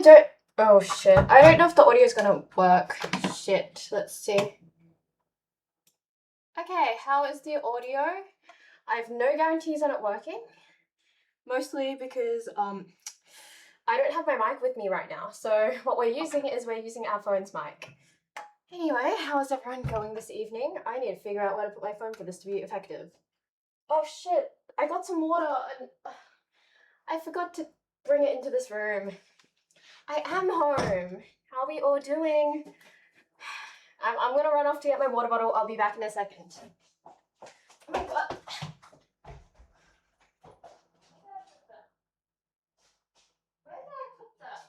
don't... Oh, shit. I don't know if the audio is gonna work. Shit. Let's see. Okay, how is the audio? I have no guarantees on it working. Mostly because, I don't have my mic with me right now. So what we're using our phone's mic. Anyway, how is everyone going this evening? I need to figure out where to put my phone for this to be effective. Oh, shit. I got some water and... I forgot to bring it into this room. I am home. How are we all doing? I'm gonna run off to get my water bottle. I'll be back in a second. Oh my god. Where did I put that?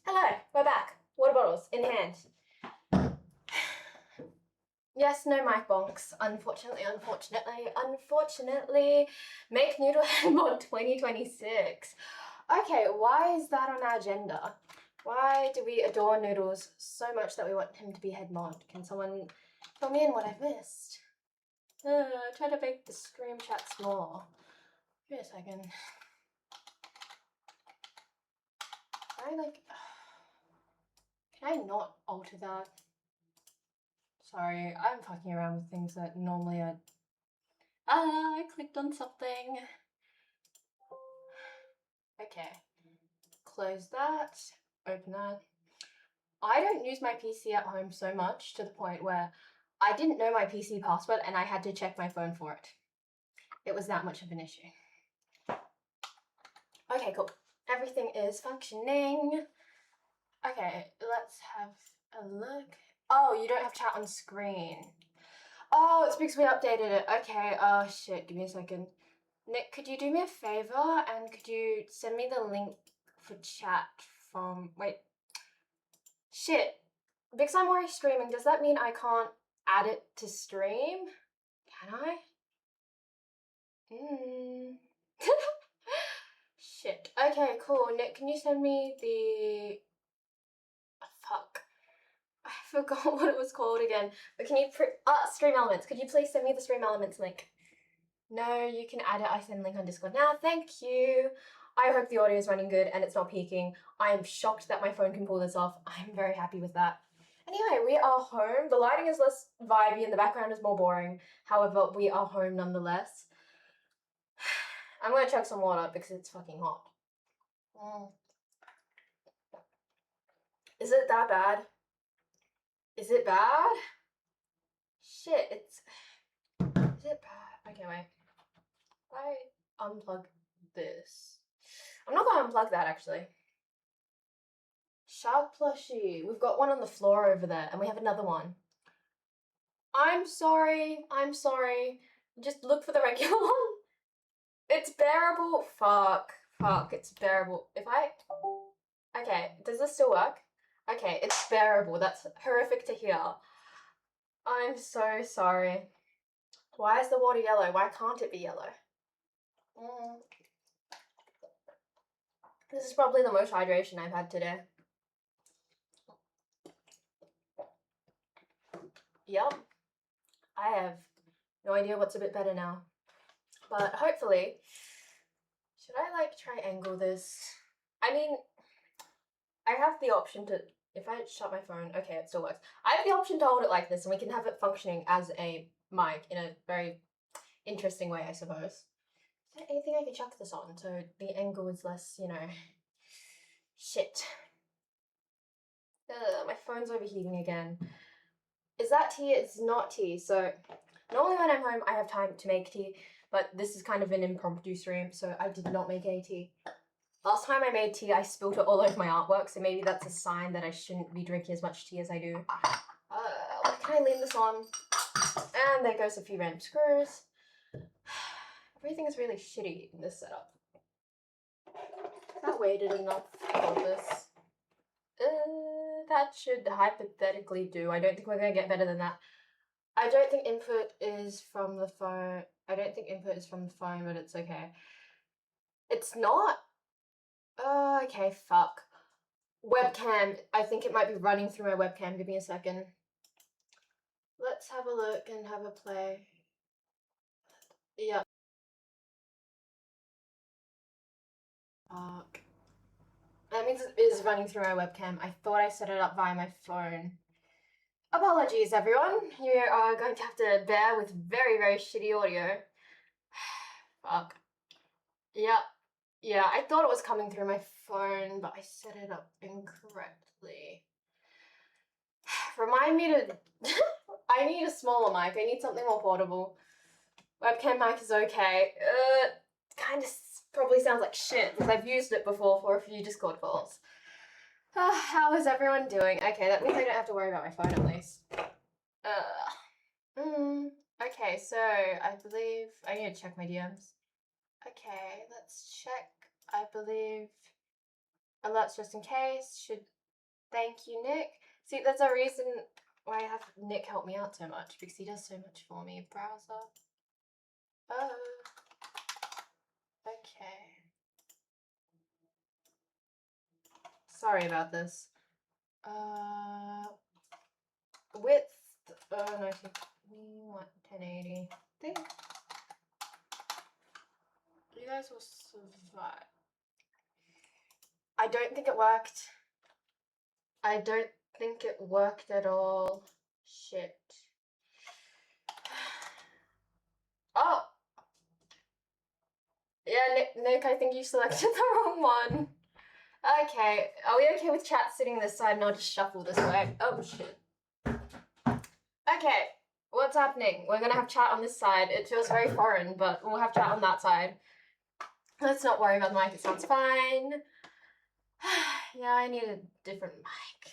Hello, we're back. Water bottles in hand. Yes, no mic bonks. Unfortunately. Make Noodle Head Mod 2026. Okay, why is that on our agenda? Why do we adore Noodles so much that we want him to be head mod? Can someone fill me in what I've missed? Try to make the stream chat small. Give me a second. Can I not alter that? Sorry, I'm fucking around with things that normally I clicked on something. Okay. Close that. Open that. I don't use my PC at home so much to the point where I didn't know my PC password and I had to check my phone for it. It was that much of an issue. Okay, cool. Everything is functioning. Okay, let's have a look. Oh, you don't have chat on screen. Oh, it's because we updated it. Okay, oh shit, give me a second. Nick, could you do me a favor and could you send me the link for chat from... Wait. Shit. Because I'm already streaming, does that mean I can't add it to stream? Can I? Shit. Okay, cool. Nick, can you send me the... Fuck. I forgot what it was called again. But can you... Stream Elements. Could you please send me the Stream Elements link? No, you can add it. I send a link on Discord now. Thank you. I hope the audio is running good and it's not peaking. I am shocked that my phone can pull this off. I'm very happy with that. Anyway, we are home. The lighting is less vibey and the background is more boring. However, we are home nonetheless. I'm gonna chug some water because it's fucking hot. Is it that bad? Is it bad? Shit, Is it bad? Okay, wait. I unplug this. I'm not gonna unplug that actually. Shark plushie. We've got one on the floor over there and we have another one. I'm sorry. Just look for the regular one. It's bearable. Fuck, it's bearable. Okay, does this still work? Okay, it's bearable. That's horrific to hear. I'm so sorry. Why is the water yellow? Why can't it be yellow? This is probably the most hydration I've had today. Yep. I have no idea what's a bit better now. But hopefully, should I triangle this? I mean, I have the option to, if I shut my phone, okay, it still works. I have the option to hold it like this and we can have it functioning as a mic in a very interesting way, I suppose. Is there anything I can chuck this on so the angle is less, shit. My phone's overheating again. Is that tea? It's not tea. So normally when I'm home, I have time to make tea, but this is kind of an impromptu stream, so I did not make any tea. Last time I made tea, I spilled it all over my artwork, so maybe that's a sign that I shouldn't be drinking as much tea as I do. What can I lean this on? And there goes a few random screws. Everything is really shitty in this setup. Is that weighted enough for this? That should hypothetically do. I don't think we're going to get better than that. I don't think input is from the phone. But it's okay. It's not? Okay, fuck. Webcam. I think it might be running through my webcam. Give me a second. Let's have a look and have a play. Yep. Fuck. That means it is running through my webcam. I thought I set it up via my phone. Apologies, everyone. You are going to have to bear with very, very shitty audio. Fuck. Yep. Yeah, I thought it was coming through my phone, but I set it up incorrectly. Remind me to... I need a smaller mic. I need something more portable. Webcam mic is okay. Kind of probably sounds like shit because I've used it before for a few Discord calls. How is everyone doing? Okay, that means I don't have to worry about my phone at least. Okay, so I believe I need to check my DMs. Okay, let's check. I believe alerts just in case. Thank you, Nick. See, there's a reason why I have Nick help me out so much because he does so much for me. Browser. Okay. Sorry about this. Width. Oh no, 1080. I think you guys will survive. I don't think it worked. I don't think it worked at all. Shit. Oh! Yeah, Nick, I think you selected the wrong one. Okay, are we okay with chat sitting this side and I'll just shuffle this way? Oh, shit. Okay, what's happening? We're gonna have chat on this side. It feels very foreign, but we'll have chat on that side. Let's not worry about the mic, it sounds fine. Yeah, I need a different mic.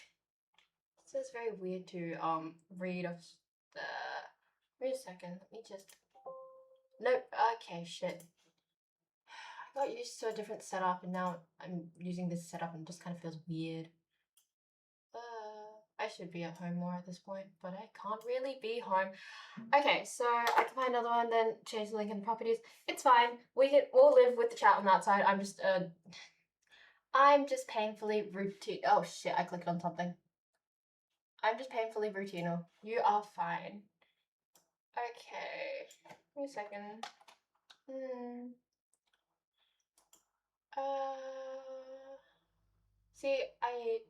This is very weird to read off the... Wait a second, let me just... Nope, okay, shit. I got used to a different setup and now I'm using this setup and it just kind of feels weird. I should be at home more at this point, but I can't really be home. Okay, so I can find another one, then change the link in the properties. It's fine. We'll live with the chat on that side. I'm just painfully routine. Oh shit, I clicked on something. I'm just painfully routine. You are fine. Okay. Give me a second. See,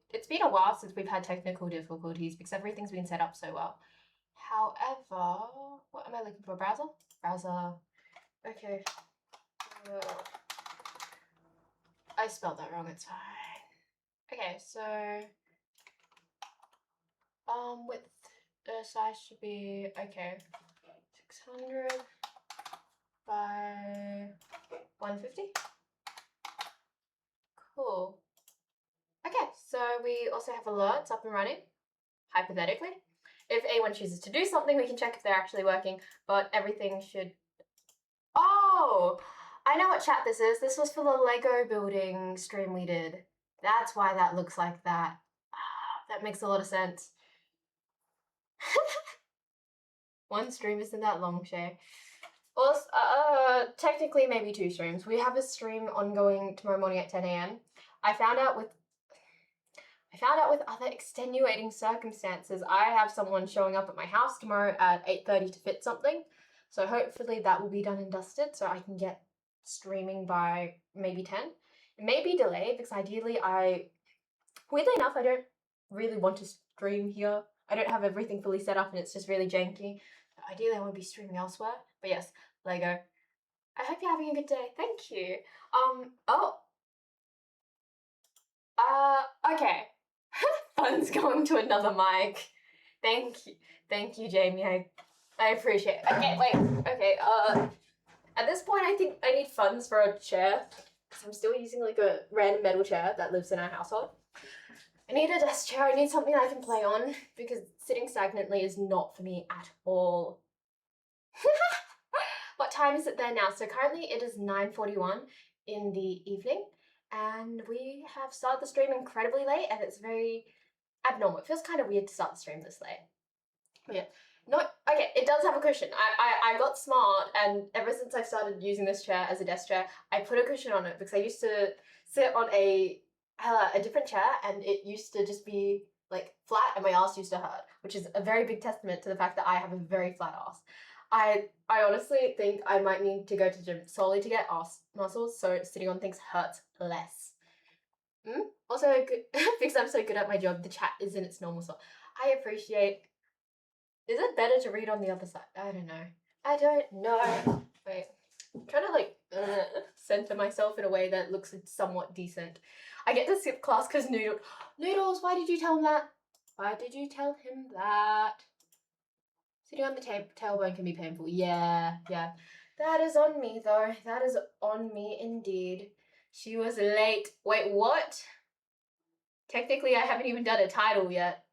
it's been a while since we've had technical difficulties because everything's been set up so well. However, what am I looking for? Browser? Browser. Okay. I spelled that wrong, it's fine. Okay, so width size should be okay. 600 by 150. Cool. Okay, so we also have alerts up and running, hypothetically. If anyone chooses to do something, we can check if they're actually working, but everything should... Oh! I know what chat this is. This was for the Lego building stream we did. That's why that looks like that. That makes a lot of sense. One stream isn't that long, Shay. Well, technically maybe 2 streams. We have a stream ongoing tomorrow morning at 10 AM. I found out with other extenuating circumstances, I have someone showing up at my house tomorrow at 8:30 to fit something. So hopefully that will be done and dusted so I can get streaming by maybe 10. It may be delayed because ideally weirdly enough, I don't really want to stream here. I don't have everything fully set up and it's just really janky. Ideally I want to be streaming elsewhere. But yes, Lego. I hope you're having a good day. Thank you. Okay. Fun's going to another mic. Thank you, Jamie. I appreciate it. Okay, wait. Okay, at this point I think I need funds for a chair. Because I'm still using like a random metal chair that lives in our household. I need a desk chair. I need something I can play on because sitting stagnantly is not for me at all. What time is it there now? So currently it is 9:41 in the evening and we have started the stream incredibly late and it's very abnormal. It feels kind of weird to start the stream this late. But yeah. Okay, it does have a cushion. I got smart and ever since I started using this chair as a desk chair, I put a cushion on it because I used to sit on a different chair and it used to just be like flat and my ass used to hurt, which is a very big testament to the fact that I have a very flat ass. I honestly think I might need to go to the gym solely to get ass muscles, so sitting on things hurts less. Also, good, because I'm so good at my job, the chat is in its normal spot. I appreciate. Is it better to read on the other side? I don't know. I don't know. Wait, I'm trying to like center myself in a way that looks somewhat decent. I get to skip class because Noodles, why did you tell him that? Why did you tell him that? Sitting on the tailbone can be painful. Yeah. That is on me though. That is on me indeed. She was late. Wait, what? Technically, I haven't even done a title yet.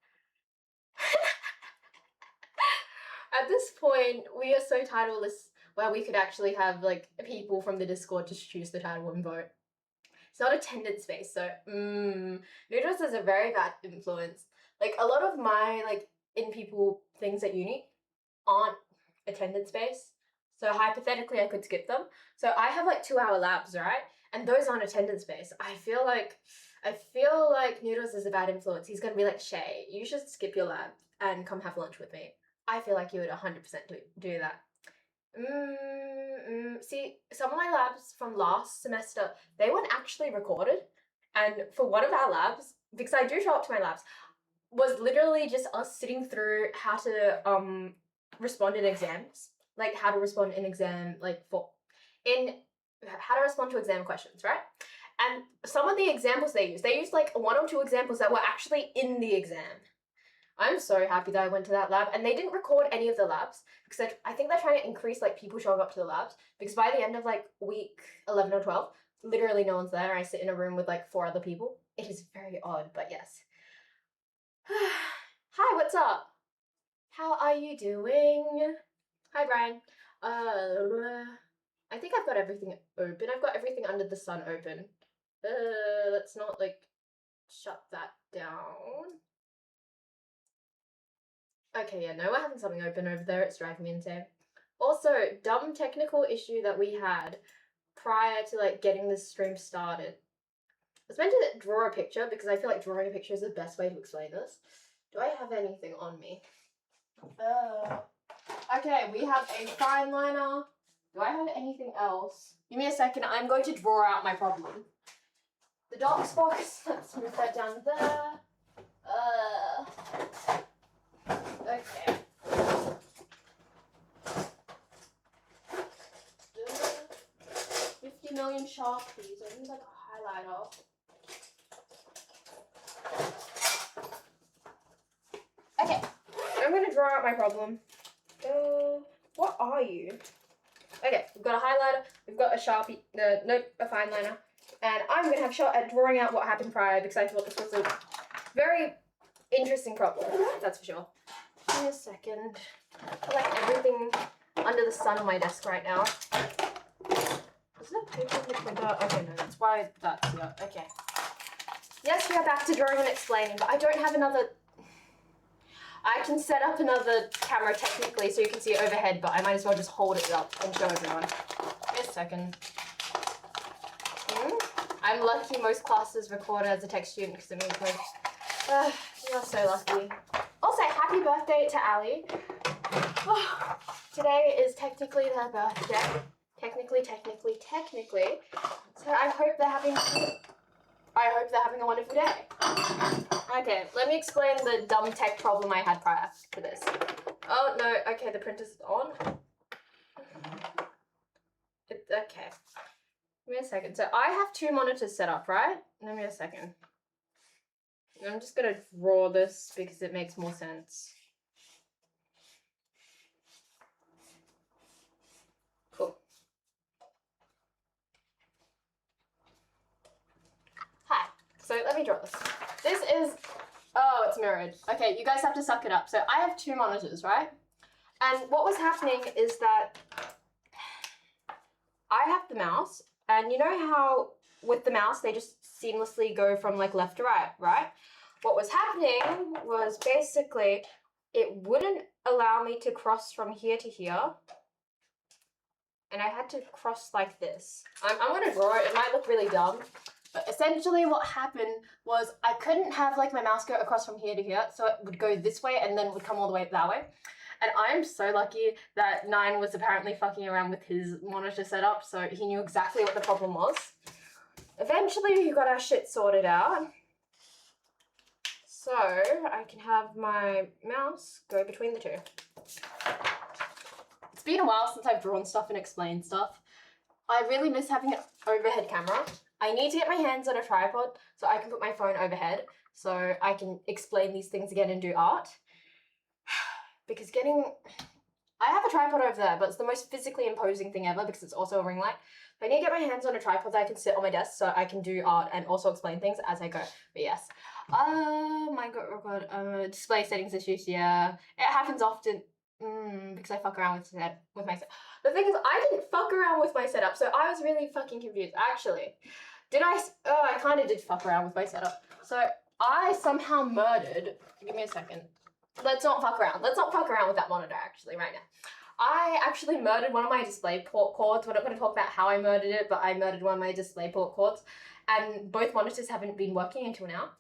At this point, we are so titleless where we could actually have like people from the Discord just choose the title and vote. It's not attendance based, so Noodles is a very bad influence. Like a lot of my like in people things at uni aren't attendance based. So hypothetically I could skip them. So I have like 2-hour labs, right? And those aren't attendance based. I feel like Noodles is a bad influence. He's gonna be like, Shay, you should skip your lab and come have lunch with me. I feel like you would 100% do that. See, some of my labs from last semester, they weren't actually recorded. And for one of our labs, because I do show up to my labs, was literally just us sitting through how to respond in exams. Like how to respond in exam, how to respond to exam questions, right? And some of the examples they used like 1 or 2 examples that were actually in the exam. I'm so happy that I went to that lab, and they didn't record any of the labs because I think they're trying to increase like people showing up to the labs, because by the end of like week 11 or 12, literally no one's there. I sit in a room with like 4 other people. It is very odd, but yes. Hi, what's up? How are you doing? Hi, Brian. I think I've got everything open. I've got everything under the sun open. Let's not like shut that down. Okay, yeah, no, we're having something open over there. It's driving me insane. Also, dumb technical issue that we had prior to like getting this stream started. I was meant to draw a picture because I feel like drawing a picture is the best way to explain this. Do I have anything on me? Okay, we have a fine liner. Do I have anything else? Give me a second. I'm going to draw out my problem. The docs box. Let's move that down there. Okay. 50 million Sharpies. I need like a highlighter. Okay, I'm gonna draw out my problem. What are you? Okay, we've got a highlighter, we've got a Sharpie, a fine liner, and I'm gonna have a shot at drawing out what happened prior because I thought this was a very interesting problem, that's for sure. Give me a second. I like everything under the sun on my desk right now. Is there paper in the printer? Okay, no, that's why that's here. Okay. Yes, we are back to drawing and explaining, but I don't have another... I can set up another camera technically so you can see it overhead, but I might as well just hold it up and show everyone. Wait a second. I'm lucky most classes record as a tech student because it means most... you're so lucky. Also, happy birthday to Ali. Today is technically her birthday. Technically. So I hope they're having a wonderful day. Okay, let me explain the dumb tech problem I had prior to this. Oh no, okay, the printer's on. Okay. Give me a second. So I have 2 monitors set up, right? Give me a second. I'm just gonna draw this because it makes more sense. Cool. Hi. So let me draw this. This is, oh, it's mirrored. Okay, you guys have to suck it up. So I have 2 monitors, right? And what was happening is that I have the mouse, and you know how with the mouse they just seamlessly go from like left to right, right? What was happening was basically it wouldn't allow me to cross from here to here, and I had to cross like this. I'm gonna draw it. It might look really dumb, But essentially what happened was I couldn't have like my mouse go across from here to here, so it would go this way and then would come all the way that way. And I'm so lucky that Nine was apparently fucking around with his monitor setup, so he knew exactly what the problem was. Eventually we got our shit sorted out. So I can have my mouse go between the two. It's been a while since I've drawn stuff and explained stuff. I really miss having an overhead camera. I need to get my hands on a tripod so I can put my phone overhead so I can explain these things again and do art. Because I have a tripod over there, but it's the most physically imposing thing ever because it's also a ring light. I need to get my hands on a tripod that I can sit on my desk so I can do art and also explain things as I go. But yes. My god, display settings issues, yeah. It happens often. Because I fuck around with my setup. The thing is, I didn't fuck around with my setup, so I was really fucking confused. Actually, I kind of did fuck around with my setup. So I somehow murdered. Give me a second. Let's not fuck around. Let's not fuck around with that monitor actually right now. I actually murdered one of my DisplayPort cords. We're not going to talk about how I murdered it, but I murdered one of my DisplayPort cords, and both monitors haven't been working until now.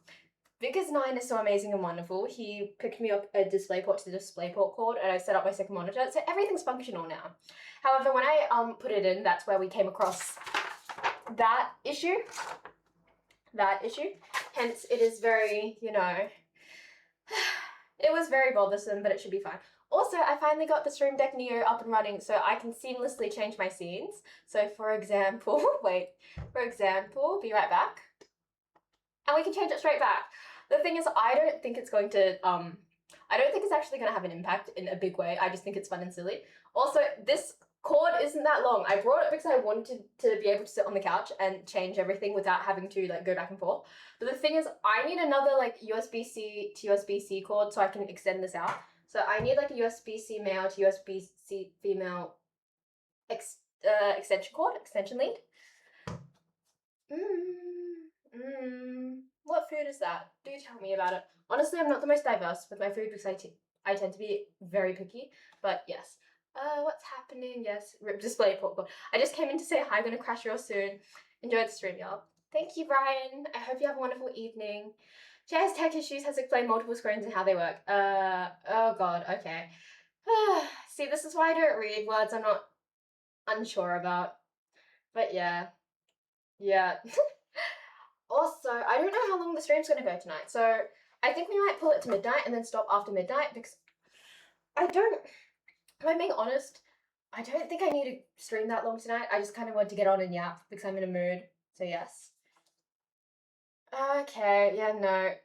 Because Nine is so amazing and wonderful, he picked me up a DisplayPort to the DisplayPort cord and I set up my second monitor, so everything's functional now. However, when I put it in, that's where we came across that issue. Hence, it is very, you know, it was very bothersome, but it should be fine. Also, I finally got the Stream Deck Neo up and running so I can seamlessly change my scenes. So for example, be right back. And we can change it straight back. The thing is, I don't think it's actually going to have an impact in a big way. I just think it's fun and silly. Also, this cord isn't that long. I brought it because I wanted to be able to sit on the couch and change everything without having to like go back and forth. But the thing is, I need another like USB-C to USB-C cord so I can extend this out. So I need like a USB-C male to USB-C female extension lead. What food is that? Do tell me about it. Honestly, I'm not the most diverse with my food because I tend to be very picky, but yes. What's happening? Yes, RIP DisplayPort cord. I just came in to say hi, I'm gonna crash real soon. Enjoy the stream, y'all. Thank you, Brian. I hope you have a wonderful evening. Jazz Tech Issues has explained multiple screens and how they work. Oh god, okay. See, this is why I don't read words I'm not unsure about. But yeah. Yeah. Also, I don't know how long the stream's gonna go tonight, so I think we might pull it to midnight and then stop after midnight because if I'm being honest, I don't think I need to stream that long tonight. I just kind of want to get on and yap because I'm in a mood, so yes. Okay, yeah, no.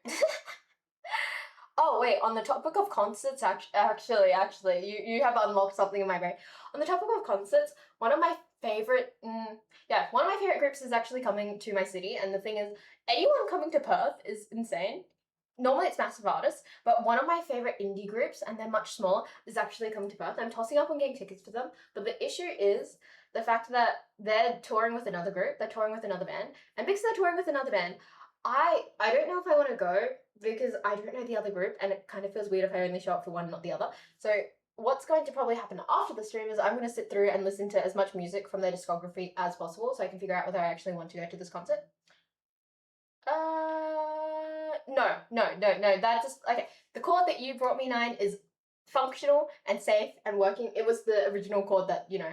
Oh, wait, on the topic of concerts, actually, you have unlocked something in my brain. On the topic of concerts, one of my favorite groups is actually coming to my city, and the thing is, anyone coming to Perth is insane. Normally it's massive artists, but one of my favorite indie groups, and they're much smaller, is actually coming to Perth. I'm tossing up on getting tickets for them, but the issue is the fact that they're touring with another group, they're touring with another band, and because they're touring with another band, I don't know if I want to go because I don't know the other group, and it kind of feels weird if I only show up for one, not the other. So what's going to probably happen after the stream is I'm going to sit through and listen to as much music from their discography as possible so I can figure out whether I actually want to go to this concert. No, that's just, okay. The cord that you brought me, Nine, is functional and safe and working. It was the original cord that, you know.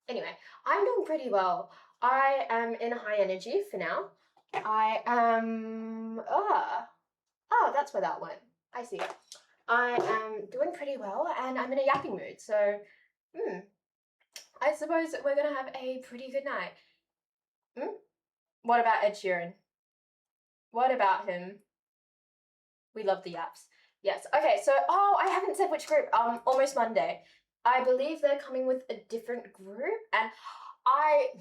Anyway, I'm doing pretty well. I am in high energy for now. I am, that's where that went. I see. I am doing pretty well and I'm in a yapping mood, so, I suppose we're gonna have a pretty good night. What about Ed Sheeran? What about him? We love the yaps. Yes, okay, so, I haven't said which group, Almost Monday. I believe they're coming with a different group, and I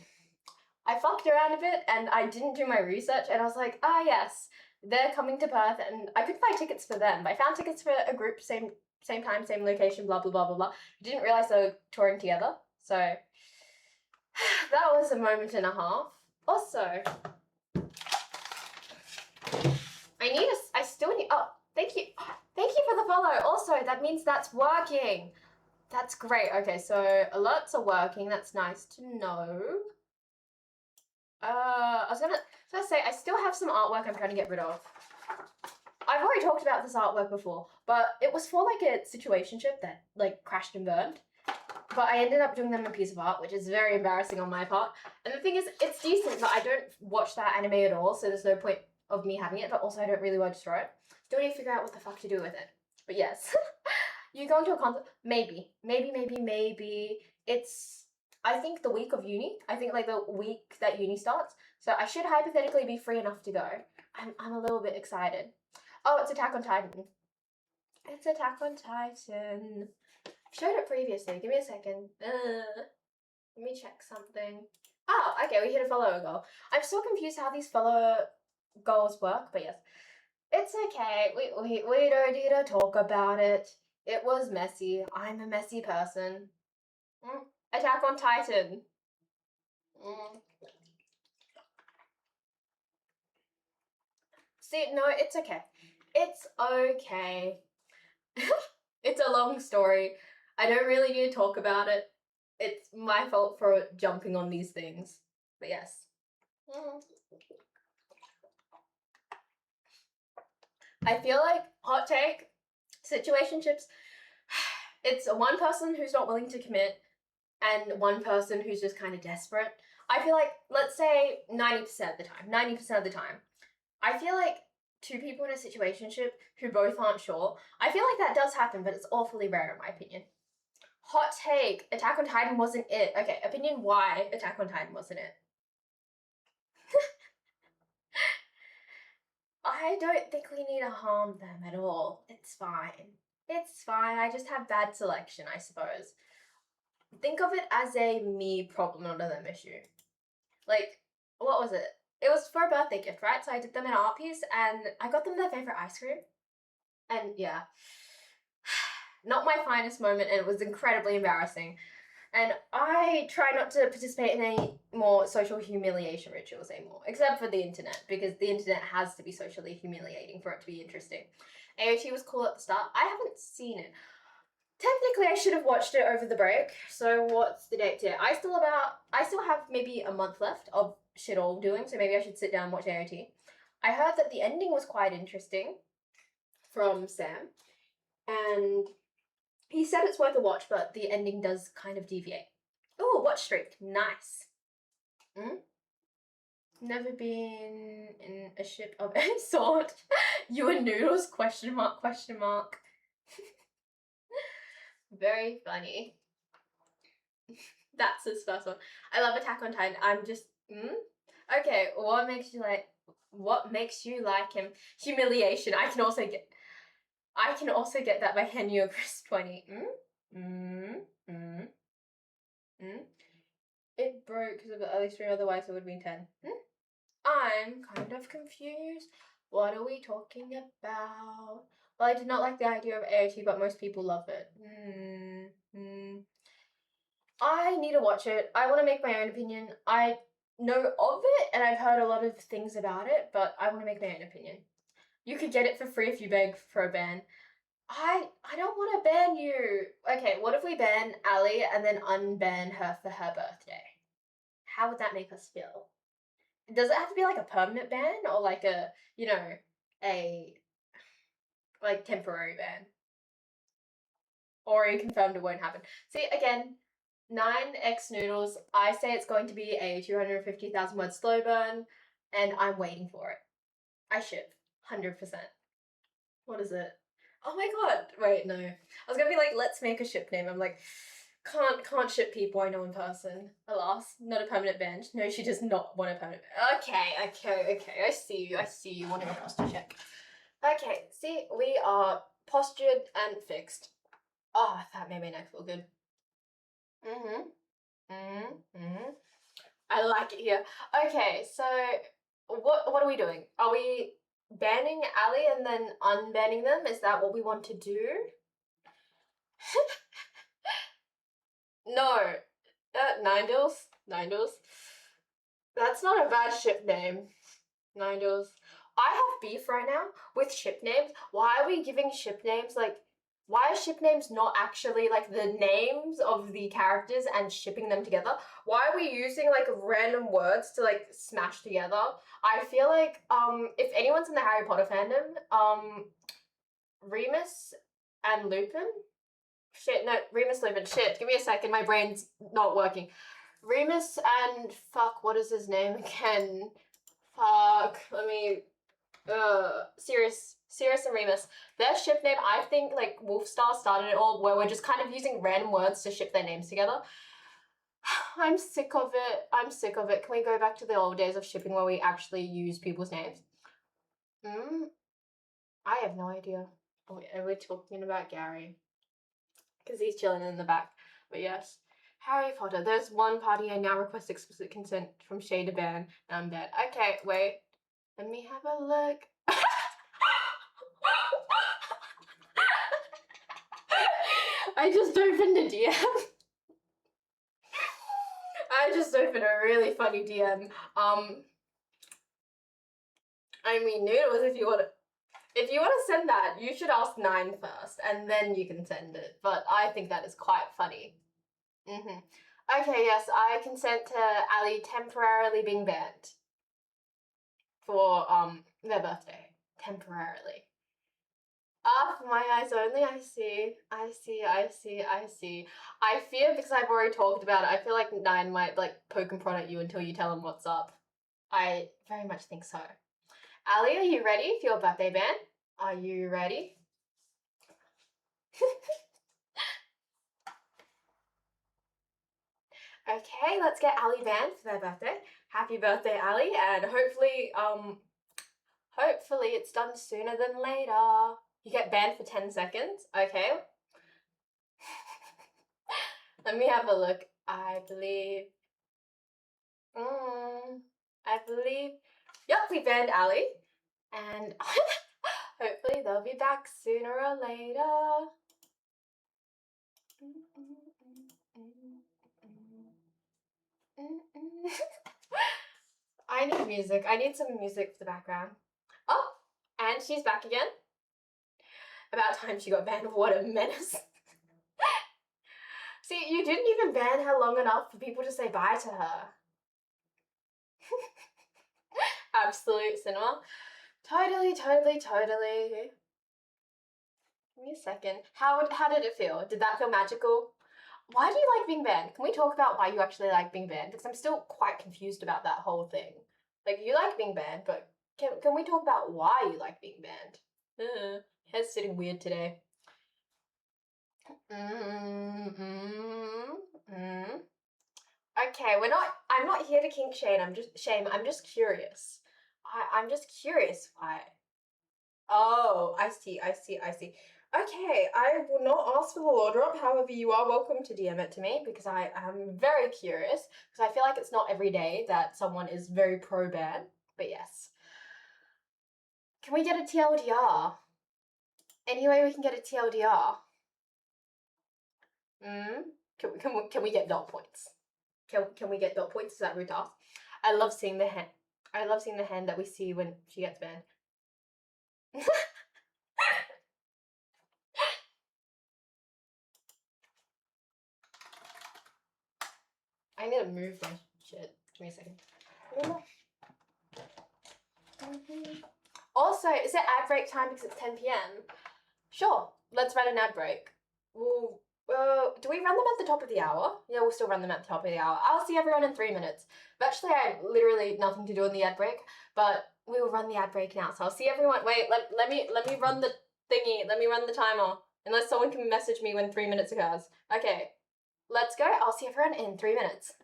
fucked around a bit, and I didn't do my research, and I was like, yes, they're coming to Perth, and I could buy tickets for them. I found tickets for a group, same time, same location, blah, blah, blah, blah, blah. I didn't realise they were touring together, so that was a moment and a half. Also, I still need, thank you for the follow. Also, that means that's working. That's great. Okay, so alerts are working. That's nice to know. I was gonna say, I still have some artwork I'm trying to get rid of. I've already talked about this artwork before, but it was for like a situationship that like crashed and burned. But I ended up doing them a piece of art, which is very embarrassing on my part. And the thing is, it's decent, but I don't watch that anime at all, so there's no point of me having it, but also I don't really want to destroy it. Still need to figure out what the fuck to do with it. But yes. You go into a concert, maybe. It's, I think, the week of uni. I think like the week that uni starts. So I should hypothetically be free enough to go. I'm a little bit excited. Oh, it's Attack on Titan. It's Attack on Titan. I've showed it previously. Give me a second. Let me check something. Oh, okay, we hit a follower goal. I'm still confused how these follower goals work, but yes. It's okay. We don't need to talk about it. It was messy. I'm a messy person. Attack on Titan. See, no, it's okay. It's okay. It's a long story. I don't really need to talk about it. It's my fault for jumping on these things. But yes. I feel like, hot take, situationships, it's one person who's not willing to commit and one person who's just kind of desperate. I feel like, let's say 90% of the time, I feel like two people in a situationship who both aren't sure, I feel like that does happen, but it's awfully rare in my opinion. Hot take, Attack on Titan wasn't it. Okay, opinion why Attack on Titan wasn't it. I don't think we need to harm them at all. It's fine. It's fine. I just have bad selection, I suppose. Think of it as a me problem, not a them issue. Like, what was it? It was for a birthday gift, right? So I did them an art piece and I got them their favorite ice cream. And yeah, not my finest moment, and it was incredibly embarrassing. And I try not to participate in any more social humiliation rituals anymore, except for the internet, because the internet has to be socially humiliating for it to be interesting. AOT was cool at the start. I haven't seen it. Technically, I should have watched it over the break. So what's the date here? I still have maybe a month left of shit all doing, so maybe I should sit down and watch AOT. I heard that the ending was quite interesting from Sam, and he said it's worth a watch, but the ending does kind of deviate. Oh, watch streak. Nice. Never been in a ship of any sort. You and Noodles? Question mark, question mark. Very funny. That's his first one. I love Attack on Titan. I'm just, Okay, what makes you like him? Humiliation. I can also get that by Henry Chris 20. It broke because of the early stream, otherwise it would have been 10. I'm kind of confused. What are we talking about? Well, I did not like the idea of AOT, but most people love it. I need to watch it. I want to make my own opinion. I know of it, and I've heard a lot of things about it, but I want to make my own opinion. You could get it for free if you beg for a ban. I don't want to ban you. Okay, what if we ban Ali and then unban her for her birthday? How would that make us feel? Does it have to be like a permanent ban or like a, a like temporary ban? Or are you confirmed it won't happen? See, again, 9x Noodles, I say it's going to be a 250,000 word slow burn, and I'm waiting for it. I ship, 100%. What is it? Oh my god, wait, no. I was gonna be like, let's make a ship name. I'm like, can't ship people I know in person. Alas, not a permanent ban. No, she does not want a permanent ban. Okay, I see you wanting a posture check. Okay, see, we are postured and fixed. Oh, that made my neck feel good. I like it here. Okay, so what are we doing? Are we banning Ali and then unbanning them? Is that what we want to do? No. Ninedals? That's not a bad ship name. Ninedals. I have beef right now with ship names. Why are we giving ship names like Why are ship names not actually like the names of the characters and shipping them together? Why are we using like random words to like smash together? I feel like if anyone's in the Harry Potter fandom, Remus and Lupin. Shit, no, Remus Lupin. Shit, give me a second. My brain's not working. Remus and fuck, what is his name again? Fuck, let me. Sirius and Remus. Their ship name, I think, like Wolfstar started it all, where we're just kind of using random words to ship their names together. I'm sick of it. I'm sick of it. Can we go back to the old days of shipping where we actually use people's names? I have no idea. Oh, are we talking about Gary? Because he's chilling in the back. But yes. Harry Potter. There's one party I now request explicit consent from Shay to ban, and I'm dead. Okay, wait. Let me have a look. I just opened a DM. I just opened a really funny DM. I mean, Noodles, if you want to send that, you should ask 9 first, and then you can send it. But I think that is quite funny. Okay, yes, I consent to Ali temporarily being banned for their birthday. Temporarily. Ah, for my eyes only, I see. I fear, because I've already talked about it, I feel like 9 might like poke and prod at you until you tell him what's up. I very much think so. Ali, are you ready for your birthday ban? Are you ready? Okay, let's get Ali banned for their birthday. Happy birthday, Ali, and hopefully it's done sooner than later. You get banned for 10 seconds, okay? Let me have a look. I believe, yep, we banned Ali, and hopefully they'll be back sooner or later. I need music. I need some music for the background. Oh, and she's back again. About time she got banned. What a menace. See, you didn't even ban her long enough for people to say bye to her. Absolute cinema. Totally. Give me a second. How did it feel? Did that feel magical? Why do you like being banned? Can we talk about why you actually like being banned? Because I'm still quite confused about that whole thing. Like, you like being banned, but can we talk about why you like being banned? Hair's sitting weird today. Okay, I'm not here to kink shame. I'm just curious. I'm just curious why. Oh, I see. Okay, I will not ask for the law drop. However, you are welcome to DM it to me because I am very curious. Because I feel like it's not every day that someone is very pro-ban. But yes. Can we get a TLDR? Any way we can get a TLDR? Can we get dot points? Can we get dot points? Is that rude to ask? I love seeing the hand. I love seeing the hand that we see when she gets banned. I need to move my shit. Give me a second. Also, is it ad break time because it's 10 p.m? Sure, let's run an ad break. Do we run them at the top of the hour? Yeah, we'll still run them at the top of the hour. I'll see everyone in 3 minutes. Virtually, I have literally nothing to do in the ad break, but we will run the ad break now. So I'll see everyone. Wait, let me run the thingy. Let me run the timer. Unless someone can message me when 3 minutes occurs. Okay, let's go. I'll see everyone in 3 minutes.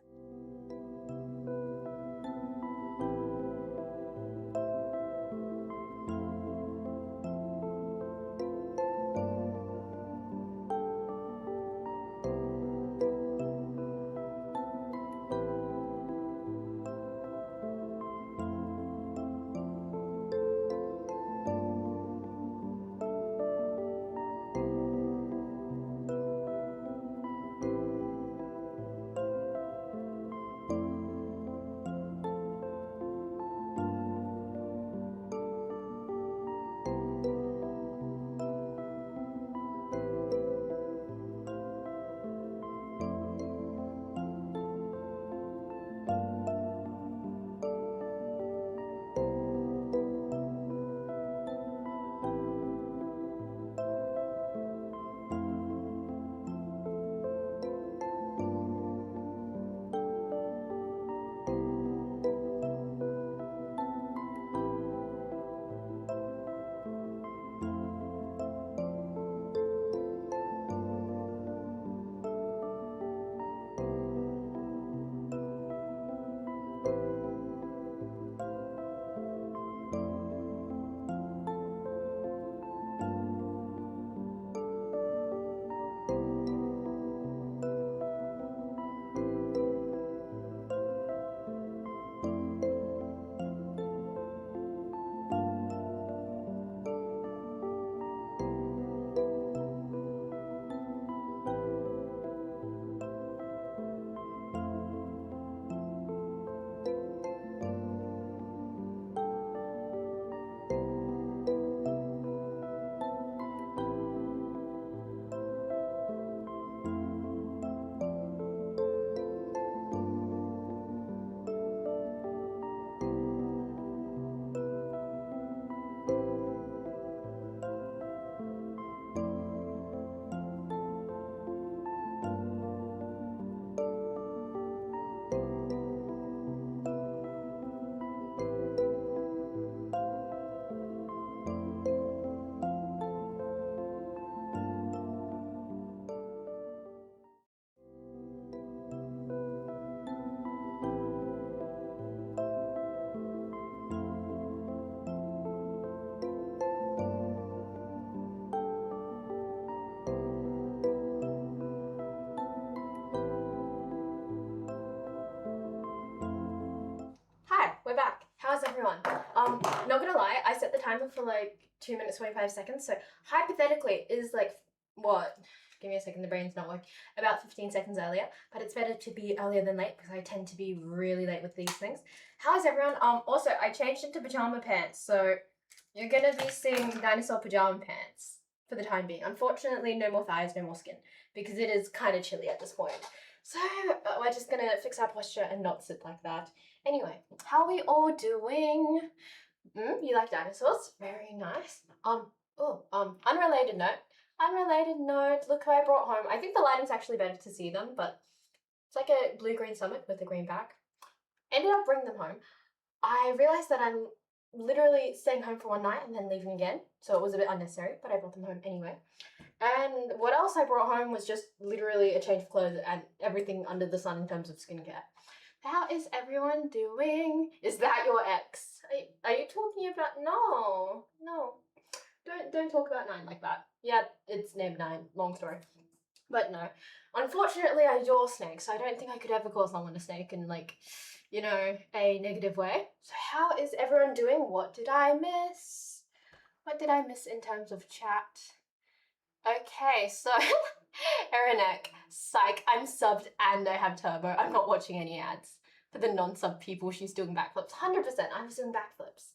on. Not gonna lie, I set the timer for like 2 minutes 25 seconds. So hypothetically, it is like what? Give me a second. The brain's not working. About 15 seconds earlier, but it's better to be earlier than late because I tend to be really late with these things. How is everyone? Also, I changed into pajama pants, so you're gonna be seeing dinosaur pajama pants for the time being. Unfortunately, no more thighs, no more skin because it is kind of chilly at this point. So we're just gonna fix our posture and not sit like that. Anyway, how are we all doing? You like dinosaurs? Very nice. Unrelated note. Unrelated note. Look who I brought home. I think the lighting's actually better to see them, but it's like a blue-green summit with a green back. Ended up bringing them home. I realized that I'm literally staying home for one night and then leaving again, so it was a bit unnecessary, but I brought them home anyway. And what else I brought home was just literally a change of clothes and everything under the sun in terms of skincare. How is everyone doing? Is that your ex? Are you talking about? No. Don't talk about 9 like that. Yeah, it's named 9. Long story. But no. Unfortunately, I adore snakes, so I don't think I could ever call someone a snake in, like, you know, a negative way. So how is everyone doing? What did I miss? What did I miss in terms of chat? Okay, so Erinek, psych, I'm subbed and I have turbo. I'm not watching any ads. For the non-sub people, she's doing backflips. 100%, I was doing backflips.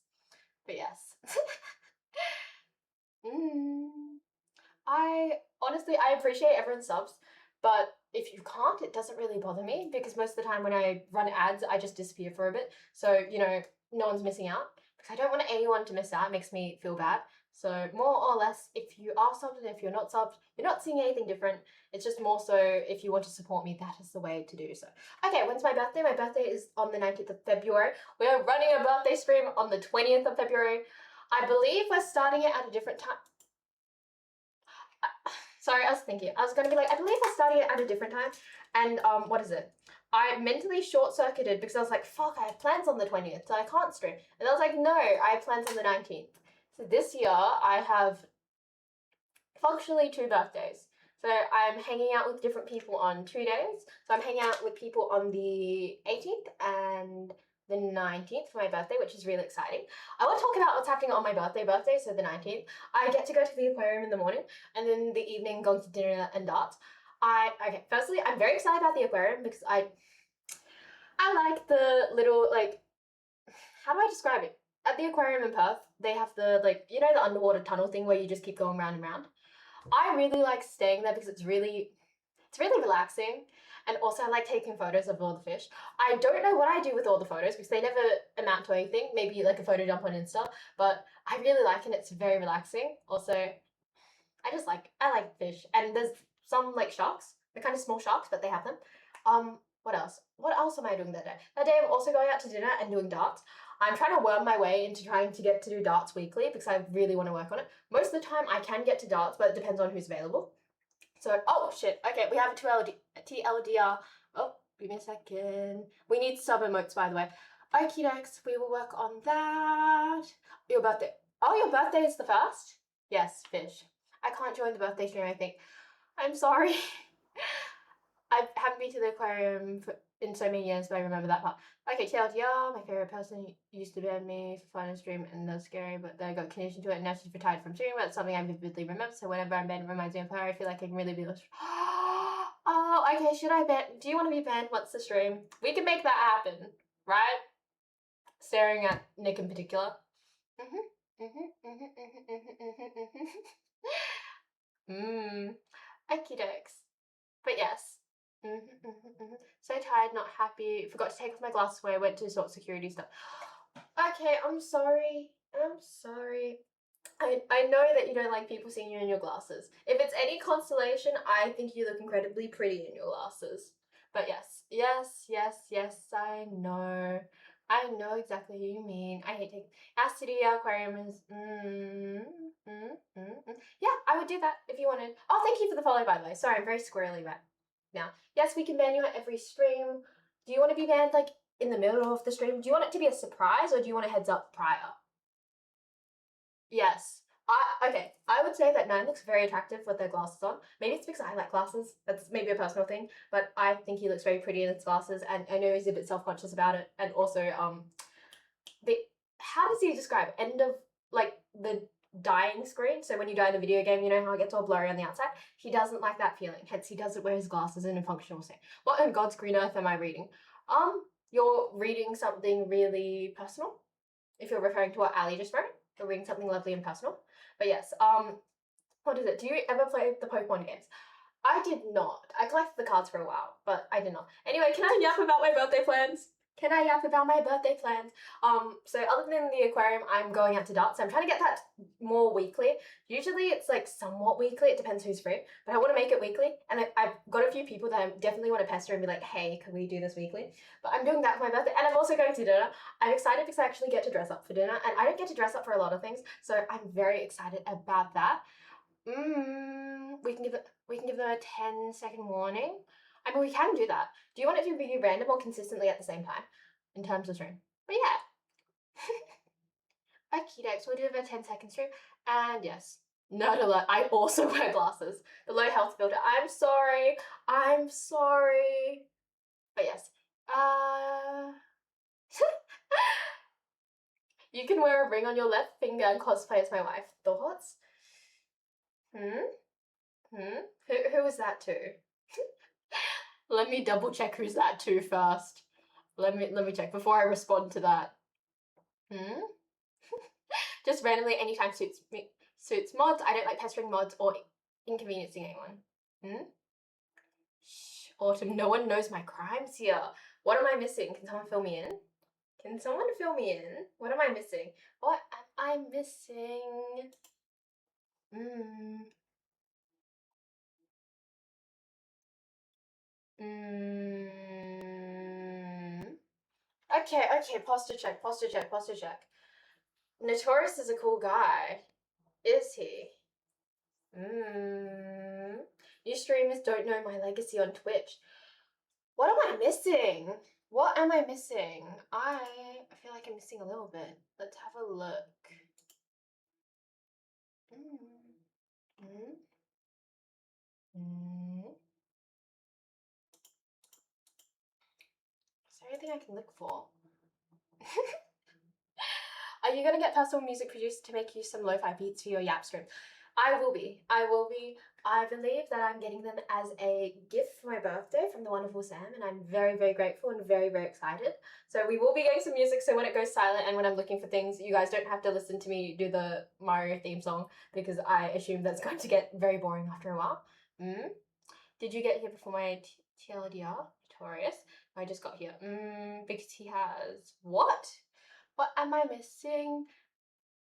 But yes. I appreciate everyone's subs, but if you can't, it doesn't really bother me because most of the time when I run ads, I just disappear for a bit. So, you know, no one's missing out because I don't want anyone to miss out. It makes me feel bad. So more or less, if you are subbed and if you're not subbed, you're not seeing anything different. It's just more so if you want to support me, that is the way to do so. Okay, when's my birthday? My birthday is on the 19th of February. We are running a birthday stream on the 20th of February. I believe we're starting it at a different time. Sorry, I was thinking. I was going to be like, I believe we're starting it at a different time. And what is it? I mentally short-circuited because I was like, fuck, I have plans on the 20th, so I can't stream. And I was like, no, I have plans on the 19th. So this year, I have functionally 2 birthdays. So I'm hanging out with different people on 2 days. So I'm hanging out with people on the 18th and the 19th for my birthday, which is really exciting. I want to talk about what's happening on my birthday, so the 19th. I get to go to the aquarium in the morning, and then the evening going to dinner and darts. Okay, firstly, I'm very excited about the aquarium because I like the little, like, how do I describe it? At the aquarium in Perth, they have the, like, you know, the underwater tunnel thing where you just keep going round and round. I really like staying there because it's really relaxing. And also I like taking photos of all the fish. I don't know what I do with all the photos because they never amount to anything. Maybe like a photo dump on Insta, but I really like it. It's very relaxing. Also, I like fish. And there's some like sharks. They're kind of small sharks, but they have them. What else? What else am I doing that day? That day I'm also going out to dinner and doing darts. I'm trying to worm my way into trying to get to do darts weekly because I really want to work on it. Most of the time I can get to darts, but it depends on who's available. So, oh shit, okay, we have a TLDR. Oh, give me a second. We need sub emotes, by the way. Okie dokes, we will work on that. Your birthday. Oh, your birthday is the 1st? Yes, fish. I can't join the birthday stream, I think. I'm sorry. I haven't been to the aquarium in so many years, but I remember that part. Okay, TLDR, my favourite person used to ban me for fun and stream, and that's scary, but then I got conditioned to it, and now she's retired from streaming, but it's something I vividly remember, so whenever I'm banned, it reminds me of her. I feel like I can really be oh, okay, should I ban? Do you want to be banned once the stream? We can make that happen, right? Staring at Nick in particular. Okie dokes. But yes. So tired, not happy. Forgot to take off my glasses when I went to sort security stuff. Okay, I'm sorry. I know that you don't like people seeing you in your glasses. If it's any consolation, I think you look incredibly pretty in your glasses. But yes, I know. I know exactly who you mean. I hate taking our studio aquarium is yeah, I would do that if you wanted. Oh, thank you for the follow, by the way. Sorry, I'm very squirrely right now. Yes, we can ban you at every stream. Do you want to be banned like in the middle of the stream? Do you want it to be a surprise or do you want a heads up prior? Yes. Okay, I would say that 9 looks very attractive with their glasses on. Maybe it's because I like glasses. That's maybe a personal thing, but I think he looks very pretty in his glasses, and I know he's a bit self-conscious about it. And also, how does he describe end of like the dying screen? So when you die in the video game, you know how it gets all blurry on the outside? He doesn't like that feeling, hence he doesn't wear his glasses in a functional state. What on God's green earth am I reading? You're reading something really personal. If you're referring to what Ali just wrote, you're reading something lovely and personal. But yes, what is it? Do you ever play the Pokemon games? I did not. I collected the cards for a while, but I did not. Anyway, can I yap about my birthday plans? Can I yap about my birthday plans? So other than the aquarium, I'm going out to darts. I'm trying to get that more weekly. Usually it's like somewhat weekly. It depends who's free, but I want to make it weekly. And I've got a few people that I definitely want to pester and be like, hey, can we do this weekly? But I'm doing that for my birthday, and I'm also going to dinner. I'm excited because I actually get to dress up for dinner, and I don't get to dress up for a lot of things, so I'm very excited about that. We can give them a 10-second warning. I mean, we can do that. Do you want it to be random or consistently at the same time in terms of stream? But yeah. Okay, next we'll do a 10-second stream. And yes, nerd alert, I also wear glasses. The low health filter. I'm sorry. I'm sorry. But yes. You can wear a ring on your left finger and cosplay as my wife. Thoughts? Who is that to? Let me double check who's that to first. Let me check before I respond to that. Just randomly anytime suits mods. I don't like pestering mods or inconveniencing anyone. Shh, Autumn, no one knows my crimes here. What am I missing? Can someone fill me in? Can someone fill me in? What am I missing? What am I missing? Okay, posture check. Notorious is a cool guy. Is he? New streamers don't know my legacy on Twitch. What am I missing? What am I missing? I feel like I'm missing a little bit. Let's have a look. Is there anything I can look for? Are you gonna get personal music produced to make you some lo-fi beats for your Yap stream? I will be. I believe that I'm getting them as a gift for my birthday from the wonderful Sam, and I'm very, very grateful and very, very excited. So we will be getting some music, so when it goes silent and when I'm looking for things, you guys don't have to listen to me do the Mario theme song, because I assume that's going to get very boring after a while. Did you get here before my TLDR? Notorious. I just got here. Because he has... What? What am I missing?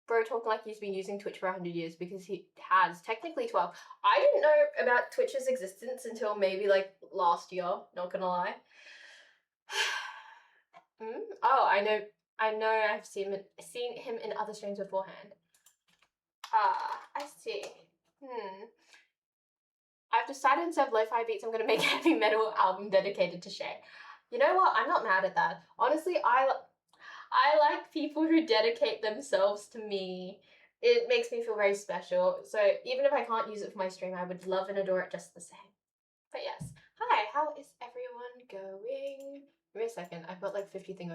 Bro talking like he's been using Twitch for 100 years, because he has technically 12. I didn't know about Twitch's existence until maybe like last year, not gonna lie. Oh, I know I've seen him in other streams beforehand. I see. I've decided instead of lo-fi beats, I'm gonna make a heavy metal album dedicated to Shay. You know what? I'm not mad at that. Honestly, I like people who dedicate themselves to me. It makes me feel very special. So even if I can't use it for my stream, I would love and adore it just the same. But yes. Hi, how is everyone going? Give me a second. I've got like 50 things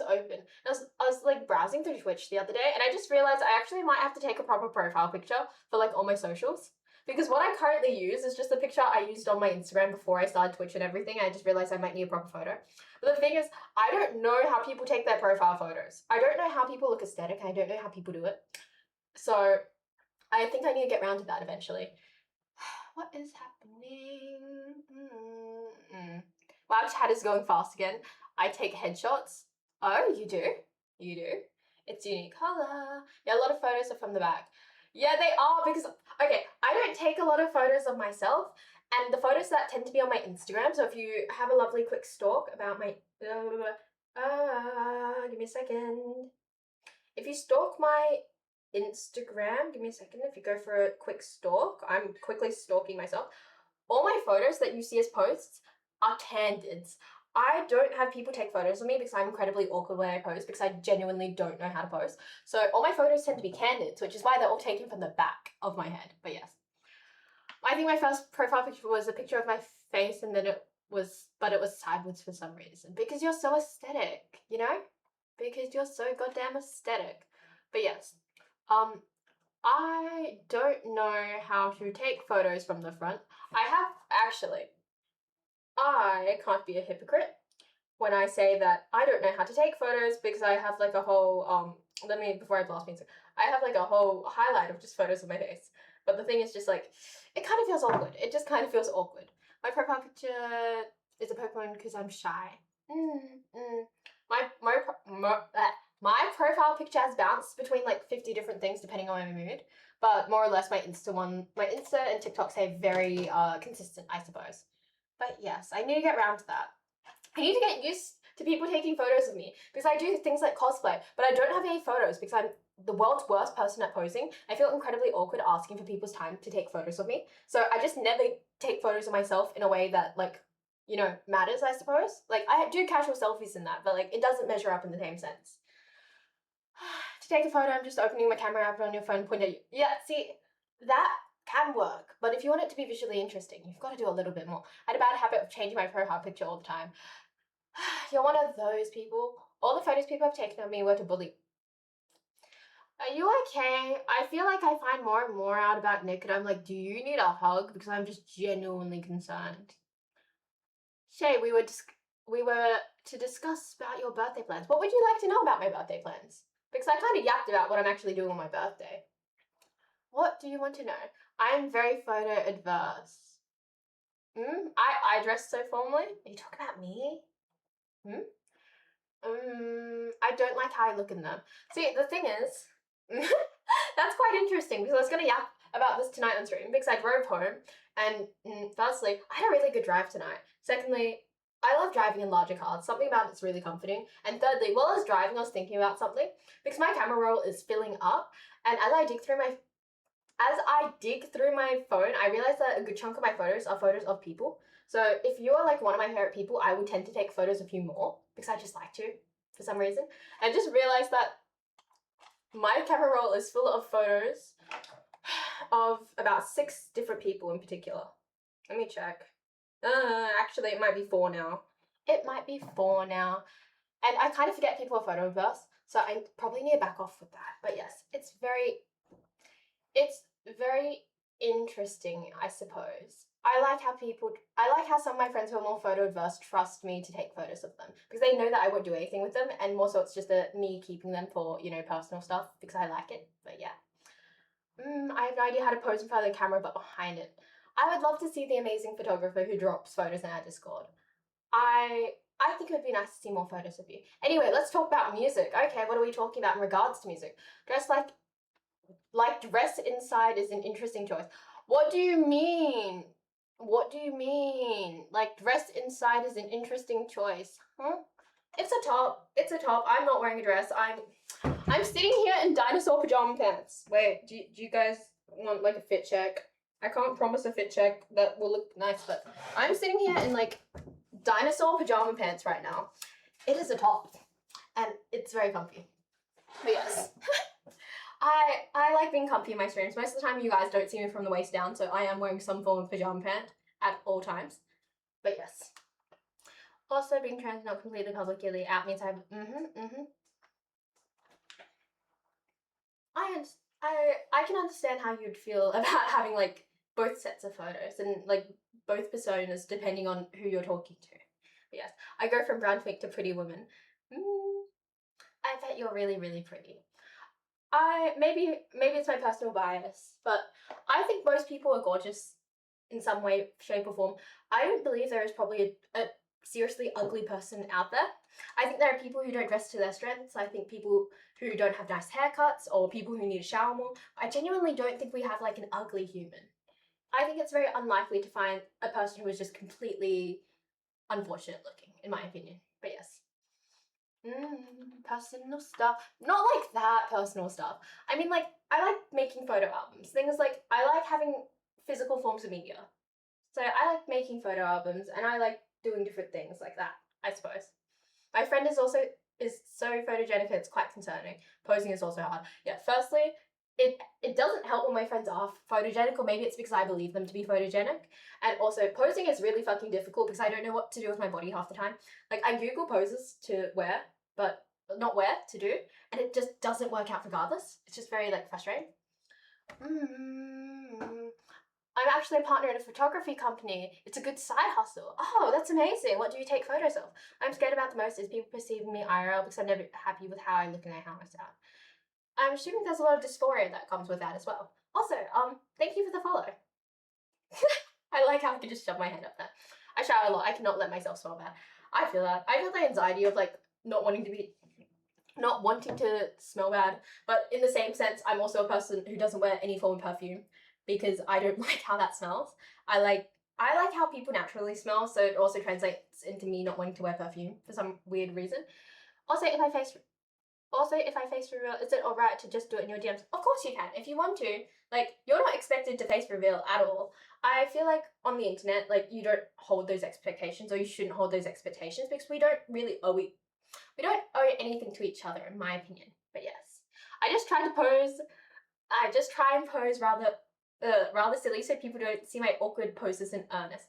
open. I was like browsing through Twitch the other day, and I just realized I actually might have to take a proper profile picture for like all my socials. Because what I currently use is just the picture I used on my Instagram before I started Twitch and everything. I just realized I might need a proper photo. But the thing is, I don't know how people take their profile photos. I don't know how people look aesthetic. I don't know how people do it. So I think I need to get around to that eventually. What is happening? Wow, chat is going fast again. I take headshots. Oh, you do? You do? It's unique color. Yeah, a lot of photos are from the back. Yeah, they are, because, okay, I don't take a lot of photos of myself, and the photos that tend to be on my Instagram, so if you have a lovely quick stalk about my, give me a second. If you stalk my Instagram, give me a second, if you go for a quick stalk, I'm quickly stalking myself, all my photos that you see as posts are candids. I don't have people take photos of me because I'm incredibly awkward when I post, because I genuinely don't know how to post. So all my photos tend to be candids, which is why they're all taken from the back of my head. But yes. I think my first profile picture was a picture of my face, and then it was sideways for some reason. Because you're so aesthetic, you know? because you're so goddamn aesthetic. But yes, I don't know how to take photos from the front. I can't be a hypocrite when I say that I don't know how to take photos because I have like a whole before I blast music, I have like a whole highlight of just photos of my face. But the thing is just like it kind of feels awkward. It just kind of feels awkward. My profile picture is a Pokemon because I'm shy. My my my profile picture has bounced between like 50 different things depending on my mood, but more or less my Insta and TikTok stay very consistent, I suppose. But yes, I need to get around to that. I need to get used to people taking photos of me because I do things like cosplay, but I don't have any photos because I'm the world's worst person at posing. I feel incredibly awkward asking for people's time to take photos of me. So I just never take photos of myself in a way that like, you know, matters, I suppose. Like I do casual selfies in that, but like it doesn't measure up in the same sense. To take a photo, I'm just opening my camera app on your phone, point at you. Yeah, see, that can work, but if you want it to be visually interesting, you've got to do a little bit more. I had a bad habit of changing my profile picture all the time. You're one of those people. All the photos people have taken of me were to bully. Are you okay? I feel like I find more and more out about Nick, and I'm like, do you need a hug? Because I'm just genuinely concerned. Shay, we were to discuss about your birthday plans. What would you like to know about my birthday plans? Because I kind of yapped about what I'm actually doing on my birthday. What do you want to know? I'm very photo adverse. I dress so formally. Are you talking about me? I don't like how I look in them. See, the thing is, that's quite interesting because I was gonna yap about this tonight on stream because I drove home and firstly, I had a really good drive tonight. Secondly, I love driving in larger cars. Something about it's really comforting. And thirdly, while I was driving, I was thinking about something because my camera roll is filling up, and as I dig through my phone, I realized that a good chunk of my photos are photos of people. So if you are like one of my favorite people, I would tend to take photos of you more because I just like to for some reason. I just realized that my camera roll is full of photos of about 6 different people in particular. Let me check. Actually, it might be 4 now. And I kind of forget people are photo adverse, so I probably need to back off with that. But yes, it's very interesting, I suppose. I like how some of my friends who are more photo adverse trust me to take photos of them because they know that I won't do anything with them, and more so it's just me keeping them for, you know, personal stuff because I like it. But yeah. I have no idea how to pose in front of the camera, but behind it. I would love to see the amazing photographer who drops photos in our Discord. I think it would be nice to see more photos of you. Anyway, let's talk about music. Okay, what are we talking about in regards to music? Dress inside is an interesting choice. What do you mean? What do you mean? Like dress inside is an interesting choice, huh? It's a top. It's a top. I'm not wearing a dress. I'm sitting here in dinosaur pajama pants. Wait, do you guys want like a fit check? I can't promise a fit check that will look nice, but I'm sitting here in like dinosaur pajama pants right now. It is a top, and it's very comfy. But yes. I like being comfy in my streams. Most of the time you guys don't see me from the waist down, so I am wearing some form of pajama pant at all times. But yes. Also, being trans not completely publicly out means I can understand how you'd feel about having like both sets of photos and like both personas depending on who you're talking to. But yes, I go from brown twink to pretty woman. I bet you're really, really pretty. Maybe it's my personal bias, but I think most people are gorgeous in some way, shape, or form. I don't believe there is probably a seriously ugly person out there. I think there are people who don't dress to their strengths. I think people who don't have nice haircuts or people who need to shower more. I genuinely don't think we have like an ugly human. I think it's very unlikely to find a person who is just completely unfortunate looking, in my opinion. But yes. Personal stuff. Not like that personal stuff. I mean, like, I like making photo albums. Things like, I like having physical forms of media. So I like making photo albums, and I like doing different things like that, I suppose. My friend is so photogenic, it's quite concerning. Posing is also hard. Yeah, firstly, it doesn't help when my friends are photogenic, or maybe it's because I believe them to be photogenic. And also, posing is really fucking difficult because I don't know what to do with my body half the time. Like, I Google poses to wear, but to do, and it just doesn't work out regardless. It's just very like frustrating. I'm actually a partner in a photography company. It's a good side hustle. Oh, that's amazing. What do you take photos of? I'm scared about the most is people perceiving me IRL because I'm never happy with how I look and how I sound. I'm assuming there's a lot of dysphoria that comes with that as well. Also, thank you for the follow. I like how I can just shove my hand up there. I shower a lot. I cannot let myself smell bad. I feel that. I feel the anxiety of like not wanting to smell bad, but in the same sense, I'm also a person who doesn't wear any form of perfume because I don't like how that smells. I like how people naturally smell, so it also translates into me not wanting to wear perfume for some weird reason. Also, if I face reveal, is it alright to just do it in your DMs? Of course you can. If you want to, like, you're not expected to face reveal at all. I feel like on the internet, like, you don't hold those expectations, or you shouldn't hold those expectations because we don't really owe anything to each other, in my opinion. But yes, I just try and pose rather silly so people don't see my awkward poses in earnest.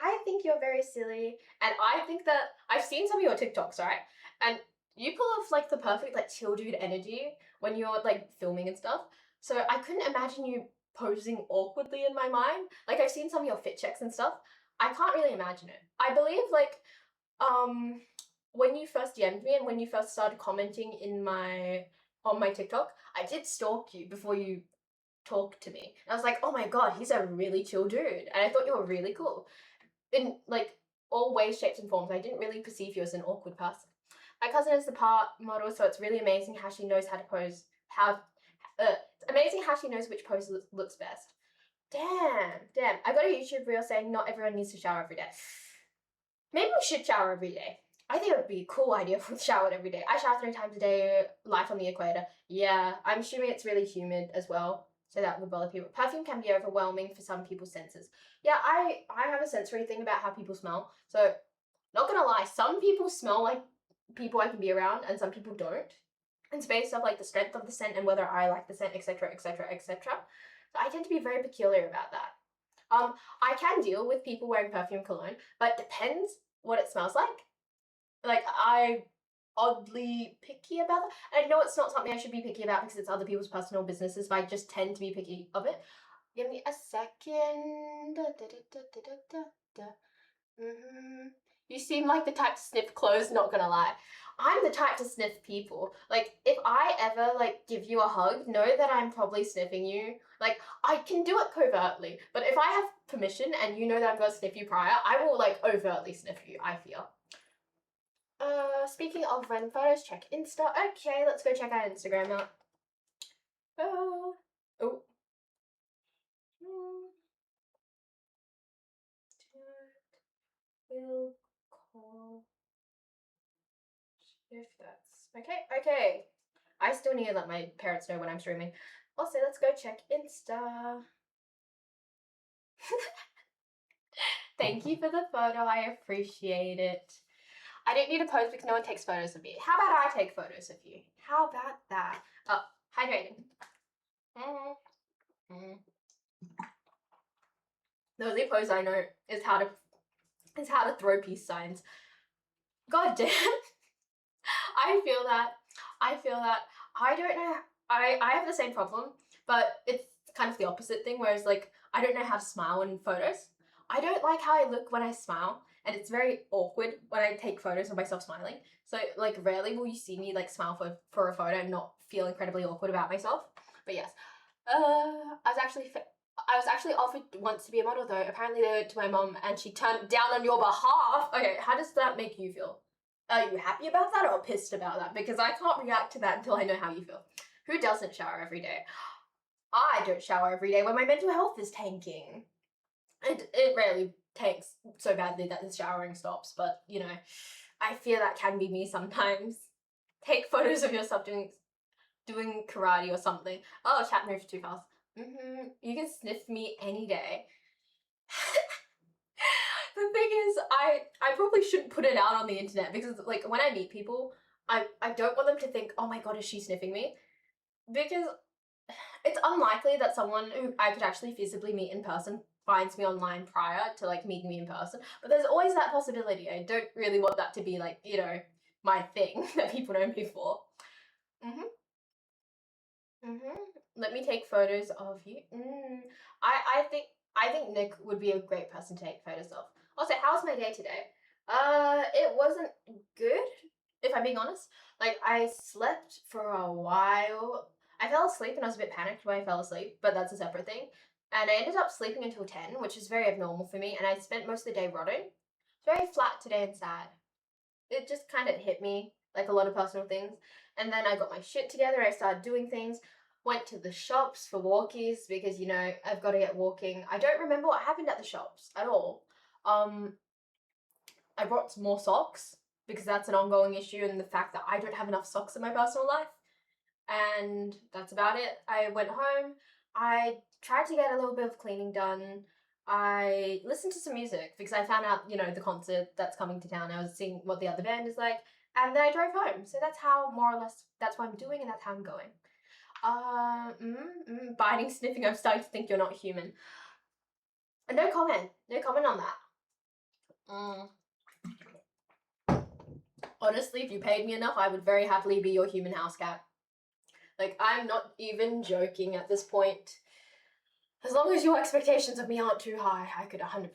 I think you're very silly, and I think that I've seen some of your TikToks, right? And you pull off like the perfect like chill dude energy when you're like filming and stuff. So I couldn't imagine you posing awkwardly in my mind. Like I've seen some of your fit checks and stuff. I can't really imagine it. I believe like when you first DM'd me and when you first started commenting on my TikTok, I did stalk you before you talked to me. And I was like, oh my god, he's a really chill dude. And I thought you were really cool. In like all ways, shapes and forms. I didn't really perceive you as an awkward person. My cousin is the part model, so it's really amazing how she knows how to pose. It's amazing how she knows which pose looks best. Damn. I got a YouTube reel saying not everyone needs to shower every day. Maybe we should shower every day. I think it would be a cool idea if we showered every day. I shower 3 times a day, life on the equator. Yeah, I'm assuming it's really humid as well, so that would bother people. Perfume can be overwhelming for some people's senses. Yeah, I have a sensory thing about how people smell. So, not gonna lie, some people smell like people I can be around and some people don't. It's based off like the strength of the scent and whether I like the scent, etc. So I tend to be very peculiar about that. I can deal with people wearing perfume cologne, but it depends what it smells like. Like I'm oddly picky about that. And I know it's not something I should be picky about because it's other people's personal businesses, but I just tend to be picky of it. Give me a second. You seem like the type to sniff clothes, not gonna lie. I'm the type to sniff people. Like, if I ever, like, give you a hug, know that I'm probably sniffing you. Like, I can do it covertly, but if I have permission and you know that I'm gonna sniff you prior, I will, like, overtly sniff you, I feel. Speaking of random photos, check Insta. Okay, let's go check our Instagram out. Oh. Will call if that's okay. I still need to let my parents know when I'm streaming. Also, let's go check Insta. Thank you for the photo. I appreciate it. I don't need to pose because no one takes photos of me. How about I take photos of you? How about that? Oh, hydrating. The only pose I know is how to throw peace signs. God damn. I feel that. I don't know. I have the same problem, but it's kind of the opposite thing, whereas like I don't know how to smile in photos. I don't like how I look when I smile, and it's very awkward when I take photos of myself smiling. So like rarely will you see me like smile for a photo and not feel incredibly awkward about myself. But yes. I was actually offered once to be a model though. Apparently they went to my mom and she turned down on your behalf. Okay, how does that make you feel? Are you happy about that or pissed about that? Because I can't react to that until I know how you feel. Who doesn't shower every day? I don't shower every day when my mental health is tanking. It rarely tanks so badly that the showering stops, but you know, I fear that can be me sometimes. Take photos of yourself doing karate or something. Oh, chat moved too fast. You can sniff me any day. The thing is, I probably shouldn't put it out on the internet because like when I meet people, I don't want them to think, oh my god, is she sniffing me? Because it's unlikely that someone who I could actually physically meet in person finds me online prior to like meeting me in person. But there's always that possibility. I don't really want that to be like, you know, my thing that people know me for. Let me take photos of you. I think Nick would be a great person to take photos of. Also, how's my day today? It wasn't good, if I'm being honest. Like, I slept for a while. I fell asleep and I was a bit panicked when I fell asleep, but that's a separate thing. And I ended up sleeping until 10, which is very abnormal for me, and I spent most of the day rotting. It's very flat today and sad. It just kind of hit me, like a lot of personal things. And then I got my shit together, I started doing things, went to the shops for walkies because, you know, I've got to get walking. I don't remember what happened at the shops at all. I brought some more socks because that's an ongoing issue, and the fact that I don't have enough socks in my personal life. And that's about it. I went home. I tried to get a little bit of cleaning done. I listened to some music because I found out, you know, the concert that's coming to town. I was seeing what the other band is like, and then I drove home. So that's how, more or less, that's what I'm doing, and that's how I'm going. Biting, sniffing, I'm starting to think you're not human. No comment. No comment on that. Honestly, if you paid me enough, I would very happily be your human house cat. Like, I'm not even joking at this point. As long as your expectations of me aren't too high, I could 100%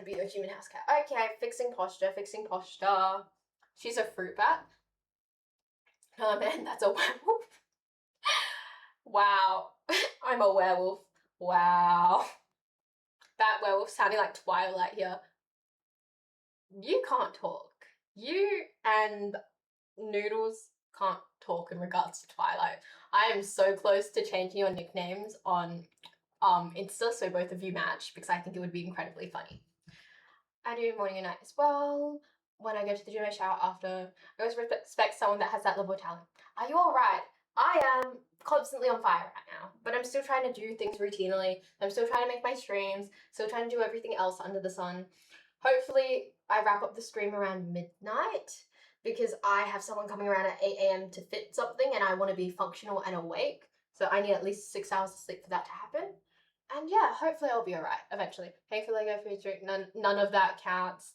be your human house cat. Okay, fixing posture, fixing posture. She's a fruit bat. Oh man, that's a werewolf. Wow. I'm a werewolf. Wow. That werewolf sounding like Twilight here. You can't talk. You and Noodles can't talk in regards to Twilight. I am so close to changing your nicknames on Insta so both of you match, because I think it would be incredibly funny. I do morning and night as well. When I go to the gym, I shower after. I always respect someone that has that level of talent. Are you alright? I am constantly on fire right now, but I'm still trying to do things routinely. I'm still trying to make my streams, still trying to do everything else under the sun. Hopefully, I wrap up the stream around midnight, because I have someone coming around at 8 a.m. to fit something, and I want to be functional and awake. So I need at least 6 hours of sleep for that to happen. And yeah, hopefully I'll be alright eventually. Pay for Lego food drink, none of that counts.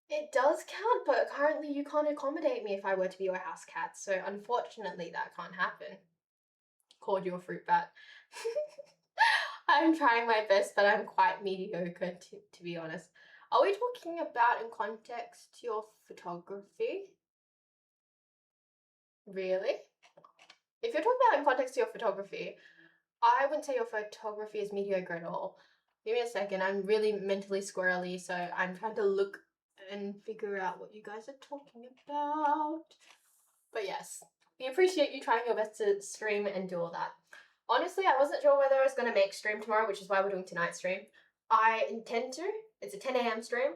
It does count, but currently you can't accommodate me if I were to be your house cat, so unfortunately that can't happen. Called you a fruit bat. I'm trying my best, but I'm quite mediocre to be honest. Are we talking about in context to your photography? Really? If you're talking about in context to your photography, I wouldn't say your photography is mediocre at all. Give me a second, I'm really mentally squirrely, so I'm trying to look and figure out what you guys are talking about. But yes, we appreciate you trying your best to stream and do all that. Honestly, I wasn't sure whether I was going to make stream tomorrow, which is why we're doing tonight's stream. I intend to. It's a 10 a.m. stream.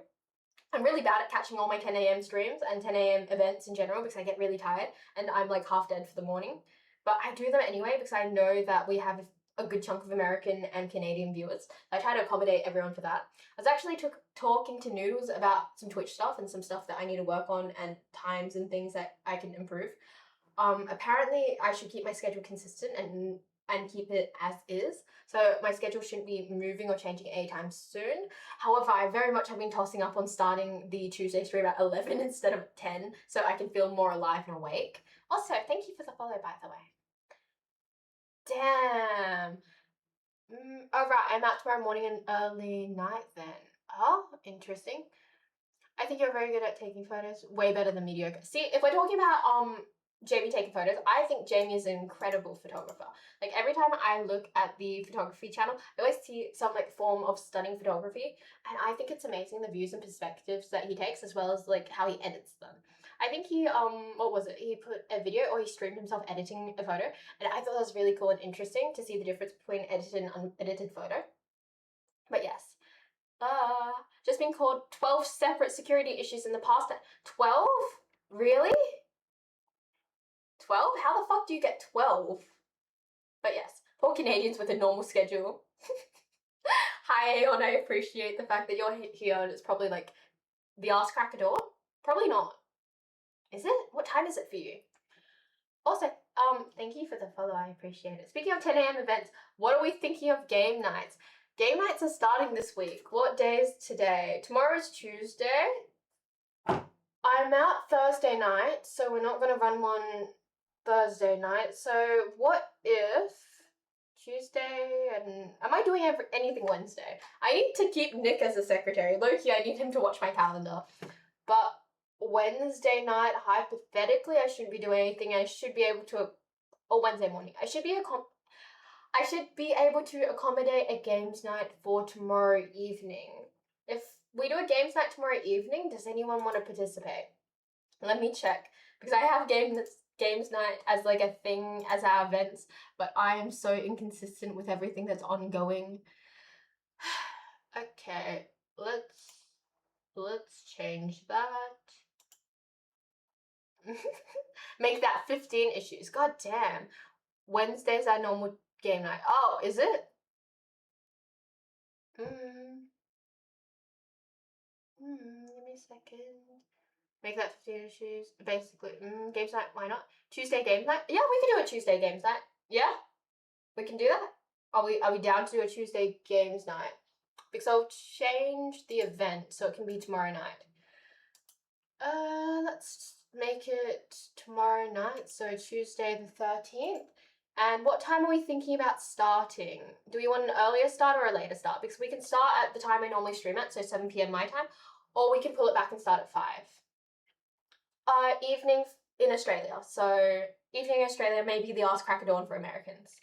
I'm really bad at catching all my 10 a.m. streams and 10 a.m. events in general because I get really tired and I'm like half dead for the morning. But I do them anyway because I know that we have a good chunk of American and Canadian viewers. I try to accommodate everyone for that. I was actually talking to Noodles about some Twitch stuff and some stuff that I need to work on and times and things that I can improve. Apparently I should keep my schedule consistent and keep it as is. So my schedule shouldn't be moving or changing anytime soon. However, I very much have been tossing up on starting the Tuesday stream at 11 instead of 10 so I can feel more alive and awake. Also, thank you for the follow, by the way. Damn. Alright, I'm out tomorrow morning and early night then. Oh, interesting. I think you're very good at taking photos. Way better than mediocre. See, if we're talking about Jamie taking photos, I think Jamie is an incredible photographer. Like, every time I look at the photography channel, I always see some like form of stunning photography, and I think it's amazing the views and perspectives that he takes, as well as like how he edits them. I think he what was it? He put a video or he streamed himself editing a photo, and I thought that was really cool and interesting to see the difference between edited and unedited photo. But yes. Just been called 12 separate security issues in the past. 12? Really? 12? How the fuck do you get 12? But yes, poor Canadians with a normal schedule. Hi, Aeon, I appreciate the fact that you're here and it's probably like the ass crack a door? Probably not. Is it? What time is it for you? Also, thank you for the follow, I appreciate it. Speaking of 10 a.m. events, what are we thinking of game nights? Game nights are starting this week. What day is today? Tomorrow is Tuesday. I'm out Thursday night, so we're not gonna run one Thursday night. So what if Tuesday and am I doing anything Wednesday? I need to keep Nick as a secretary. Loki, I need him to watch my calendar. But Wednesday night, hypothetically, I shouldn't be doing anything. I should be able to, or Wednesday morning, I should be able to accommodate a games night for tomorrow evening. If we do a games night tomorrow evening, does anyone want to participate? Let me check, because I have games night as like a thing as our events, but I am so inconsistent with everything that's ongoing. Okay, let's change that. Make that 15 issues. God damn. Wednesday's our normal game night. Oh, is it? Give me a second. Make that 15 issues. Basically, games night, why not? Tuesday games night? Yeah, we can do a Tuesday games night. Yeah? We can do that? Are we down to do a Tuesday games night? Because I'll change the event so it can be tomorrow night. Let's make it tomorrow night, so Tuesday the 13th. And what time are we thinking about starting? Do we want an earlier start or a later start? Because we can start at the time I normally stream at, so 7 p.m. my time, or we can pull it back and start at 5. Evening in Australia. So evening in Australia may be the Ask Crack of Dawn for Americans.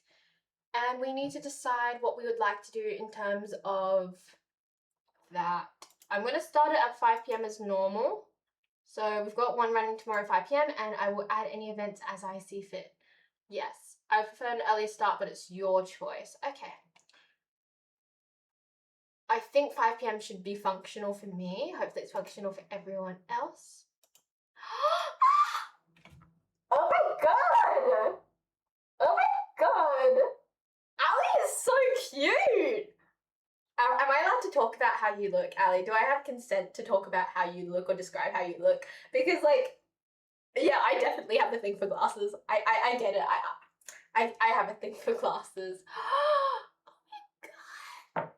And we need to decide what we would like to do in terms of that. I'm going to start it at 5 p.m. as normal. So we've got one running tomorrow 5 p.m. and I will add any events as I see fit. Yes, I prefer an early start, but it's your choice. Okay. I think 5 p.m. should be functional for me. Hopefully it's functional for everyone else. Oh my god! Oh my god! Ali is so cute! Am I allowed to talk about how you look, Ali? Do I have consent to talk about how you look or describe how you look? Because, like, yeah, I definitely have a thing for glasses. I get it. I have a thing for glasses. Oh my god.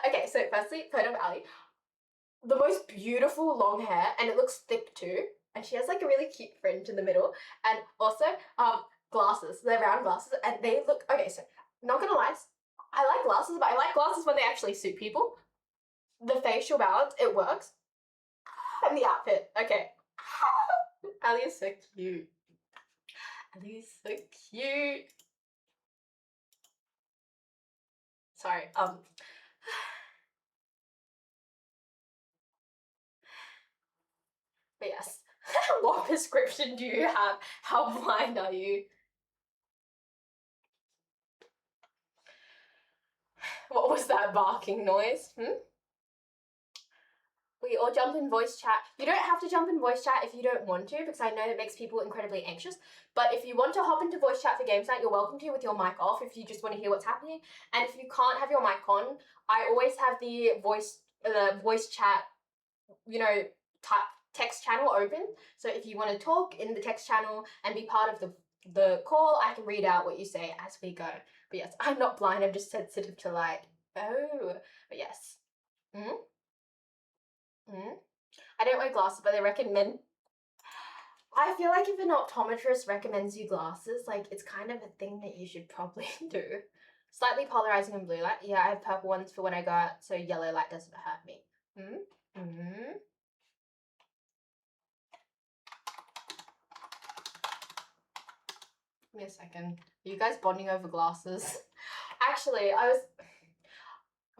Okay, so firstly, photo of Ali. The most beautiful long hair, and it looks thick too. And she has like a really cute fringe in the middle. And also, glasses. They're round glasses, and they look okay. So, not gonna lie, I like glasses, but I like glasses when they actually suit people. The facial balance, it works. And the outfit, okay. Ali is so cute. Ali is so cute. Sorry, but yes. What prescription do you have? How blind are you? What was that barking noise? We all jump in voice chat. You don't have to jump in voice chat if you don't want to, because I know it makes people incredibly anxious. But if you want to hop into voice chat for games night, you're welcome to with your mic off if you just want to hear what's happening. And if you can't have your mic on, I always have the voice chat, text channel open. So if you want to talk in the text channel and be part of the call, I can read out what you say as we go. But yes, I'm not blind. I'm just sensitive to light. Oh, but yes. I don't wear glasses, but they recommend. I feel like if an optometrist recommends you glasses, like it's kind of a thing that you should probably do. Slightly polarizing in blue light. Yeah, I have purple ones for when I go out, so yellow light doesn't hurt me. Give me a second. Are you guys bonding over glasses? Actually,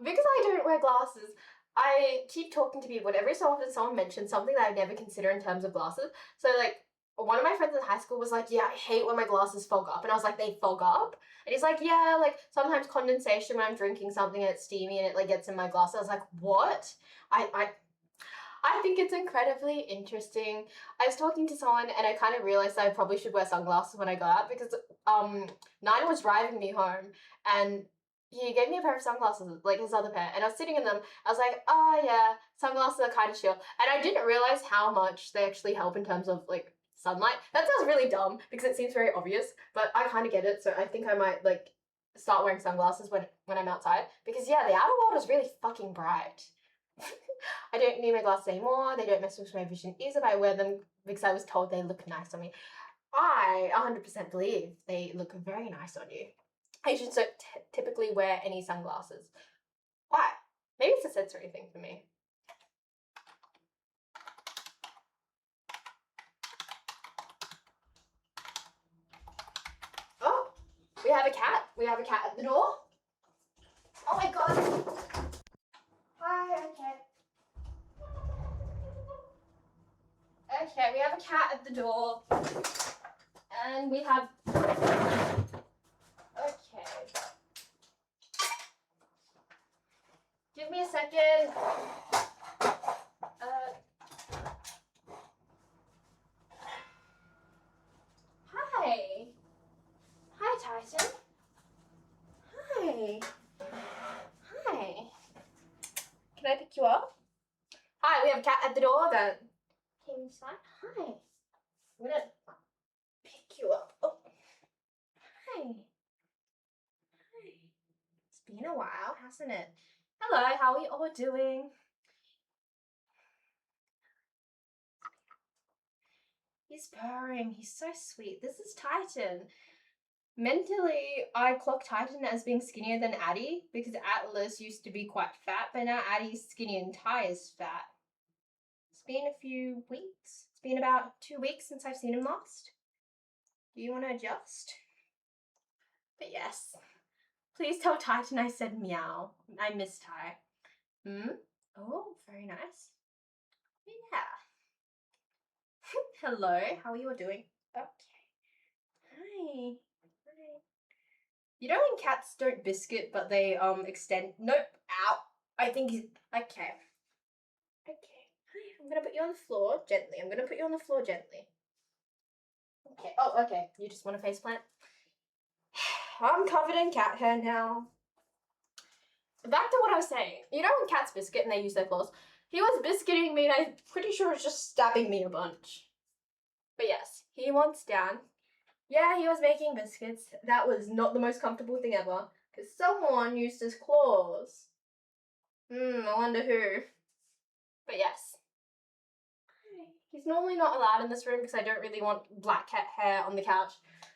because I don't wear glasses, I keep talking to people, and every so often someone mentions something that I never consider in terms of glasses. So, like, one of my friends in high school was like, yeah, I hate when my glasses fog up. And I was like, they fog up? And he's like, yeah, like, sometimes condensation when I'm drinking something and it's steamy and it, like, gets in my glasses. I was like, what? I think it's incredibly interesting. I was talking to someone and I kind of realized that I probably should wear sunglasses when I go out because Nine was driving me home and he gave me a pair of sunglasses, like his other pair, and I was sitting in them. I was like, oh yeah, sunglasses are kind of chill. And I didn't realize how much they actually help in terms of like sunlight. That sounds really dumb because it seems very obvious, but I kind of get it. So I think I might like start wearing sunglasses when I'm outside because yeah, the outer world is really fucking bright. I don't need my glasses anymore. They don't mess with my vision either. I wear them because I was told they look nice on me. I 100% believe they look very nice on you. Asians don't typically wear any sunglasses. Why? Maybe it's a sensory thing for me. Oh, we have a cat. We have a cat at the door. Oh my god. Hi, okay. Okay, we have a cat at the door. And we have... Okay. Give me a second. Hi. Hi, Tyson. Hi. Hi. Can I pick you up? Hi, we have a cat at the door that came inside. Hi. I'm gonna pick you up. Oh. Hi. Hi. It's been a while, hasn't it? Hello, how are you all doing? He's purring. He's so sweet. This is Titan. Mentally, I clock Titan as being skinnier than Addie because Atlas used to be quite fat, but now Addie's skinny and Ty is fat. It's been a few weeks. It's been about 2 weeks since I've seen him last. Do you want to adjust? But yes. Please tell Titan I said meow. I miss Ty. Oh, very nice. Yeah. Hello, how are you all doing? Okay. Hi. You know when cats don't biscuit, but they extend. Nope. Ow. I think he's okay. Okay. Hi. I'm gonna put you on the floor gently. Okay. Oh, okay. You just want a face plant? I'm covered in cat hair now. Back to what I was saying. You know when cats biscuit and they use their claws? He was biscuiting me and I'm pretty sure it's just stabbing me a bunch. But yes, he wants down. Yeah, he was making biscuits. That was not the most comfortable thing ever. Because someone used his claws. I wonder who. But yes. He's normally not allowed in this room because I don't really want black cat hair on the couch.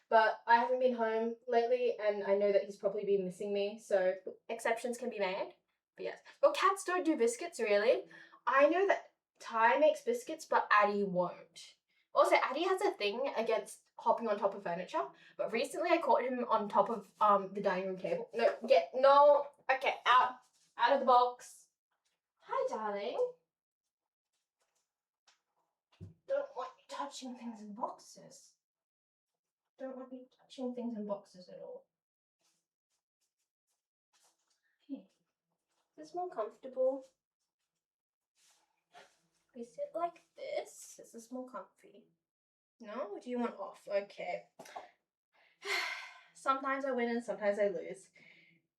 But I haven't been home lately and I know that he's probably been missing me. So exceptions can be made. But yes. Well, cats don't do biscuits, really. I know that Ty makes biscuits, but Addie won't. Also, Addie has a thing against hopping on top of furniture, but recently I caught him on top of the dining room table. No, okay, out of the box. Hi, darling. Don't want you touching things in boxes. Don't want you touching things in boxes at all. Okay. Is this more comfortable? We sit like this. Is this more comfy? No? Or do you want off? Okay. Sometimes I win and sometimes I lose.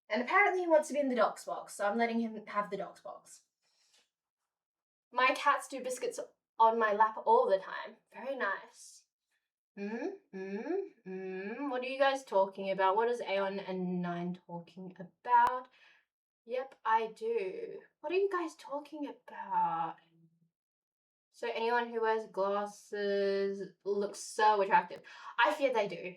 And apparently he wants to be in the docs box, so I'm letting him have the docs box. My cats do biscuits on my lap all the time. Very nice. What are you guys talking about? What is Aeon and 9 talking about? Yep, I do. What are you guys talking about? So anyone who wears glasses looks so attractive. I fear they do.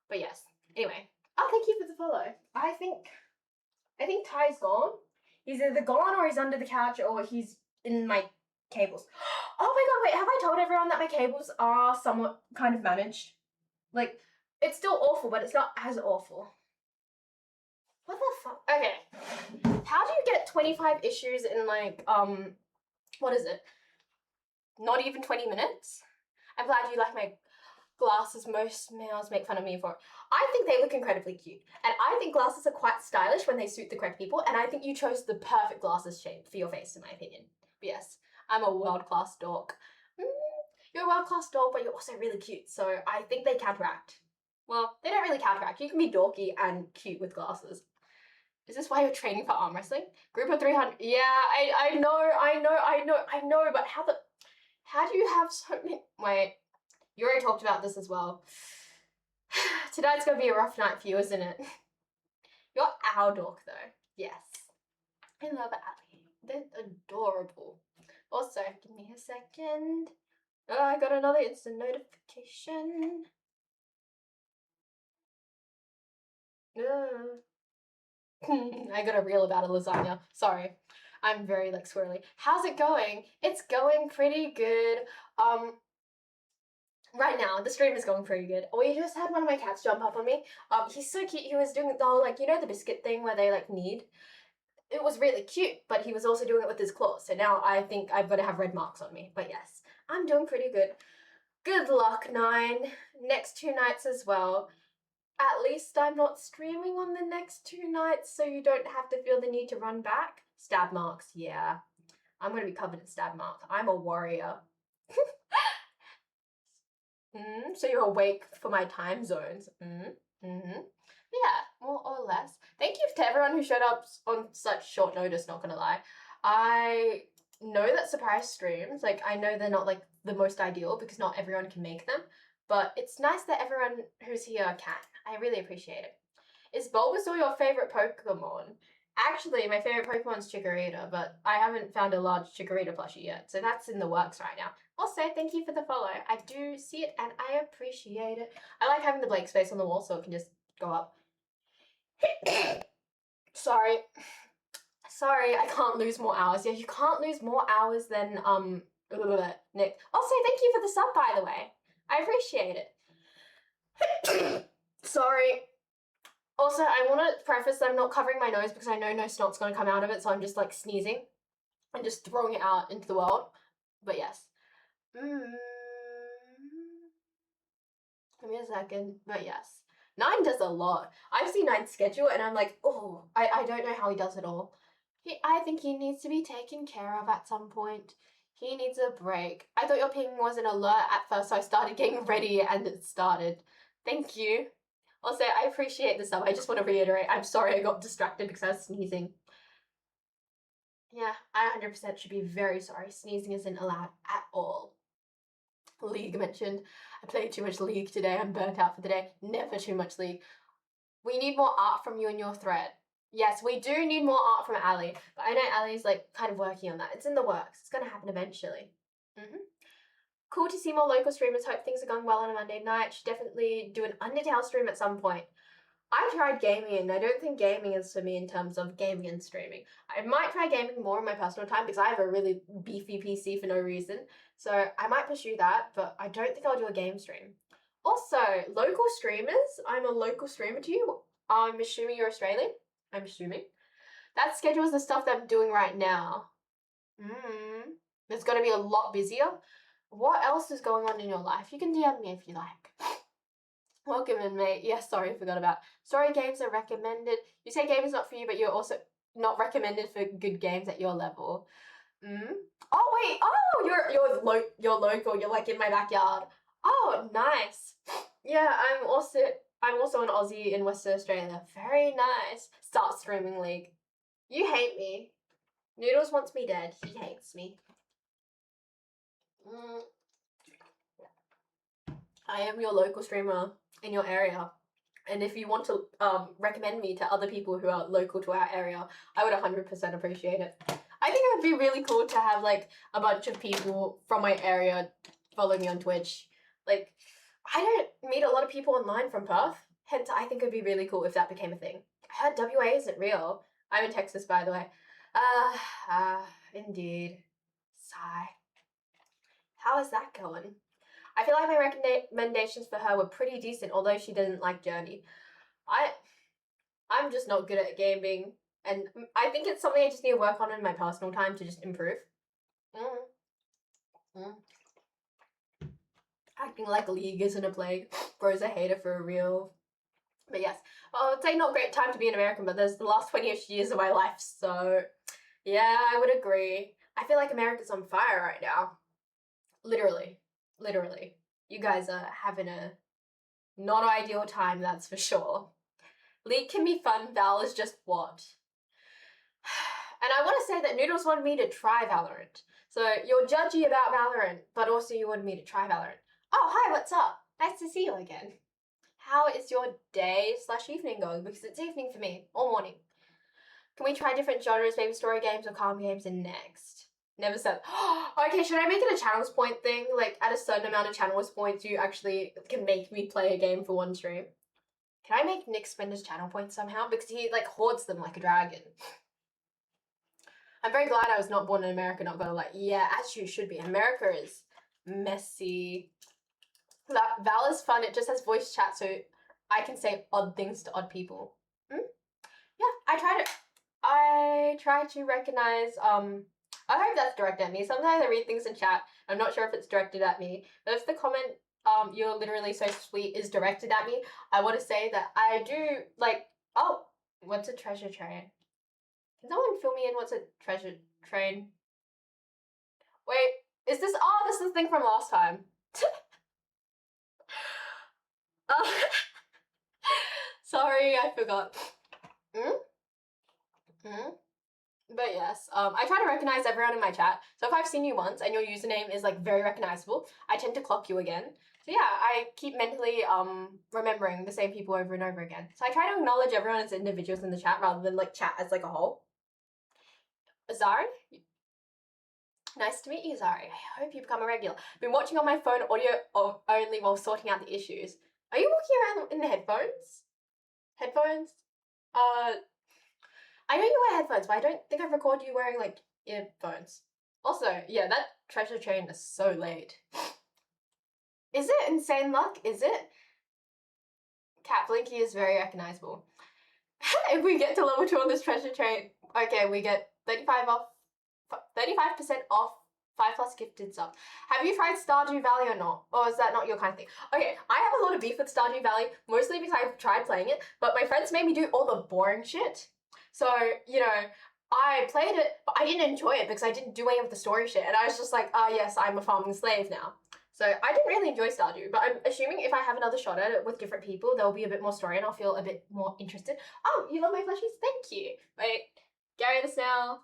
But yes. Anyway. Oh, thank you for the follow. I think Ty's gone. He's either gone or he's under the couch or he's in my cables. Oh my god, wait, have I told everyone that my cables are somewhat kind of managed? Like, it's still awful, but it's not as awful. What the fuck? Okay. How do you get 25 issues in like, what is it? Not even 20 minutes? I'm glad you like my glasses. Most males make fun of me for it. I think they look incredibly cute. And I think glasses are quite stylish when they suit the correct people. And I think you chose the perfect glasses shape for your face, in my opinion. But yes, I'm a world-class dork. You're a world-class dork, but you're also really cute. So I think they counteract. Well, they don't really counteract. You can be dorky and cute with glasses. Is this why you're training for arm wrestling? Group of 300. Yeah, I know, but how do you have so many? Wait, you already talked about this as well. Tonight's gonna be a rough night for you, isn't it? You're our dork though. Yes. I love Ali. They're adorable. Also, give me a second. Oh, I got another instant notification. I got a reel about a lasagna. Sorry. I'm very like squirrely. How's it going? It's going pretty good. Right now the stream is going pretty good. We just had one of my cats jump up on me. He's so cute. He was doing the whole like, you know, the biscuit thing where they like knead. It was really cute, but he was also doing it with his claws. So now I think I've got to have red marks on me. But yes, I'm doing pretty good. Good luck, 9. Next 2 nights as well. At least I'm not streaming on the next 2 nights, so you don't have to feel the need to run back. Stab marks, yeah. I'm gonna be covered in stab marks. I'm a warrior. So you're awake for my time zones. Yeah, more or less. Thank you to everyone who showed up on such short notice, not gonna lie. I know that surprise streams, like, I know they're not like the most ideal because not everyone can make them, but it's nice that everyone who's here can. I really appreciate it. Is Bulbasaur your favorite Pokemon? Actually, my favorite Pokemon's Chikorita, but I haven't found a large Chikorita plushie yet, so that's in the works right now. Also, thank you for the follow. I do see it and I appreciate it. I like having the blank space on the wall so it can just go up. Sorry. Sorry, I can't lose more hours. Yeah, you can't lose more hours than, Nick. Also, thank you for the sub, by the way. I appreciate it. Sorry. Also, I want to preface that I'm not covering my nose because I know no snot's going to come out of it, so I'm just like sneezing and just throwing it out into the world. But yes. Give me a second. But yes. 9 does a lot. I've seen 9's schedule and I'm like, oh, I don't know how he does it all. I think he needs to be taken care of at some point. He needs a break. I thought your ping was an alert at first, so I started getting ready and it started. Thank you. Also, I appreciate the sub. I just want to reiterate, I'm sorry I got distracted because I was sneezing. Yeah, I 100% should be very sorry. Sneezing isn't allowed at all. League mentioned. I played too much League today. I'm burnt out for the day. Never too much League. We need more art from you and your thread. Yes, we do need more art from Ali, but I know Ali's like kind of working on that. It's in the works. It's going to happen eventually. Cool to see more local streamers. Hope things are going well on a Monday night. Should definitely do an Undertale stream at some point. I tried gaming and I don't think gaming is for me in terms of gaming and streaming. I might try gaming more in my personal time because I have a really beefy PC for no reason. So I might pursue that, but I don't think I'll do a game stream. Also, local streamers. I'm a local streamer to you. I'm assuming you're Australian. I'm assuming. That schedule is the stuff that I'm doing right now. It's going to be a lot busier. What else is going on in your life? You can DM me if you like. Welcome in, mate. Yes, sorry, I forgot about. Story games are recommended. You say game is not for you, but you're also not recommended for good games at your level. Oh wait. Oh, you're local. You're like in my backyard. Oh, nice. Yeah, I'm also an Aussie in Western Australia. Very nice. Start streaming League. You hate me. Noodles wants me dead. He hates me. I am your local streamer in your area. And if you want to recommend me to other people who are local to our area, I would 100% appreciate it. I think it would be really cool to have like a bunch of people from my area follow me on Twitch. Like, I don't meet a lot of people online from Perth, hence I think it would be really cool if that became a thing. I heard WA isn't real. I'm in Texas, by the way. Indeed. Sigh. How is that going? I feel like my recommendations for her were pretty decent, although she didn't like Journey. I'm just not good at gaming, and I think it's something I just need to work on in my personal time to just improve. Acting like League isn't a plague. Bro's a hater for real. But yes, well, it's like not a great time to be an American, but there's the last 20-ish years of my life, so yeah, I would agree. I feel like America's on fire right now. Literally. You guys are having a not ideal time, that's for sure. League can be fun, Val is just what? And I want to say that Noodles wanted me to try Valorant. So you're judgy about Valorant, but also you wanted me to try Valorant. Oh, hi, what's up? Nice to see you again. How is your day/evening going? Because it's evening for me, or morning. Can we try different genres, maybe story games or calm games in next? Never said. Okay, should I make it a channels point thing? Like, at a certain amount of channels points, you actually can make me play a game for one stream. Can I make Nick spend his channel points somehow? Because he, like, hoards them like a dragon. I'm very glad I was not born in America, not gonna lie. Yeah, as you should be. America is messy. Val is fun. It just has voice chat, so I can say odd things to odd people. Yeah, I try to recognize, I hope that's directed at me. Sometimes I read things in chat. I'm not sure if it's directed at me. But if the comment, you're literally so sweet is directed at me, I want to say that I do, like, oh, what's a treasure train? Can someone fill me in what's a treasure train? Wait, is this, oh, this is the thing from last time. Sorry, I forgot. But yes, I try to recognize everyone in my chat. So if I've seen you once and your username is like very recognizable, I tend to clock you again. So yeah, I keep mentally remembering the same people over and over again. So I try to acknowledge everyone as individuals in the chat rather than like chat as like a whole. Zari? Nice to meet you, Zari. I hope you become a regular. Been watching on my phone audio only while sorting out the issues. Are you walking around in the headphones? Headphones? I know you wear headphones, but I don't think I've recorded you wearing, like, earphones. Also, yeah, that treasure train is so late. Is it Insane Luck? Is it? Cat Blinky is very recognizable. If we get to level 2 on this treasure train, okay, we get 35% off 5+ gifted subs. Have you tried Stardew Valley or not? Or is that not your kind of thing? Okay, I have a lot of beef with Stardew Valley, mostly because I've tried playing it, but my friends made me do all the boring shit. So, you know, I played it, but I didn't enjoy it because I didn't do any of the story shit. And I was just like, ah, yes, I'm a farming slave now. So I didn't really enjoy Stardew, but I'm assuming if I have another shot at it with different people, there'll be a bit more story and I'll feel a bit more interested. Oh, you love my plushies? Thank you. Wait, Gary the Snail,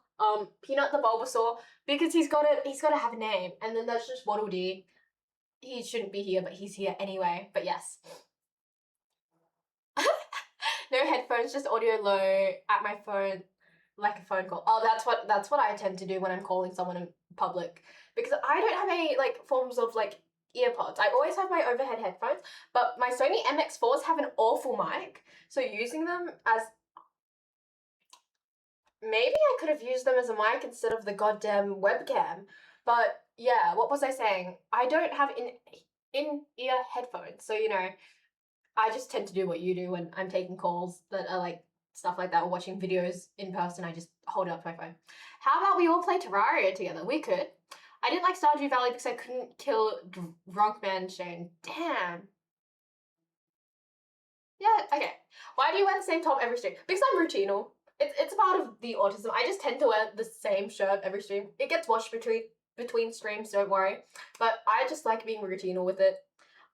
Peanut the Bulbasaur, because he's gotta have a name. And then there's just Waddle Dee. He shouldn't be here, but he's here anyway. But yes. No headphones, just audio low at my phone, like a phone call. Oh, that's what I tend to do when I'm calling someone in public, because I don't have any like forms of like earpods. I always have my overhead headphones, but my Sony MX4s have an awful mic, so using them as, maybe I could have used them as a mic instead of the goddamn webcam. But yeah, what was I saying? I don't have in-ear headphones, so you know, I just tend to do what you do when I'm taking calls that are like stuff like that or watching videos in person. I just hold it up to my phone. How about we all play Terraria together? We could. I didn't like Stardew Valley because I couldn't kill Drunk Man Shane. Damn. Yeah, okay. Why do you wear the same top every stream? Because I'm routinal. It's a part of the autism. I just tend to wear the same shirt every stream. It gets washed between streams, don't worry. But I just like being routinal with it.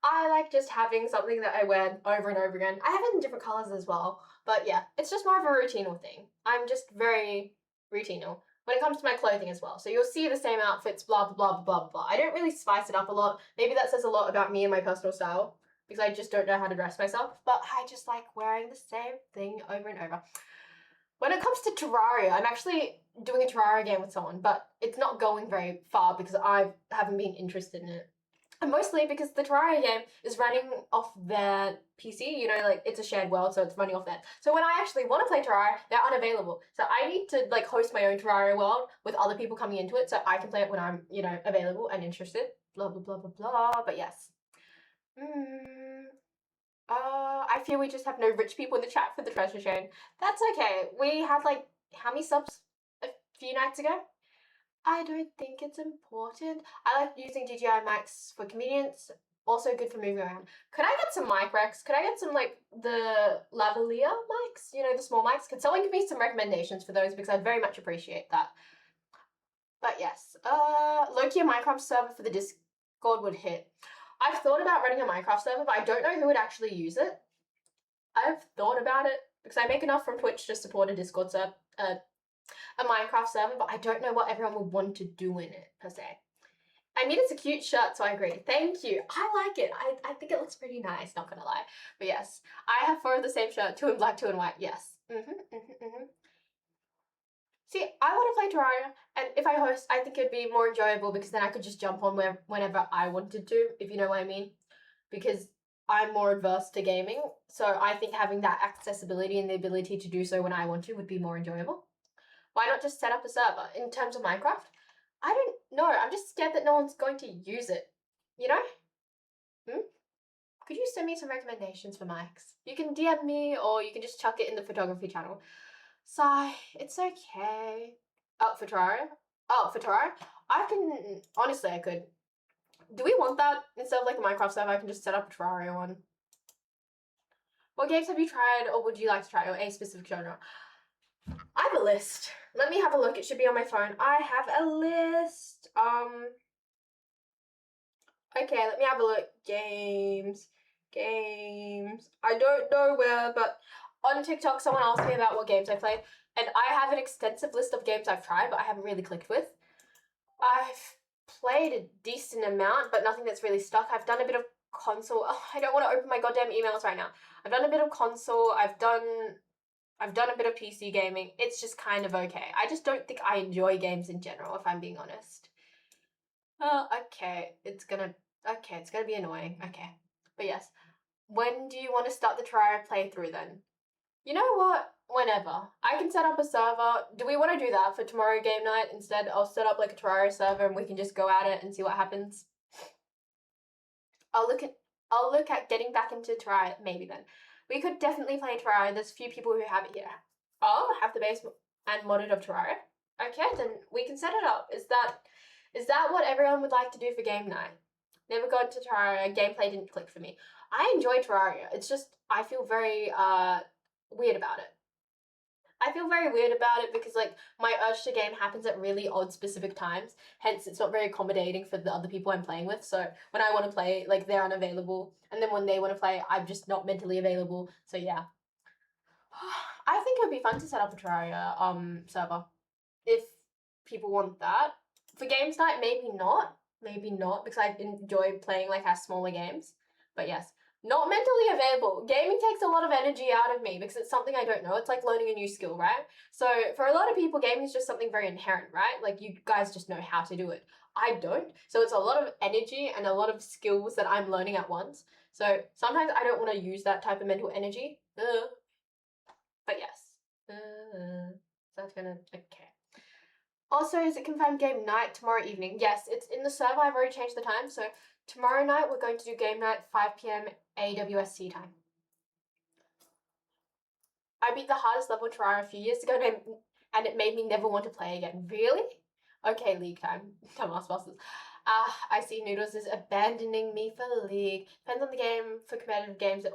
I like just having something that I wear over and over again. I have it in different colours as well. But yeah, it's just more of a routinal thing. I'm just very routinal when it comes to my clothing as well. So you'll see the same outfits, blah, blah, blah, blah, blah. I don't really spice it up a lot. Maybe that says a lot about me and my personal style, because I just don't know how to dress myself. But I just like wearing the same thing over and over. When it comes to Terraria, I'm actually doing a Terraria game with someone, but it's not going very far because I haven't been interested in it. And mostly because the Terraria game is running off their PC, you know, like it's a shared world, so it's running off that. So when I actually want to play Terraria, they're unavailable. So I need to like host my own Terraria world with other people coming into it so I can play it when I'm, you know, available and interested. Blah, blah, blah, blah, blah. But yes. I feel we just have no rich people in the chat for the treasure chain. That's okay. We had like, how many subs a few nights ago? I don't think it's important. I like using DJI mics for convenience. Also good for moving around. Could I get some mic racks? Could I get some like the lavalier mics? You know, the small mics? Could someone give me some recommendations for those, because I'd very much appreciate that. But yes, Loki, a Minecraft server for the Discord would hit. I've thought about running a Minecraft server, but I don't know who would actually use it. I've thought about it because I make enough from Twitch to support a Discord server, a Minecraft server, but I don't know what everyone would want to do in it, per se. I mean, it's a cute shirt, so I agree. Thank you. I like it. I think it looks pretty nice, not gonna lie. But yes, I have 4 of the same shirt, 2 in black, 2 in white. Yes. See, I want to play Terraria, and if I host, I think it'd be more enjoyable because then I could just jump on whenever I wanted to, if you know what I mean. Because I'm more adverse to gaming, so I think having that accessibility and the ability to do so when I want to would be more enjoyable. Why not just set up a server? In terms of Minecraft, I don't know. I'm just scared that no one's going to use it. You know? Hmm? Could you send me some recommendations for mics? You can DM me or you can just chuck it in the photography channel. Sigh, it's okay. Oh, for Terraria? Oh, for Terraria? I can. Honestly, I could. Do we want that? Instead of like a Minecraft server, I can just set up a Terraria one. What games have you tried or would you like to try, or a specific genre? I have a list. Let me have a look. It should be on my phone. I have a list. Okay, let me have a look. Games. I don't know where, but on TikTok, someone asked me about what games I played, and I have an extensive list of games I've tried, but I haven't really clicked with. I've played a decent amount, but nothing that's really stuck. I've done a bit of console. Oh, I don't want to open my goddamn emails right now. I've done a bit of console. I've done a bit of PC gaming. It's just kind of okay. I just don't think I enjoy games in general, if I'm being honest. Okay. It's gonna be annoying. Okay. But yes. When do you want to start the trial playthrough then? You know what? Whenever. I can set up a server. Do we want to do that for tomorrow game night? Instead, I'll set up like a Terraria server and we can just go at it and see what happens. I'll look at getting back into Terraria maybe then. We could definitely play Terraria. There's a few people who have it here. Oh, have the base and modded of Terraria. Okay, then we can set it up. Is that what everyone would like to do for game night? Never got to Terraria. Gameplay didn't click for me. I enjoy Terraria. It's just I feel very weird about it. I feel very weird about it because like my urge to game happens at really odd specific times. Hence, it's not very accommodating for the other people I'm playing with. So when I want to play, like they're unavailable, and then when they want to play, I'm just not mentally available. So yeah, I think it would be fun to set up a Terraria server if people want that. For games night, maybe not because I enjoy playing like our smaller games. But yes, not mentally available. Gaming takes a lot of energy out of me because it's something I don't know. It's like learning a new skill, right? So for a lot of people, gaming is just something very inherent, right? Like you guys just know how to do it. I don't. So it's a lot of energy and a lot of skills that I'm learning at once. So sometimes I don't want to use that type of mental energy. But yes. That's gonna okay. Also, is it confirmed game night tomorrow evening? Yes, it's in the server. I've already changed the time. So tomorrow night we're going to do game night 5 p.m. AWSC time. I beat the hardest level Terraria a few years ago and it made me never want to play again. Really? Okay, League time. Dumbass bosses. I see Noodles is abandoning me for the League. Depends on the game. For competitive games,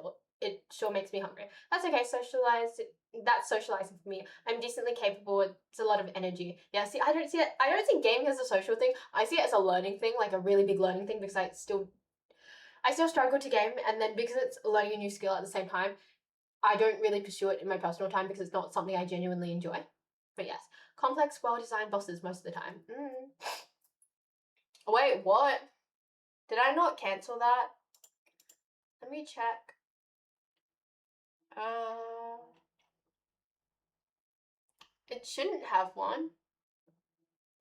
it sure makes me hungry. That's okay. That's socializing for me. I'm decently capable. It's a lot of energy. Yeah, see, I don't see gaming as a social thing. I see it as a learning thing, like a really big learning thing because I still struggle to game, and then because it's learning a new skill at the same time, I don't really pursue it in my personal time because it's not something I genuinely enjoy. But yes, complex, well-designed bosses most of the time. Wait, what? Did I not cancel that? Let me check. It shouldn't have one.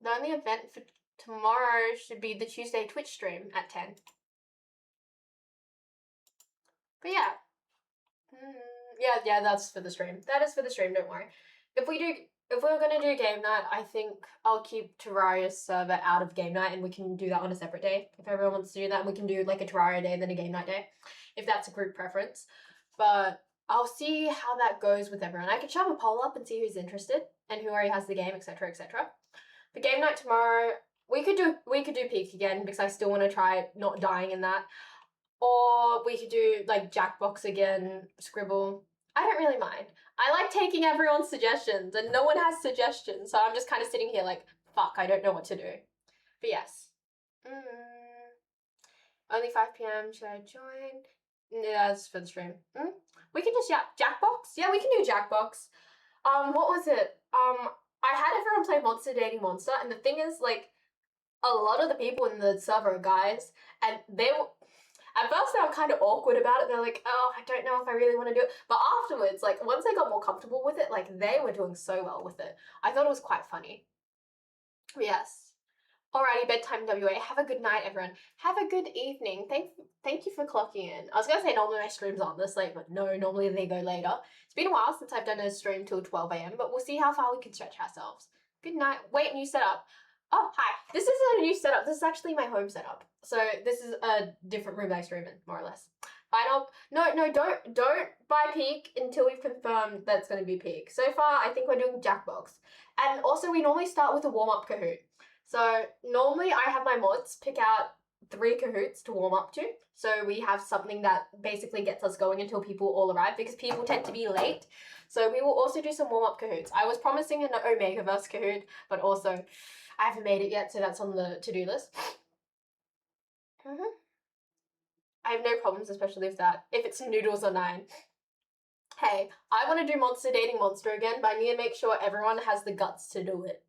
The only event for tomorrow should be the Tuesday Twitch stream at 10. But yeah. Yeah, that's for the stream. That is for the stream, don't worry. If we're gonna do game night, I think I'll keep Terraria's server out of game night and we can do that on a separate day. If everyone wants to do that, and we can do like a Terraria day and then a game night day. If that's a group preference. But I'll see how that goes with everyone. I could shove a poll up and see who's interested and who already has the game, etc., etc. For game night tomorrow, we could do Peak again because I still want to try not dying in that. Or we could do like Jackbox again, Scribble. I don't really mind. I like taking everyone's suggestions and no one has suggestions, so I'm just kind of sitting here like, fuck, I don't know what to do. But yes. Only 5 p.m. Should I join? Yeah, that's for the stream. We can just Jackbox? Yeah, we can do Jackbox. What was it? I had everyone play Monster Dating Monster, and the thing is, like, a lot of the people in the server are guys, and At first they were kind of awkward about it. They're like, oh, I don't know if I really want to do it. But afterwards, like once they got more comfortable with it, like they were doing so well with it. I thought it was quite funny. Yes. Alrighty, bedtime WA. Have a good night, everyone. Have a good evening. Thank you for clocking in. I was gonna say normally my streams aren't this late, but no, normally they go later. It's been a while since I've done a stream till 12 a.m, but we'll see how far we can stretch ourselves. Good night. Wait, new setup. Oh, hi. This isn't a new setup. This is actually my home setup. So this is a different room that I stream in, more or less. Final. No, don't buy Peak until we've confirmed that it's going to be Peak. So far, I think we're doing Jackbox. And also, we normally start with a warm-up Kahoot. So normally I have my mods pick out 3 Kahoots to warm up to. So we have something that basically gets us going until people all arrive, because people tend to be late. So we will also do some warm-up Kahoots. I was promising an Omegaverse Kahoot, but also I haven't made it yet, so that's on the to-do list. I have no problems, especially with that. If it's Noodles or 9. Hey, I want to do Monster Dating Monster again, but I need to make sure everyone has the guts to do it.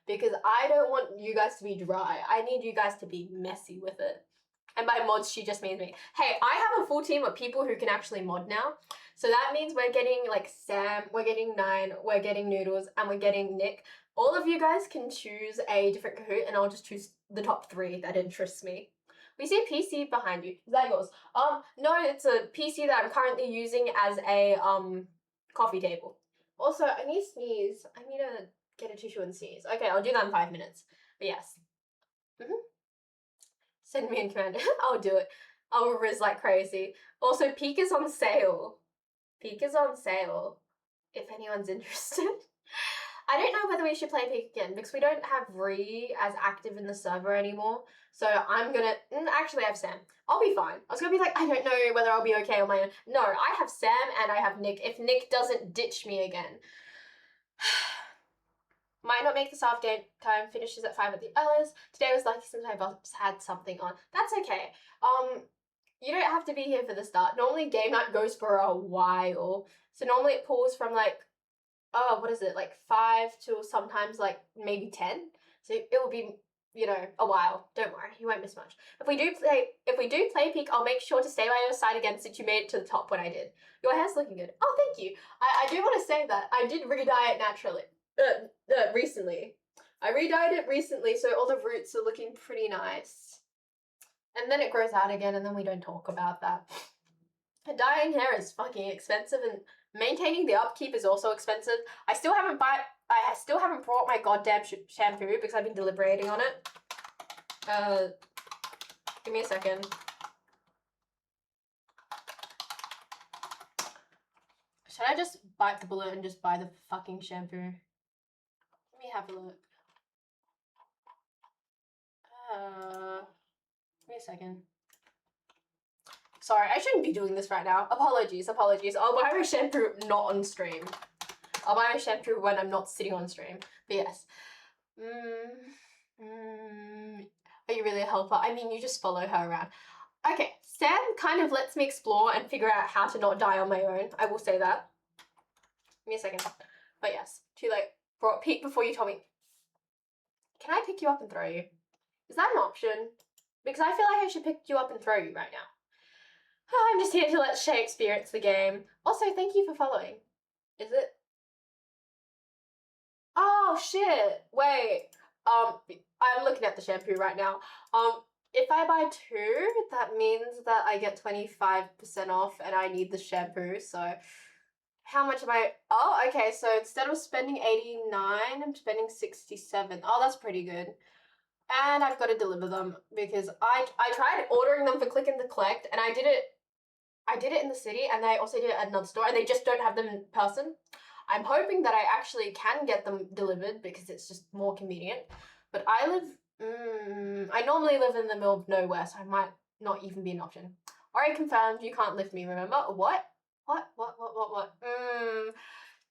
Because I don't want you guys to be dry. I need you guys to be messy with it. And by mods, she just means me. Hey, I have a full team of people who can actually mod now. So that means we're getting like Sam, we're getting 9, we're getting Noodles, and we're getting Nick. All of you guys can choose a different Kahoot, and I'll just choose the top 3 that interests me. We see a PC behind you. Is that yours? No, it's a PC that I'm currently using as a coffee table. Also, I need to sneeze. I need to get a tissue and sneeze. Okay, I'll do that in 5 minutes. But yes. Send me in command. I'll do it. I'll riz like crazy. Also, Peak is on sale. Peak is on sale. If anyone's interested. I don't know whether we should play Peak again, because we don't have Ree as active in the server anymore. So I'm gonna, actually I have Sam. I'll be fine. I was gonna be like, I don't know whether I'll be okay on my own. No, I have Sam and I have Nick. If Nick doesn't ditch me again. Might not make this half game time, finishes at 5 at the earliest. Today was lucky since my boss had something on. That's okay. You don't have to be here for the start. Normally game night goes for a while. So normally it pulls from like, what is it, like 5 to sometimes like maybe 10. So it will be, you know, a while. Don't worry, you won't miss much. If we do play Peak, I'll make sure to stay by your side again since you made it to the top when I did. Your hair's looking good. Oh, thank you. I do want to say that I did re-dye it naturally. Recently. I re-dyed it recently, so all the roots are looking pretty nice. And then it grows out again, and then we don't talk about that. Dyeing hair is fucking expensive, and maintaining the upkeep is also expensive. I still haven't brought my goddamn shampoo because I've been deliberating on it. Give me a second. Should I just bite the bullet and just buy the fucking shampoo? Let me have a look. Give me a second. Sorry, I shouldn't be doing this right now. Apologies. I'll buy my shampoo not on stream. I'll buy my shampoo when I'm not sitting on stream. But yes. Are you really a helper? I mean, you just follow her around. Okay, Sam kind of lets me explore and figure out how to not die on my own. I will say that. Give me a second. But yes, too late. Brought Peak before you told me. Can I pick you up and throw you? Is that an option? Because I feel like I should pick you up and throw you right now. Oh, I'm just here to let Shay experience the game. Also, thank you for following. Is it? Oh, shit. Wait. I'm looking at the shampoo right now. If I buy 2, that means that I get 25% off and I need the shampoo, so how much am I? Oh, okay, so instead of spending 89, I'm spending 67. Oh, that's pretty good. And I've got to deliver them because I tried ordering them for click and collect, and I did it in the city, and I also did it at another store, and they just don't have them in person. I'm hoping that I actually can get them delivered because it's just more convenient. But I normally live in the middle of nowhere, so I might not even be an option. Already confirmed, you can't lift me, remember? What? What? I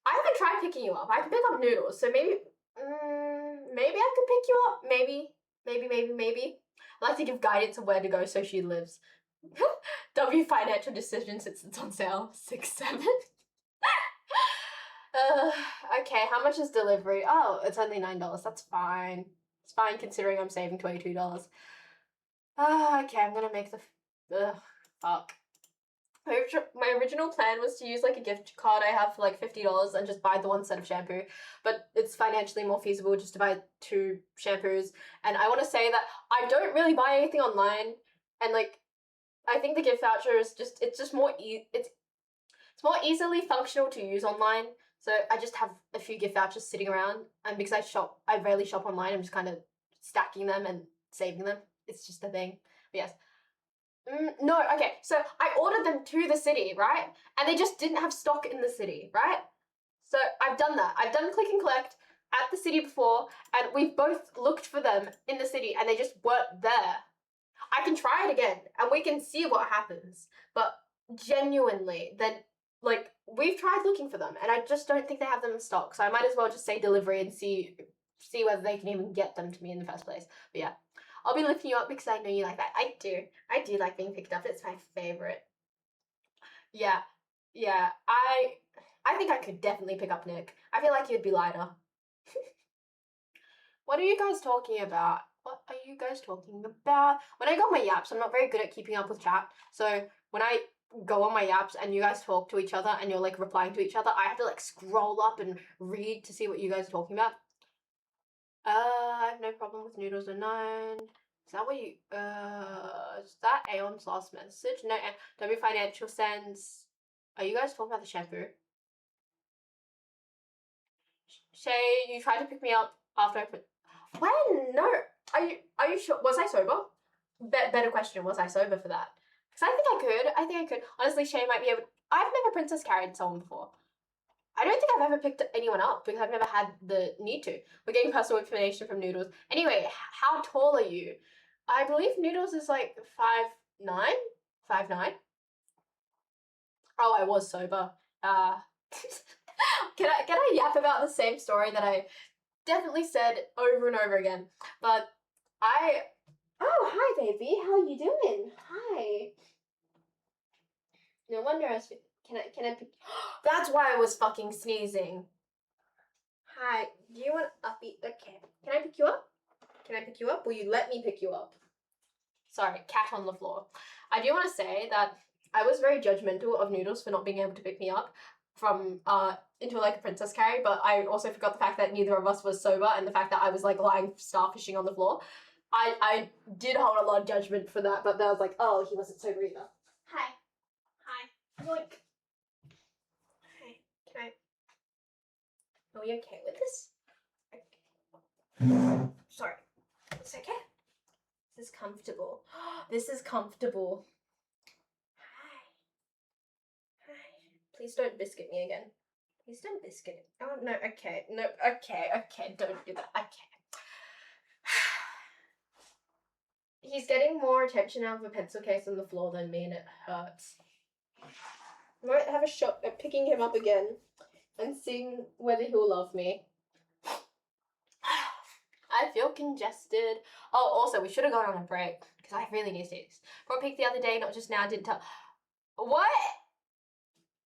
haven't tried picking you up. I can pick up Noodles, so maybe I could pick you up. Maybe. I like to give guidance of where to go so she lives. W financial decision since it's on sale. 6-7. Okay, how much is delivery? Oh, it's only $9. That's fine. It's fine considering I'm saving $22. Okay, I'm gonna make the Ugh, fuck. My original plan was to use like a gift card I have for like $50 and just buy the one set of shampoo, but it's financially more feasible just to buy 2 shampoos. And I want to say that I don't really buy anything online, and like I think the gift voucher is just it's more more easily functional to use online. So I just have a few gift vouchers sitting around, and because I rarely shop online, I'm just kind of stacking them and saving them. It's just a thing. But yes. No, okay. So I ordered them to the city, right? And they just didn't have stock in the city, right? So I've done that. I've done click and collect at the city before, and we've both looked for them in the city, and they just weren't there. I can try it again, and we can see what happens. But genuinely, then like we've tried looking for them, and I just don't think they have them in stock. So I might as well just say delivery and see whether they can even get them to me in the first place. But yeah, I'll be lifting you up because I know you like that. I do like being picked up. It's my favorite. Yeah, yeah. I think I could definitely pick up Nick. I feel like he'd be lighter. What are you guys talking about? What are you guys talking about? When I go on my yaps, I'm not very good at keeping up with chat. So when I go on my yaps and you guys talk to each other and you're like replying to each other, I have to like scroll up and read to see what you guys are talking about. I have no problem with noodles and nine. Is that what you, is that Aeon's last message? No, don't be financial sense. Are you guys talking about the shampoo? Shay, you tried to pick me up after I put, when? No. Are you sure? Was I sober? Better question, was I sober for that? Because I think I could. Honestly, Shay might be able, I've never princess carried someone before. I don't think I've ever picked anyone up because I've never had the need to. We're getting personal information from Noodles. Anyway, how tall are you? I believe Noodles is like 5'9"? 5'9"? Oh, I was sober. Can I yap about the same story that I definitely said over and over again? But oh, hi baby, how you doing? Hi. No wonder can I pick, that's why I was fucking sneezing. Hi, do you want uppy? Okay, can I pick you up? Can I pick you up? Will you let me pick you up? Sorry, cat on the floor. I do want to say that I was very judgmental of Noodles for not being able to pick me up from into like a princess carry, but I also forgot the fact that neither of us was sober and the fact that I was like lying starfishing on the floor. I did hold a lot of judgment for that, but then I was like, oh, he wasn't sober either. Hi. Hi. Yoink. Hi. Can I? Are we okay with this? Okay. Sorry. It's okay. This is comfortable. This is comfortable. Hi. Hi. Please don't biscuit me again. Please don't biscuit it. Oh, no, okay. No, okay, don't do that. Okay. He's getting more attention out of a pencil case on the floor than me, and it hurts. I might have a shot at picking him up again and seeing whether he'll love me. I feel congested. Oh, also, we should have gone on a break because I really need to do this. Brought Peak the other day, not just now. I didn't tell. What?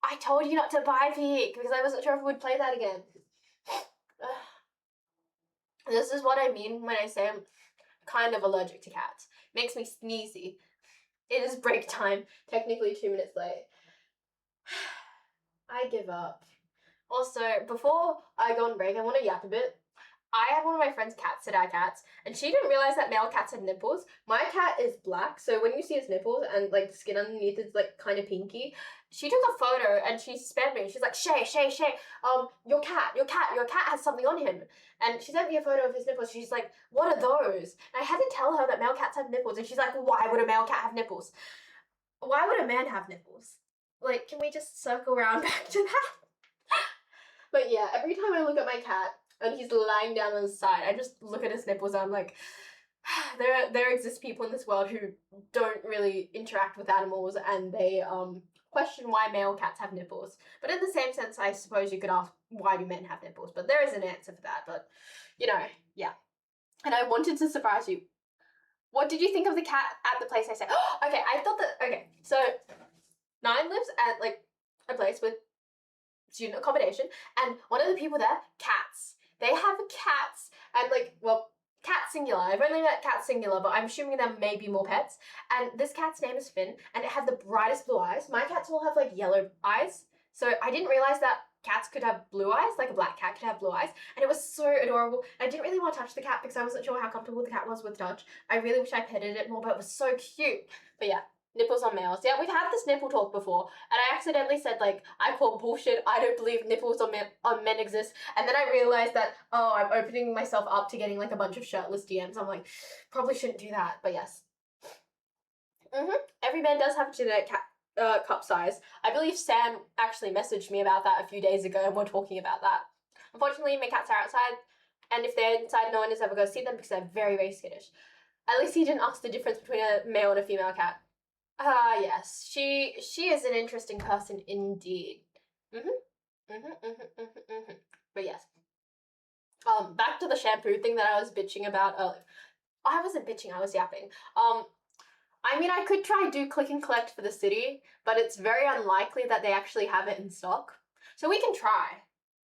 I told you not to buy Peak because I wasn't sure if we would play that again. This is what I mean when I say I'm kind of allergic to cats. Makes me sneezy. It is break time. Technically 2 minutes late. I give up. Also, before I go on break, I want to yap a bit. I have one of my friend's cats sit our cats, and she didn't realize that male cats had nipples. My cat is black, so when you see his nipples and like the skin underneath is like kind of pinky, she took a photo and she spammed me. She's like, Shay, your cat has something on him. And she sent me a photo of his nipples. She's like, what are those? And I had to tell her that male cats have nipples, and she's like, why would a male cat have nipples? Why would a man have nipples? Like, can we just circle around back to that? But yeah, every time I look at my cat and he's lying down on his side, I just look at his nipples and I'm like, there exist people in this world who don't really interact with animals, and they question why male cats have nipples. But in the same sense, I suppose you could ask, why do men have nipples? But there is an answer for that. But you know, yeah. And I wanted to surprise you. What did you think of the cat at the place I said? Okay, I thought that, okay, so Nine lives at like a place with student accommodation, and one of the people there, cats. They have cats, and like, well, cat singular. I've only met cat singular, but I'm assuming there may be more pets. And this cat's name is Finn, and it had the brightest blue eyes. My cats all have like yellow eyes, so I didn't realize that cats could have blue eyes, like a black cat could have blue eyes, and it was so adorable. I didn't really want to touch the cat because I wasn't sure how comfortable the cat was with touch. I really wish I petted it more, but it was so cute. But yeah, nipples on males. Yeah, we've had this nipple talk before, and I accidentally said, like, I call bullshit, I don't believe nipples on men exist, and then I realized that, oh, I'm opening myself up to getting, like, a bunch of shirtless DMs. I'm like, probably shouldn't do that, but yes. Every man does have a genetic cup size. I believe Sam actually messaged me about that a few days ago, and we're talking about that. Unfortunately, my cats are outside, and if they're inside, no one is ever going to see them because they're very, very skittish. At least he didn't ask the difference between a male and a female cat. Yes. She is an interesting person indeed. But yes. Back to the shampoo thing that I was bitching about earlier. I wasn't bitching, I was yapping. I mean, I could try do click and collect for the city, but it's very unlikely that they actually have it in stock. So we can try.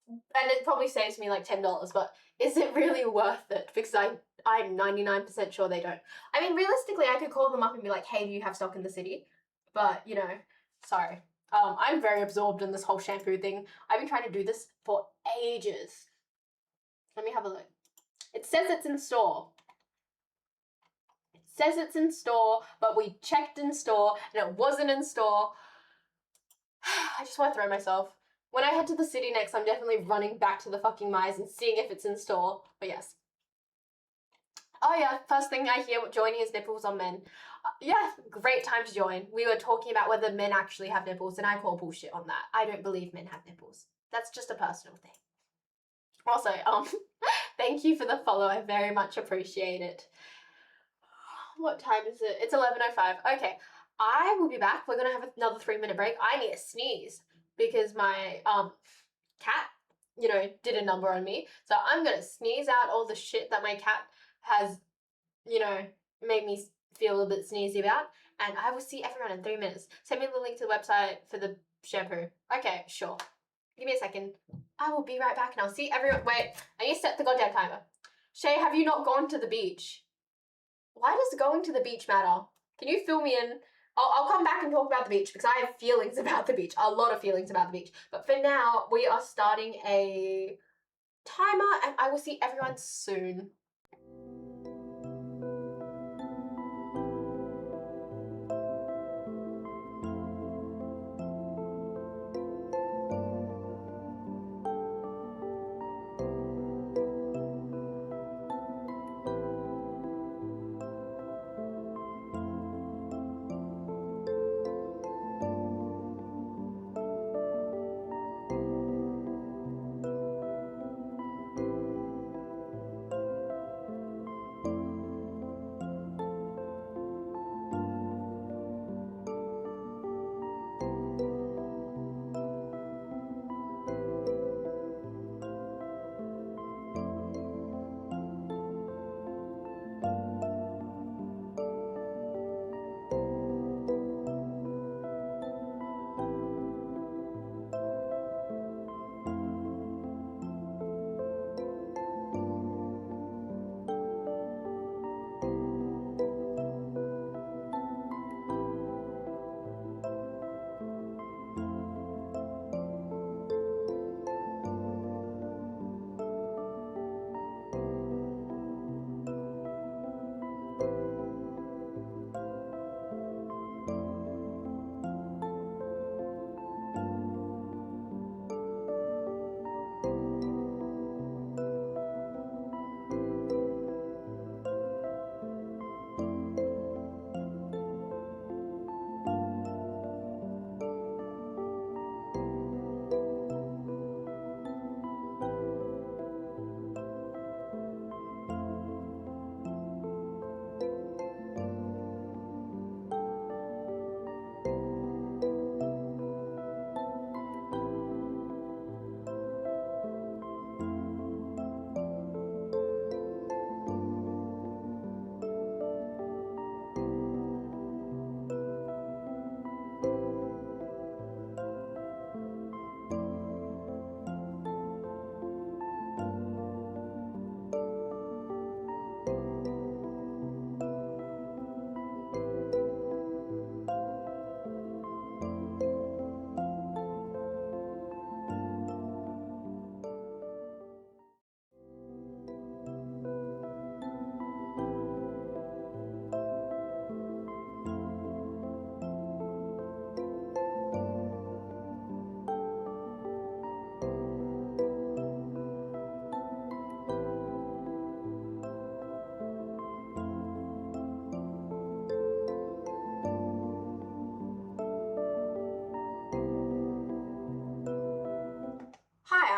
And it probably saves me like $10, but is it really worth it? Because I'm 99% sure they don't. I mean, realistically, I could call them up and be like, hey, do you have stock in the city? But, you know, sorry. I'm very absorbed in this whole shampoo thing. I've been trying to do this for ages. Let me have a look. It says it's in store. It says it's in store, but we checked in store and it wasn't in store. I just want to throw myself. When I head to the city next, I'm definitely running back to the fucking Myers and seeing if it's in store. But yes. Oh yeah, first thing I hear joining is nipples on men. Yeah, great time to join. We were talking about whether men actually have nipples, and I call bullshit on that. I don't believe men have nipples. That's just a personal thing. Also, thank you for the follow. I very much appreciate it. What time is it? It's 11:05. Okay, I will be back. We're gonna have another 3-minute break. I need a sneeze because my cat, you know, did a number on me. So I'm gonna sneeze out all the shit that my cat has, you know, made me feel a bit sneezy about. And I will see everyone in 3 minutes. Send me the link to the website for the shampoo. Okay, sure. Give me a second. I will be right back and I'll see everyone. Wait, I need to set the goddamn timer. Shay, have you not gone to the beach? Why does going to the beach matter? Can you fill me in? I'll come back and talk about the beach because I have feelings about the beach. A lot of feelings about the beach. But for now, we are starting a timer and I will see everyone soon.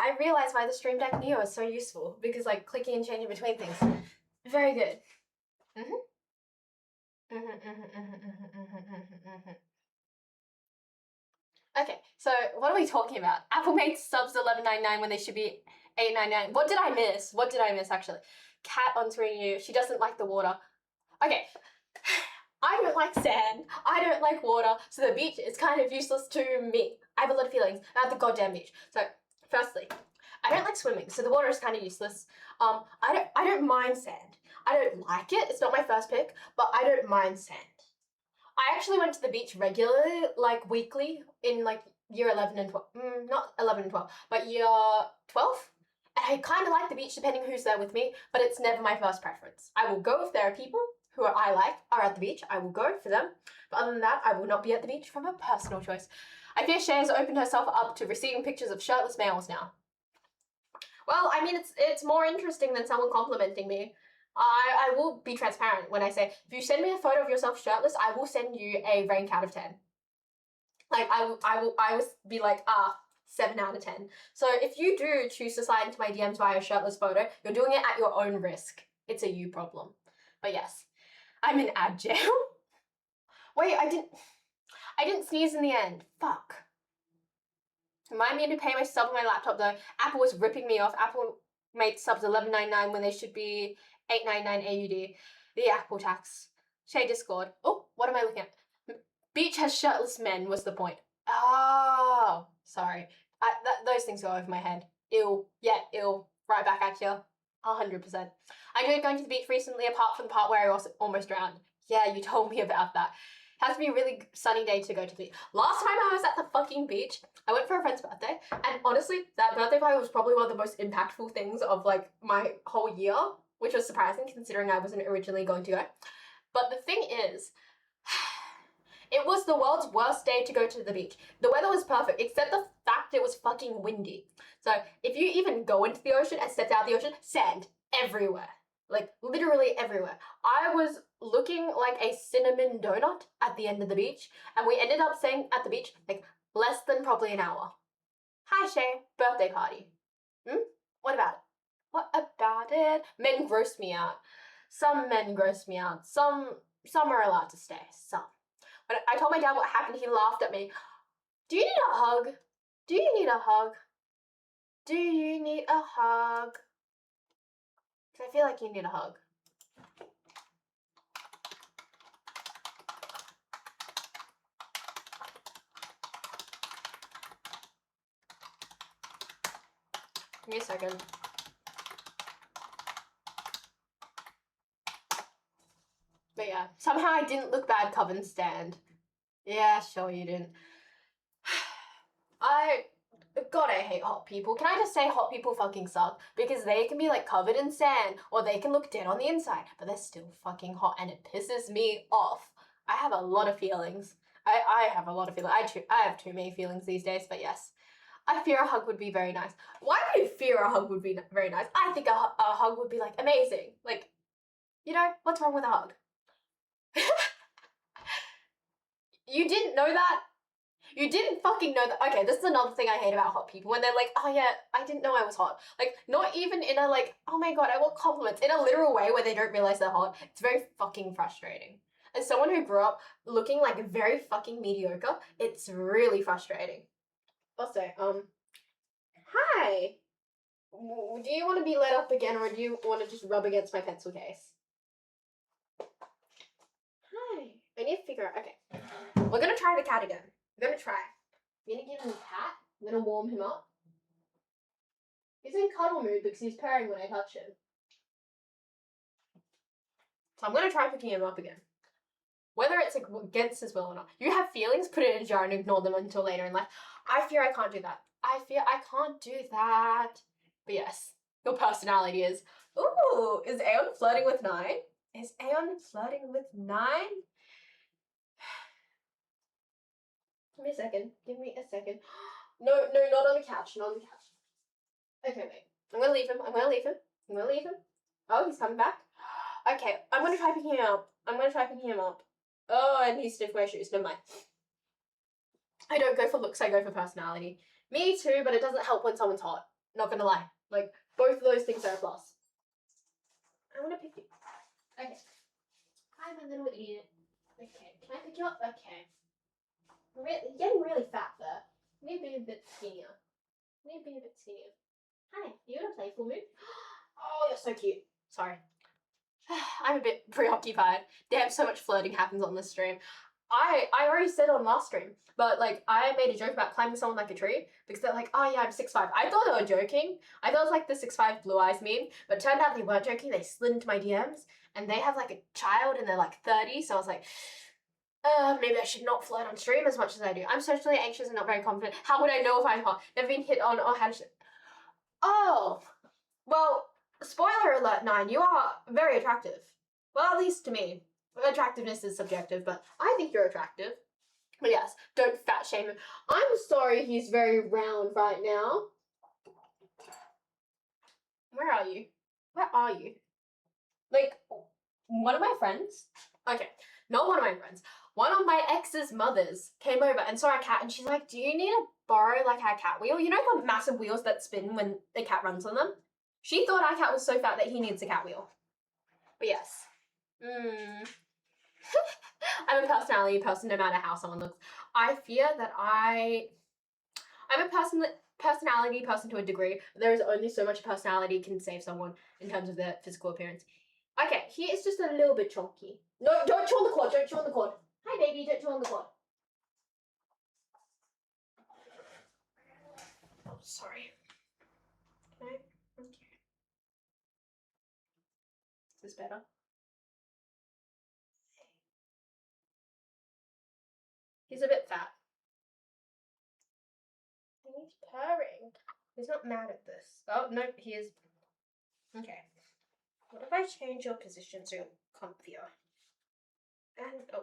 I realize why the Stream Deck Neo is so useful, because like clicking and changing between things, very good. Okay, so what are we talking about? Apple made subs $11.99 when they should be $8.99. What did I miss? What did I miss actually? Cat on screen you. She doesn't like the water. Okay. I don't like sand. I don't like water. So the beach is kind of useless to me. I have a lot of feelings about the goddamn beach. So firstly, I don't like swimming, so the water is kind of useless. I don't mind sand. I don't like it. It's not my first pick, but I don't mind sand. I actually went to the beach regularly, like weekly, in like year 11 and 12. Not 11 and 12, but year 12. And I kind of like the beach depending who's there with me, but it's never my first preference. I will go if there are people who I like are at the beach. I will go for them. But other than that, I will not be at the beach from a personal choice. I fear Shay has opened herself up to receiving pictures of shirtless males now. Well, I mean, it's more interesting than someone complimenting me. I will be transparent when I say, if you send me a photo of yourself shirtless, I will send you a rank out of 10. Like, I will be like, 7 out of 10. So if you do choose to slide into my DMs via a shirtless photo, you're doing it at your own risk. It's a you problem. But yes, I'm in ad jail. Wait, I didn't sneeze in the end. Fuck. Remind me to pay my sub on my laptop though. Apple was ripping me off. Apple made subs $11.99 when they should be $8.99 AUD. The Apple tax. Shay Discord. Oh, what am I looking at? Beach has shirtless men was the point. Oh, sorry. Those things go over my head. Ew. Yeah, ew. Right back at you. 100%. I enjoyed going to the beach recently, apart from the part where I almost drowned. Yeah, you told me about that. It has to be a really sunny day to go to the beach. Last time I was at the fucking beach, I went for a friend's birthday, and honestly, that birthday party was probably one of the most impactful things of like my whole year, which was surprising considering I wasn't originally going to go. But the thing is, it was the world's worst day to go to the beach. The weather was perfect, except the fact it was fucking windy. So if you even go into the ocean and step out of the ocean, sand everywhere. Like, literally everywhere. I was looking like a cinnamon donut at the end of the beach, and we ended up staying at the beach, like, less than probably an hour. Hi, Shay. Birthday party. What about it? What about it? Men gross me out. Some men gross me out. Some are allowed to stay. Some. When I told my dad what happened, he laughed at me. Do you need a hug? Do you need a hug? Do you need a hug? I feel like you need a hug. Give me a second. But yeah, somehow I didn't look bad Coven stand. Yeah, sure you didn't. God, I hate hot people. Can I just say hot people fucking suck? Because they can be like covered in sand, or they can look dead on the inside, but they're still fucking hot, and it pisses me off. I have a lot of feelings. I have a lot of feelings. I have too many feelings these days, but yes. I fear a hug would be very nice. Why do you fear a hug would be very nice? I think a hug would be like amazing. Like, you know, what's wrong with a hug? You didn't know that? You didn't fucking know that. Okay, this is another thing I hate about hot people. When they're like, oh yeah, I didn't know I was hot. Like, not even in a like, oh my god, I want compliments. In a literal way where they don't realize they're hot. It's very fucking frustrating. As someone who grew up looking like very fucking mediocre, it's really frustrating. Also, hi. Do you want to be let up again, or do you want to just rub against my pencil case? Hi. I need to figure out. Okay. We're gonna try the cat again. We're gonna try. I'm gonna give him a pat. I'm gonna warm him up. He's in cuddle mood because he's purring when I touch him. So I'm gonna try picking him up again. Whether it's like against his will or not. You have feelings, put it in a jar and ignore them until later in life. I fear I can't do that. I fear I can't do that. But yes, your personality is. Ooh, is Aeon flirting with 9? Is Aeon flirting with 9? Give me a second. Give me a second. No, not on the couch. Not on the couch. Okay, wait. I'm gonna leave him. I'm gonna leave him. I'm gonna leave him. Oh, he's coming back. Okay, I'm gonna try picking him up. I'm gonna try picking him up. Oh, and he sniffed my shoes. Never mind. I don't go for looks. I go for personality. Me too, but it doesn't help when someone's hot. Not gonna lie. Like, both of those things are a plus. I want to pick you. Okay. I'm a little idiot. Okay, can I pick you up? Okay. You're getting really fat there. Maybe a bit skinnier. Maybe a bit skinnier. Hi, you in a playful mood? Oh, you're so cute. Sorry. I'm a bit preoccupied. Damn, so much flirting happens on this stream. I already said on last stream, but like I made a joke about climbing someone like a tree because they're like, oh yeah, I'm 6'5". I thought they were joking. I thought it was like the 6'5" blue eyes meme, but it turned out they weren't joking. They slid into my DMs and they have like a child and they're like 30, so I was like, maybe I should not flirt on stream as much as I do. I'm socially anxious and not very confident. How would I know if I'm hot? Never been hit on or had a Oh, well, spoiler alert, 9, you are very attractive. Well, at least to me. Attractiveness is subjective, but I think you're attractive. But yes, don't fat shame him. I'm sorry he's very round right now. Where are you? Where are you? Like, one of my friends, okay, not one of my friends, one of my ex's mothers came over and saw our cat and she's like, do you need to borrow like our cat wheel? You know the massive wheels that spin when the cat runs on them? She thought our cat was so fat that he needs a cat wheel. But yes. I'm a personality person no matter how someone looks. I fear that I'm a personality person to a degree, but there is only so much personality can save someone in terms of their physical appearance. Okay, he is just a little bit chunky. No, don't chew on the cord, don't chew on the cord. Hi baby, don't chew on the cord. Oh, sorry. Can I? Okay. Is this better? He's a bit fat. He's purring. He's not mad at this. Oh, no, he is. Okay. What if I change your position so you're comfier? And, oh,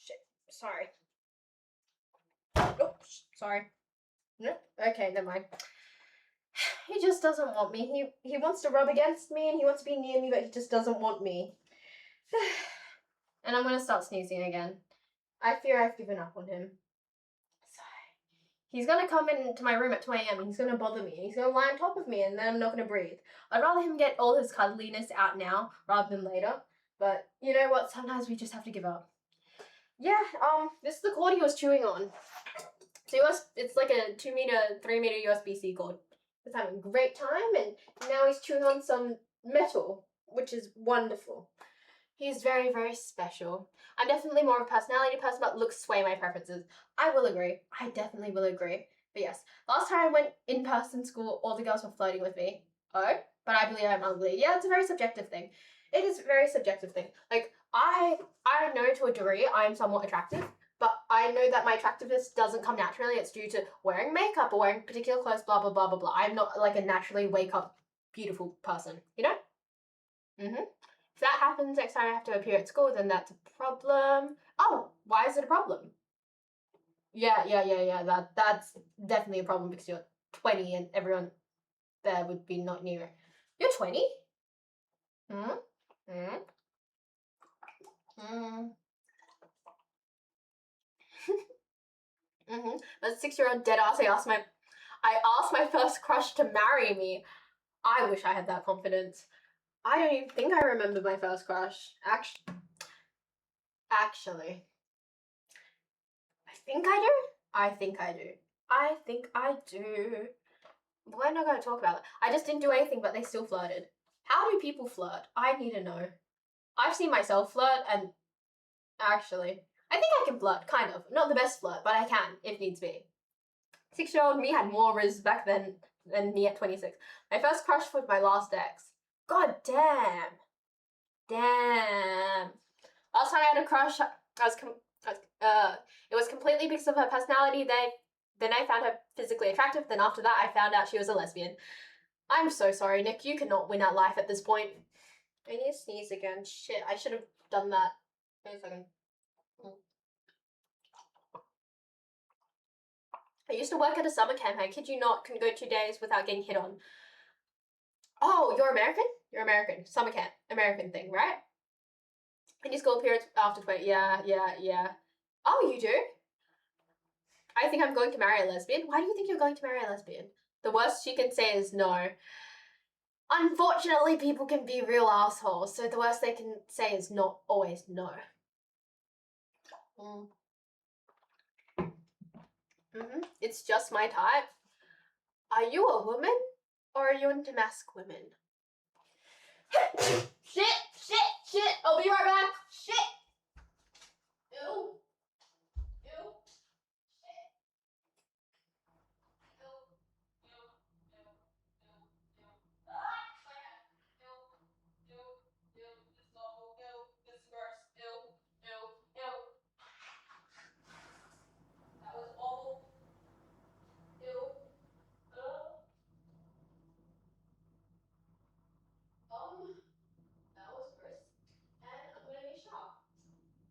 shit. Sorry. Oh, sorry. No? Okay, never mind. He just doesn't want me. He wants to rub against me and he wants to be near me, but he just doesn't want me. And I'm going to start sneezing again. I fear I've given up on him. He's going to come into my room at 2 a.m. and he's going to bother me. And he's going to lie on top of me and then I'm not going to breathe. I'd rather him get all his cuddliness out now rather than later. But you know what? Sometimes we just have to give up. Yeah, this is the cord he was chewing on. So it's like a 2 meter, 3 meter USB-C cord. He's having a great time and now he's chewing on some metal, which is wonderful. He's very, very special. I'm definitely more of a personality person, but looks sway my preferences. I will agree. I definitely will agree. But yes, last time I went in-person school, all the girls were flirting with me. Oh, but I believe I'm ugly. Yeah, it's a very subjective thing. It is a very subjective thing. Like, I know to a degree I'm somewhat attractive, but I know that my attractiveness doesn't come naturally. It's due to wearing makeup or wearing particular clothes, blah, blah, blah, blah, blah. I'm not like a naturally wake-up beautiful person, you know? If that happens next time I have to appear at school, then that's a problem. Oh, why is it a problem? Yeah, that's definitely a problem because you're 20 and everyone there would be not near. You're 20? As a 6-year-old dead ass, I asked my first crush to marry me. I wish I had that confidence. I don't even think I remember my first crush. Actually. I think I do. I think I do. We're not going to talk about it. I just didn't do anything, but they still flirted. How do people flirt? I need to know. I've seen myself flirt, and actually, I think I can flirt, kind of. Not the best flirt, but I can, if needs be. 6-year-old me had more riz back then than me at 26. My first crush was my last ex. God damn. Damn. Last time I had a crush, it was completely because of her personality. Then I found her physically attractive. Then after that, I found out she was a lesbian. I'm so sorry, Nick. You cannot win at life at this point. I need to sneeze again. Shit, I should have done that. Wait a second. I used to work at a summer camp. I kid you not, can go 2 days without getting hit on. Oh, you're American? You're American. Summer camp. American thing, right? Any school periods after 20. Yeah. Oh, you do? I think I'm going to marry a lesbian. Why do you think you're going to marry a lesbian? The worst she can say is no. Unfortunately, people can be real assholes, so the worst they can say is not always no. It's just my type. Are you a woman or are you into mask women? Shit! I'll be right back. Shit! Ew. That was gross. And I'm gonna be shocked.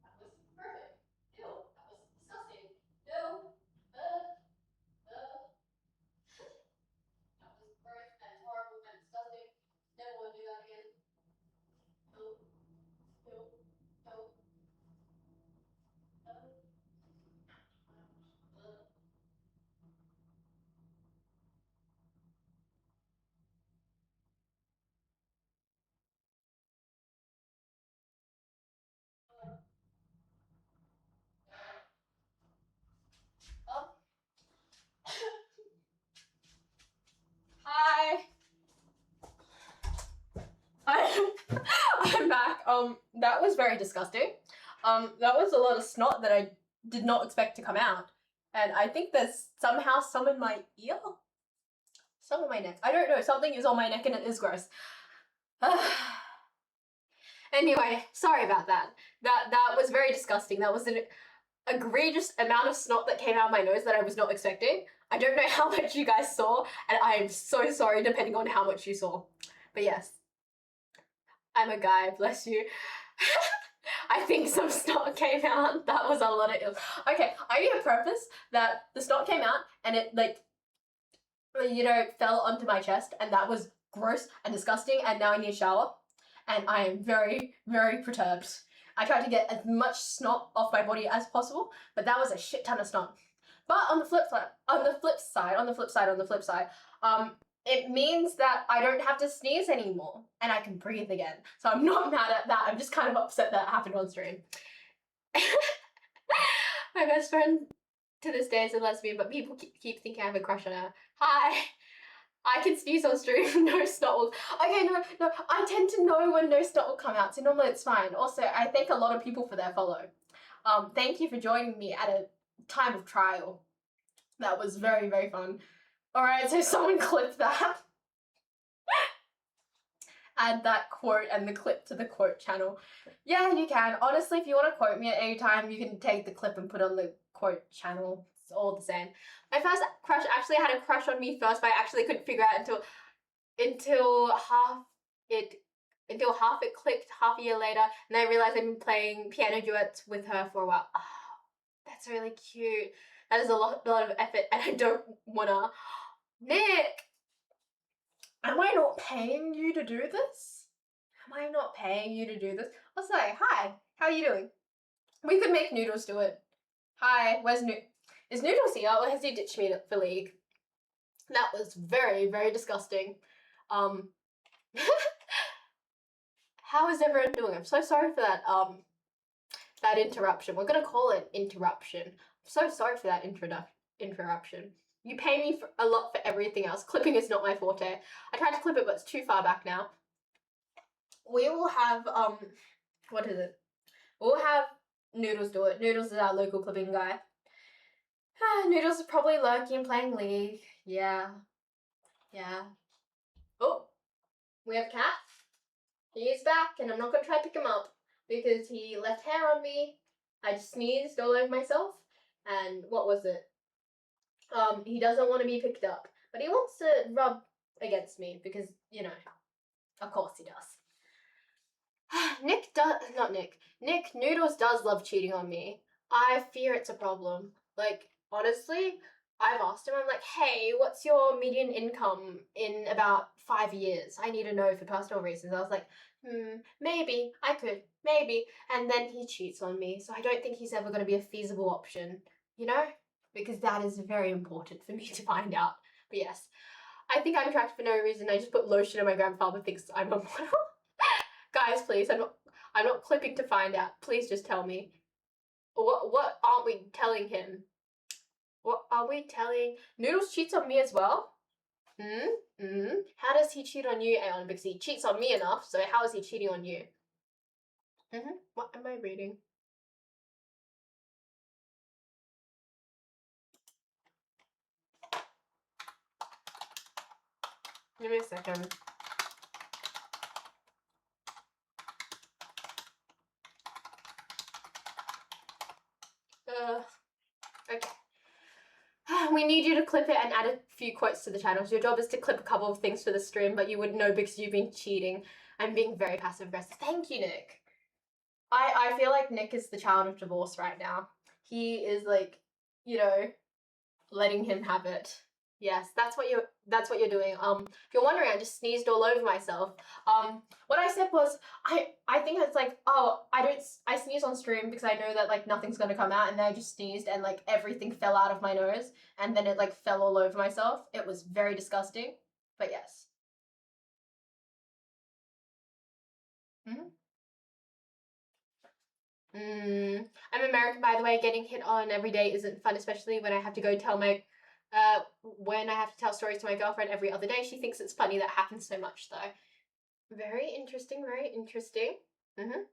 That was perfect. Ew, that was disgusting. Ew. That was gross and horrible and disgusting. Never want to do that again. Ew. Ew. Ew. Hi. I'm back. That was very disgusting. That was a lot of snot that I did not expect to come out. And I think there's somehow some in my ear. Some in my neck. I don't know. Something is on my neck and it is gross. Anyway, sorry about that. That was very disgusting. That was an egregious amount of snot that came out of my nose that I was not expecting. I don't know how much you guys saw, and I am so sorry depending on how much you saw. But yes, I'm a guy, bless you. I think some snot came out. That was a lot of ill. Okay, I need a preface that the snot came out and it fell onto my chest, and that was gross and disgusting, and now I need a shower. And I am very, very perturbed. I tried to get as much snot off my body as possible, but that was a shit ton of snot. But on the flip side, it means that I don't have to sneeze anymore and I can breathe again. So I'm not mad at that. I'm just kind of upset that happened on stream. My best friend to this day is a lesbian, but people keep thinking I have a crush on her. Hi. I can sneeze on stream, no snot will. Okay, no, I tend to know when no snot will come out, so normally it's fine. Also, I thank a lot of people for their follow. Thank you for joining me at a time of trial. That was very, very fun. Alright, so someone clip that. Add that quote and the clip to the quote channel. Yeah, you can. Honestly, if you want to quote me at any time, you can take the clip and put on the quote channel. It's all the same. My first crush actually had a crush on me first, but I actually couldn't figure out until half it clicked half a year later, and I realized I've been playing piano duets with her for a while. Oh, that's really cute. That is a lot of effort, and I don't wanna. Nick, am I not paying you to do this? Am I not paying you to do this? I'll say, hi, how are you doing? We could make Noodles do it. Hi, is Noodles here, or has he ditched me for League? That was very, very disgusting. How is everyone doing? I'm so sorry for that, that interruption. We're gonna call it interruption. I'm so sorry for that interruption. You pay me a lot for everything else. Clipping is not my forte. I tried to clip it, but it's too far back now. We will have, what is it? We'll have Noodles do it. Noodles is our local clipping guy. Noodles is probably lurking and playing League. Yeah. Oh, we have Cat. He is back, and I'm not gonna try to pick him up because he left hair on me. I just sneezed all over myself, and what was it? He doesn't want to be picked up, but he wants to rub against me because, of course he does. Nick Noodles does love cheating on me. I fear it's a problem. Like, honestly, I've asked him, I'm like, hey, what's your median income in about 5 years? I need to know for personal reasons. I was like, maybe, maybe. And then he cheats on me, so I don't think he's ever going to be a feasible option, because that is very important for me to find out. But yes, I think I'm attractive for no reason. I just put lotion and my grandfather thinks I'm a model. Guys, please, I'm not clipping to find out. Please just tell me. What aren't we telling him? What are we telling? Noodles cheats on me as well? How does he cheat on you, Aeon? Because he cheats on me enough, so how is he cheating on you? What am I reading? Give me a second. Okay. We need you to clip it and add a few quotes to the channel. So your job is to clip a couple of things for the stream, but you wouldn't know because you've been cheating. I'm being very passive aggressive. Thank you, Nick. I feel like Nick is the child of divorce right now. He is like, you know, letting him have it. Yes, that's what you're doing. If you're wondering, I just sneezed all over myself. What I said was, I think it's like, oh, I sneeze on stream because I know that like nothing's gonna come out, and then I just sneezed and like everything fell out of my nose, and then it like fell all over myself. It was very disgusting, but yes. I'm American, by the way. Getting hit on every day isn't fun, especially when I have to go tell my when I have to tell stories to my girlfriend every other day. She thinks it's funny that happens so much, though. Very interesting, very interesting. Around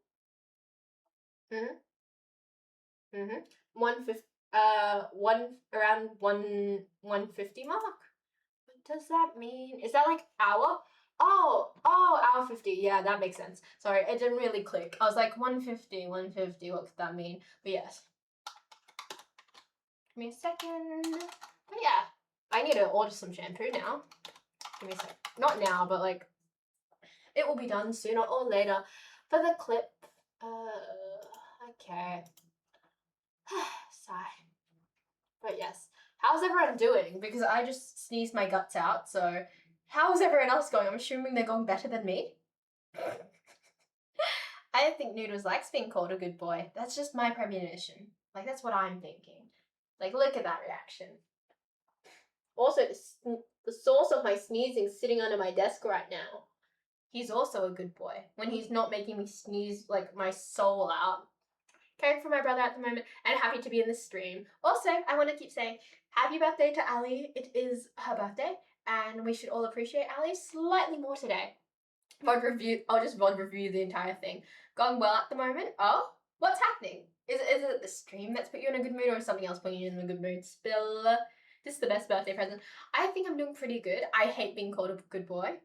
150 mark. What does that mean? Is that like hour? Oh, hour 50. Yeah, that makes sense. Sorry, it didn't really click. I was like 150, what could that mean? But yes. Give me a second. But yeah, I need to order some shampoo now. Give me a sec. Not now, but like, it will be done sooner or later. For the clip, okay. Sigh. But yes, how's everyone doing? Because I just sneezed my guts out, so how's everyone else going? I'm assuming they're going better than me. I don't think Noodles likes being called a good boy. That's just my premonition. Like, that's what I'm thinking. Like, look at that reaction. Also, the source of my sneezing is sitting under my desk right now. He's also a good boy when he's not making me sneeze like my soul out. Caring for my brother at the moment and happy to be in the stream. Also, I want to keep saying happy birthday to Ali. It is her birthday and we should all appreciate Ali slightly more today. I'll just VOD review the entire thing. Going well at the moment. Oh, what's happening? Is it the stream that's put you in a good mood, or is something else putting you in a good mood? Spill. This is the best birthday present. I think I'm doing pretty good. I hate being called a good boy.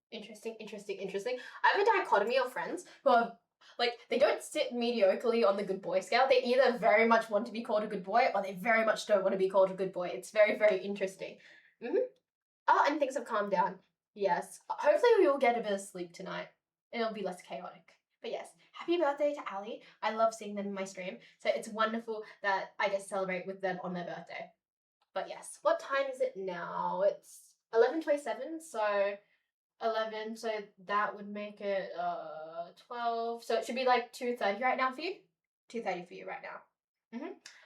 Interesting. I have a dichotomy of friends who are like, they don't sit mediocrely on the good boy scale. They either very much want to be called a good boy or they very much don't want to be called a good boy. It's very, very interesting. Oh, and things have calmed down. Yes. Hopefully we will get a bit of sleep tonight. It'll be less chaotic. But yes, happy birthday to Ali. I love seeing them in my stream. So it's wonderful that I get to celebrate with them on their birthday. But yes, what time is it now? It's 11:27, so 11, so that would make it 12. So it should be like 2:30 right now for you? 2:30 for you right now.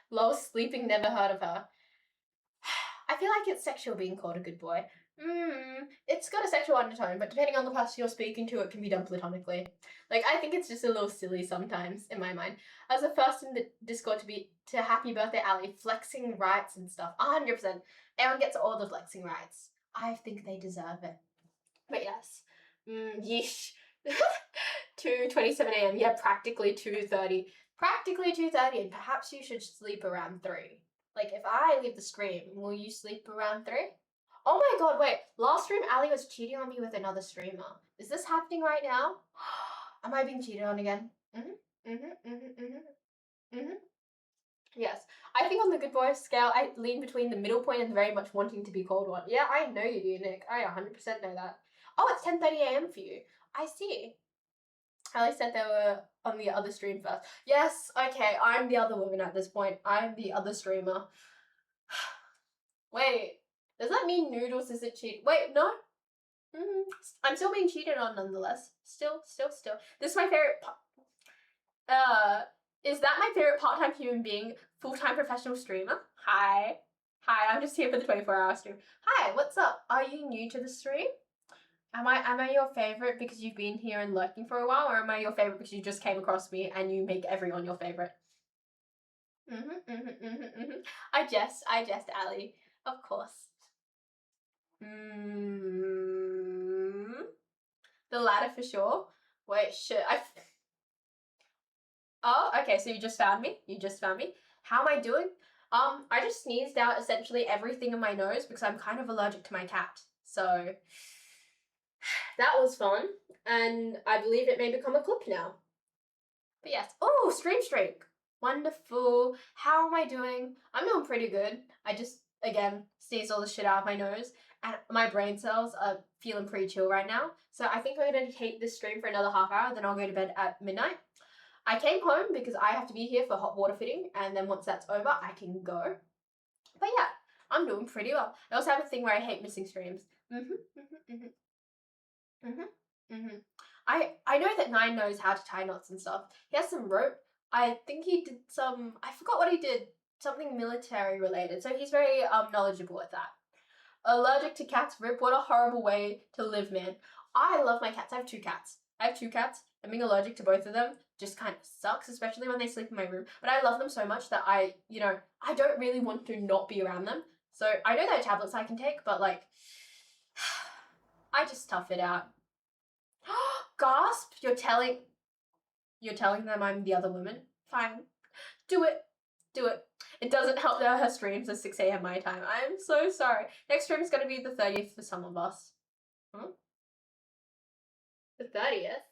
Lol, sleeping, never heard of her. I feel like it's sexual being called a good boy. It's got a sexual undertone, but depending on the person you're speaking to, it can be done platonically. Like, I think it's just a little silly sometimes, in my mind. I was the first in the Discord to happy birthday Ali, flexing rights and stuff. 100%. Everyone gets all the flexing rights. I think they deserve it. But yes. Yeesh. 2:27 a.m. Yeah, practically 2:30. Practically 2:30, and perhaps you should sleep around 3. Like, if I leave the stream, will you sleep around 3? Oh my god, wait. Last stream, Ali was cheating on me with another streamer. Is this happening right now? Am I being cheated on again? Yes. I think on the good boy scale, I lean between the middle point and very much wanting to be called one. Yeah, I know you do, Nick. I 100% know that. Oh, it's 10:30 a.m. for you. I see. Ali said they were on the other stream first. Yes, okay, I'm the other woman at this point. I'm the other streamer. Wait, does that mean Noodles isn't cheating? Wait, no? I'm still being cheated on nonetheless. Still. This is my favorite is that my favorite part-time human being, full-time professional streamer? Hi. Hi, I'm just here for the 24-hour stream. Hi, what's up? Are you new to the stream? Am I your favorite because you've been here and lurking for a while, or am I your favorite because you just came across me and you make everyone your favorite? I jest, Ali. Of course. The latter for sure. Wait, shit. Oh, okay, so you just found me? You just found me? How am I doing? I just sneezed out essentially everything in my nose because I'm kind of allergic to my cat. So that was fun, and I believe it may become a clip now. But yes. Oh, stream streak. Wonderful. How am I doing? I'm doing pretty good. I just, again, sneezed all the shit out of my nose, and my brain cells are feeling pretty chill right now. So I think I'm going to take this stream for another half hour, then I'll go to bed at midnight. I came home because I have to be here for hot water fitting, and then once that's over, I can go. But yeah, I'm doing pretty well. I also have a thing where I hate missing streams. I know that Nine knows how to tie knots and stuff. He has some rope. I think he did some, I forgot what he did, something military related. So he's very knowledgeable at that. Allergic to cats, Rip, what a horrible way to live, man. I love my cats. I have two cats. And being allergic to both of them just kind of sucks, especially when they sleep in my room. But I love them so much that I don't really want to not be around them. So I know there are tablets I can take, but like, I just tough it out. Gasp! You're telling them I'm the other woman? Fine. Do it. It doesn't help that her streams are 6 a.m. my time. I'm so sorry. Next stream is going to be the 30th for some of us. The 30th?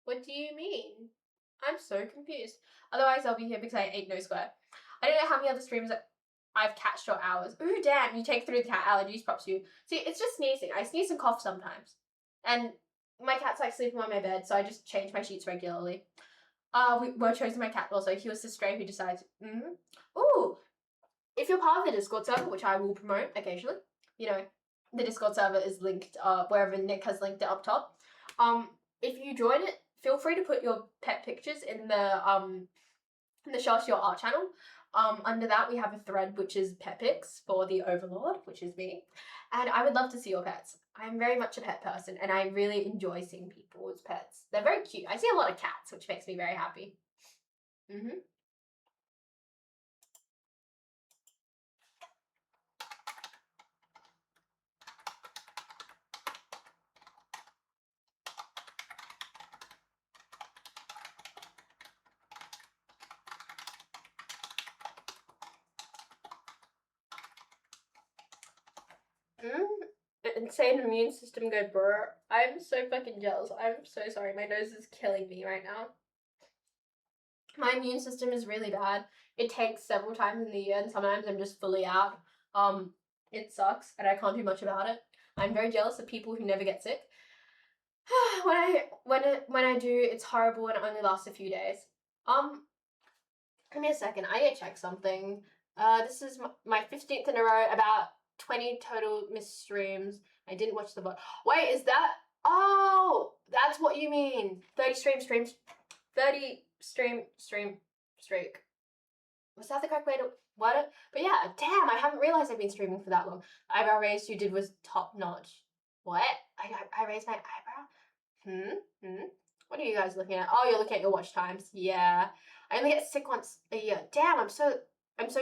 What do you mean? I'm so confused. Otherwise, I'll be here because I ate no square. I don't know how many other streams I've catched your hours. Ooh, damn, you take through the cat allergies, props to you. See, it's just sneezing. I sneeze and cough sometimes. And my cat's like sleeping on my bed, so I just change my sheets regularly. We're choosing my cat also. He was the stray who decided. Ooh, if you're part of the Discord server, which I will promote occasionally, the Discord server is linked wherever Nick has linked it up top. If you join it, feel free to put your pet pictures in the Shosh Your Art channel. Under that, we have a thread which is pet pics for the Overlord, which is me. And I would love to see your pets. I'm very much a pet person, and I really enjoy seeing people's pets. They're very cute. I see a lot of cats, which makes me very happy. Insane immune system go brr. I'm so fucking jealous. I'm so sorry. My nose is killing me right now. My immune system is really bad. It takes several times in the year, and sometimes I'm just fully out. It sucks, and I can't do much about it. I'm very jealous of people who never get sick. when I do, it's horrible and it only lasts a few days. Give me a second. I need to check something. This is my 15th in a row. About 20 total missed streams. I didn't watch the VOD. Wait, is that? Oh, that's what you mean. 30 streams. 30 streak. Was that the correct way to word it? But yeah, damn, I haven't realized I've been streaming for that long. Eyebrow raise you did was top notch. What? I raised my eyebrow? What are you guys looking at? Oh, you're looking at your watch times. Yeah. I only get sick once a year. Damn, I'm so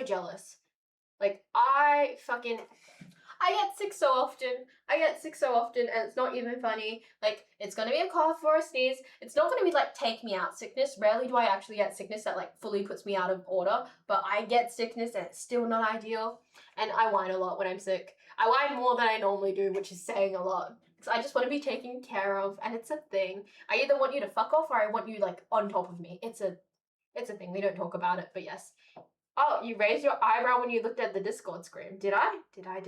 jealous. Like, I get sick so often. And it's not even funny. Like, it's gonna be a cough or a sneeze. It's not gonna be like take me out sickness. Rarely do I actually get sickness that like fully puts me out of order. But I get sickness and it's still not ideal. And I whine a lot when I'm sick. I whine more than I normally do, which is saying a lot. Because I just want to be taken care of, and it's a thing. I either want you to fuck off or I want you like on top of me. It's a thing. We don't talk about it, but yes. Oh, you raised your eyebrow when you looked at the Discord screen. Did I? Oh, I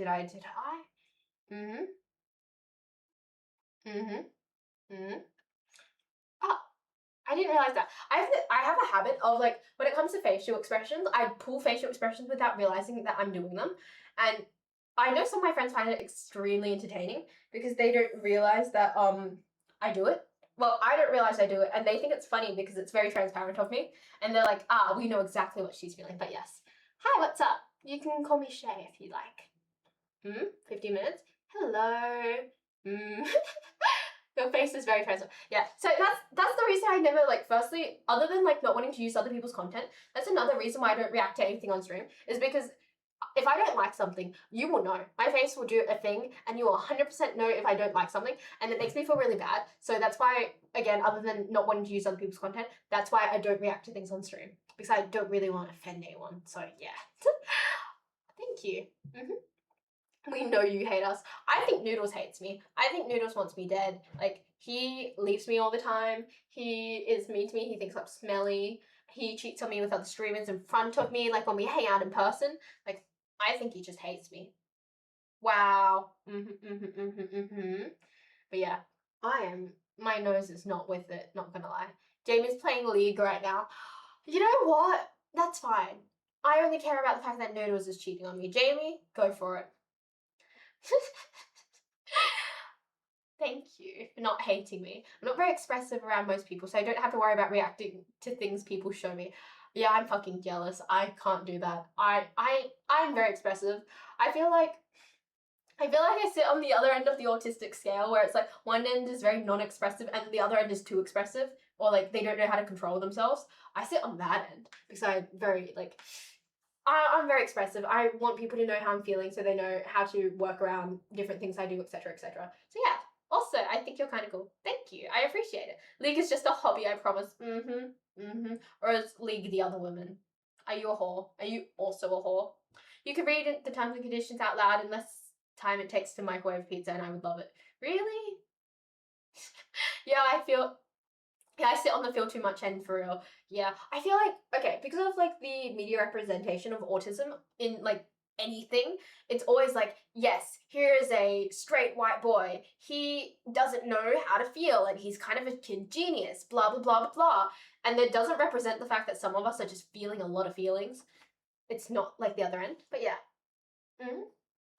didn't realize that. I have a habit of like, when it comes to facial expressions, I pull facial expressions without realizing that I'm doing them. And I know some of my friends find it extremely entertaining because they don't realize that I do it. Well, I don't realize I do it, and they think it's funny because it's very transparent of me. And they're like, we know exactly what she's feeling. But yes. Hi, what's up? You can call me Shay if you like. 15 minutes? Hello. Your face is very friendly. Yeah, so that's the reason I never, like, firstly, other than, like, not wanting to use other people's content, that's another reason why I don't react to anything on stream, is because if I don't like something, you will know. My face will do a thing, and you will 100% know if I don't like something, and it makes me feel really bad. So that's why, again, other than not wanting to use other people's content, that's why I don't react to things on stream, because I don't really want to offend anyone. So yeah. Thank you. We know you hate us. I think Noodles hates me. I think Noodles wants me dead. Like, he leaves me all the time. He is mean to me. He thinks I'm smelly. He cheats on me with other streamers in front of me, like when we hang out in person. Like, I think he just hates me. Wow. But yeah, my nose is not with it, not gonna lie. Jamie's playing League right now. You know what? That's fine. I only care about the fact that Noodles is cheating on me. Jamie, go for it. Thank you for not hating me. I'm not very expressive around most people, so I don't have to worry about reacting to things people show me. Yeah, I'm fucking jealous. I can't do that. I'm very expressive. I feel like I sit on the other end of the autistic scale, where it's like one end is very non-expressive and the other end is too expressive, or like they don't know how to control themselves. I sit on that end because I'm very like I'm very expressive. I want people to know how I'm feeling so they know how to work around different things I do, etc., etc. So yeah. Also, I think you're kind of cool. Thank you. I appreciate it. League is just a hobby, I promise. Or is League the other women? Are you a whore? Are you also a whore? You can read the terms and conditions out loud in less time it takes to microwave pizza, and I would love it. Really? Yeah, I sit on the feel too much end for real. Yeah, I feel like, okay, because of like the media representation of autism in like anything, it's always like, yes, here is a straight white boy. He doesn't know how to feel and he's kind of a kid genius, blah, blah, blah, blah, blah. And that doesn't represent the fact that some of us are just feeling a lot of feelings. It's not like the other end, but yeah.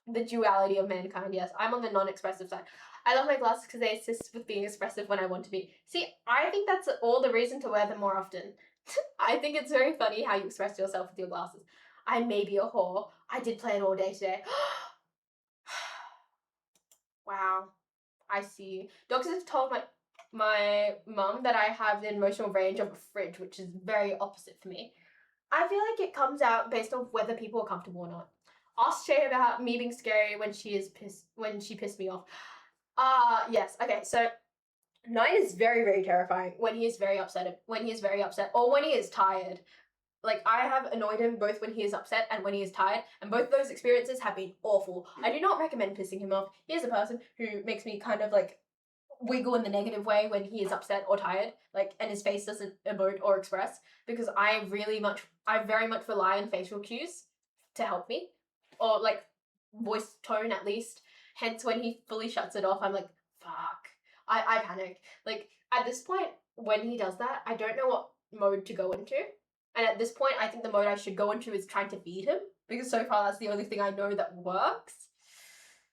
The duality of mankind, yes. I'm on the non-expressive side. I love my glasses because they assist with being expressive when I want to be. See, I think that's all the reason to wear them more often. I think it's very funny how you express yourself with your glasses. I may be a whore. I did plan all day today. Wow. I see. Doctors have told my mum that I have the emotional range of a fridge, which is very opposite for me. I feel like it comes out based on whether people are comfortable or not. Ask Shay about me being scary when she pissed me off. Yes. Okay, so Nine is very, very terrifying when he is very upset, or when he is tired. Like, I have annoyed him both when he is upset and when he is tired, and both those experiences have been awful. I do not recommend pissing him off. He is a person who makes me kind of like wiggle in the negative way when he is upset or tired, like, and his face doesn't emote or express, because I very much rely on facial cues to help me, or like voice tone at least. Hence, when he fully shuts it off, I'm like, fuck. I panic. Like, at this point, when he does that, I don't know what mode to go into. And at this point, I think the mode I should go into is trying to feed him, because so far that's the only thing I know that works.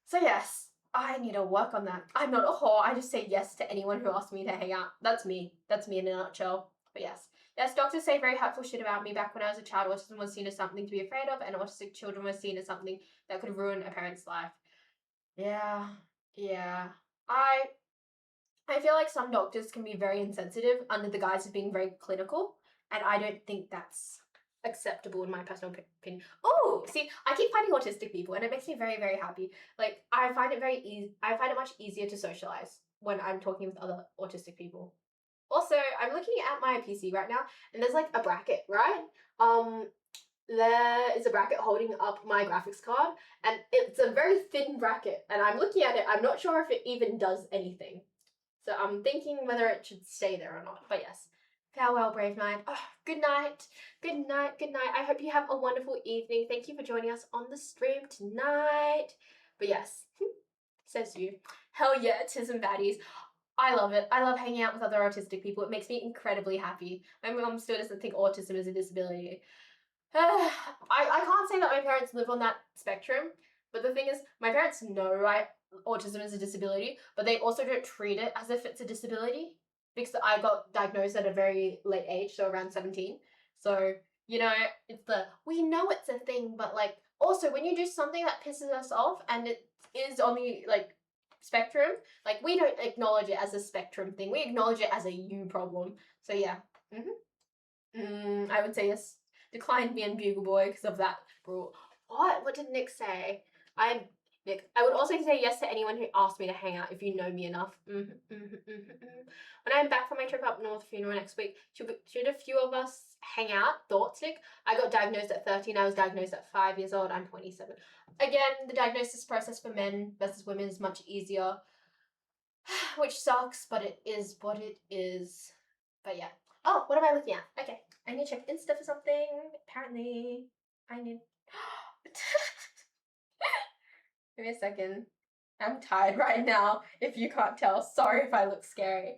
So yes, I need to work on that. I'm not a whore. I just say yes to anyone who asks me to hang out. That's me. That's me in a nutshell. But yes. Yes, doctors say very hurtful shit about me. Back when I was a child, autism was seen as something to be afraid of, and autistic children were seen as something that could ruin a parent's life. Yeah. I feel like some doctors can be very insensitive under the guise of being very clinical, and I don't think that's acceptable in my personal opinion. Oh, see, I keep finding autistic people, and it makes me very, very happy. Like, I find it much easier to socialize when I'm talking with other autistic people. Also, I'm looking at my PC right now, and there's like a bracket, right? There is a bracket holding up my graphics card, and it's a very thin bracket, and I'm looking at it, I'm not sure if it even does anything. So I'm thinking whether it should stay there or not, but yes. Farewell, brave knight. Oh, good night. Good night. Good night. I hope you have a wonderful evening. Thank you for joining us on the stream tonight. But yes, says you. Hell yeah, autism baddies. I love it. I love hanging out with other autistic people. It makes me incredibly happy. My mum still doesn't think autism is a disability. I can't say that my parents live on that spectrum, but the thing is, my parents know autism is a disability, but they also don't treat it as if it's a disability, because I got diagnosed at a very late age, so around 17. So, you know, it's we know it's a thing, but like, Also, when you do something that pisses us off and it is on the like spectrum, like we don't acknowledge it as a spectrum thing. We acknowledge it as a you problem. So yeah. I would say yes. Declined me and Bugle Boy because of that rule. What did Nick say? I'm Nick. I would also say yes to anyone who asked me to hang out if you know me enough. When I'm back from my trip up north funeral next week, should a few of us hang out? Thoughts, Nick? I got diagnosed at 13. I was diagnosed at 5 years old. I'm 27. Again, the diagnosis process for men versus women is much easier, which sucks, but it is what it is. But yeah. Oh, what am I looking at? Okay, I need to check Insta for something. Apparently, I need. Give me a second. I'm tired right now, if you can't tell. Sorry if I look scary.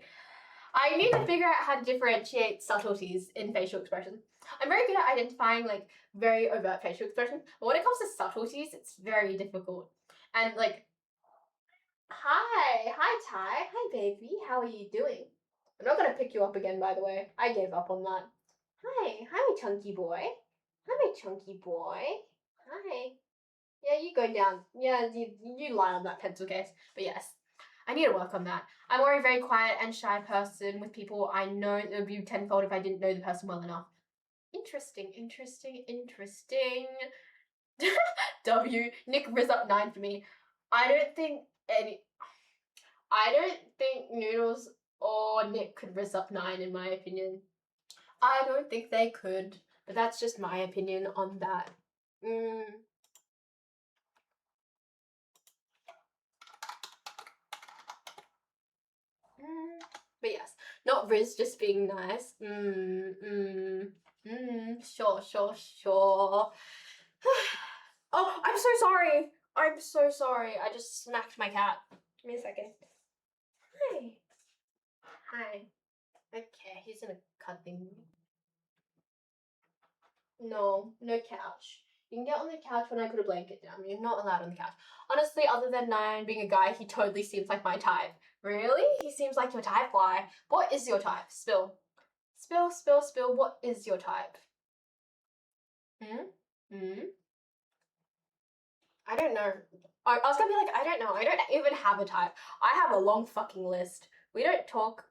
I need to figure out how to differentiate subtleties in facial expression. I'm very good at identifying like very overt facial expression, but when it comes to subtleties, it's very difficult. And like, hi Ty, hi baby, how are you doing? I'm not gonna pick you up again, by the way. I gave up on that. Hi my chunky boy. Hi my chunky boy. Hi. Yeah, you go down. Yeah, you lie on that pencil case. But yes, I need to work on that. I'm already a very quiet and shy person with people. I know it would be tenfold if I didn't know the person well enough. Interesting. W. Nick Riz up 9 for me. I don't think Noodles or Nick could riz up 9 in my opinion. I don't think they could, but that's just my opinion on that. But yes, not Riz just being nice. Sure. Oh, I'm so sorry. I just smacked my cat. Give me a second. Hi. Okay, he's in a cuddling mood. No couch. You can get on the couch when I put a blanket down. You're not allowed on the couch. Honestly, other than Nine being a guy, he totally seems like my type. Really? He seems like your type? Why? What is your type? Spill. What is your type? I don't know. I was gonna be like, I don't know. I don't even have a type. I have a long fucking list. We don't talk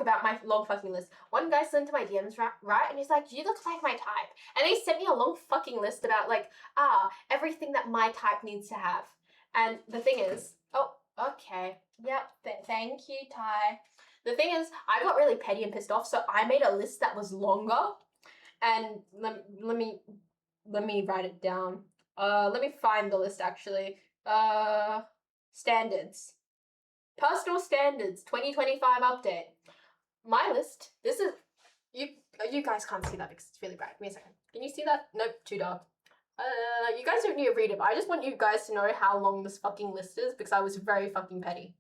about my long fucking list. One guy slid into my DMs, right? And he's like, you look like my type. And he sent me a long fucking list about like, everything that my type needs to have. And the thing is, oh, okay. Yep, thank you, Ty. The thing is, I got really petty and pissed off, so I made a list that was longer. And let me write it down. Let me find the list actually. Standards. Personal standards 2025 update. My list. This is you guys can't see that because it's really bright. Give me a second. Can you see that? Nope, too dark. You guys don't need to read it, but I just want you guys to know how long this fucking list is because I was very fucking petty.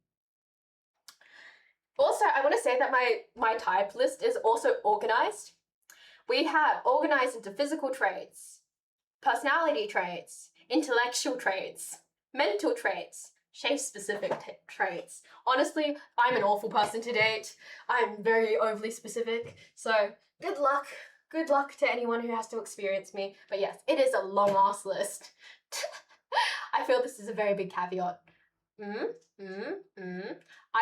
Also, I want to say that my type list is also organized. We have organized into physical traits, personality traits, intellectual traits, mental traits, shape-specific traits. Honestly, I'm an awful person to date. I'm very overly specific. So good luck. Good luck to anyone who has to experience me. But yes, it is a long-ass list. I feel this is a very big caveat. I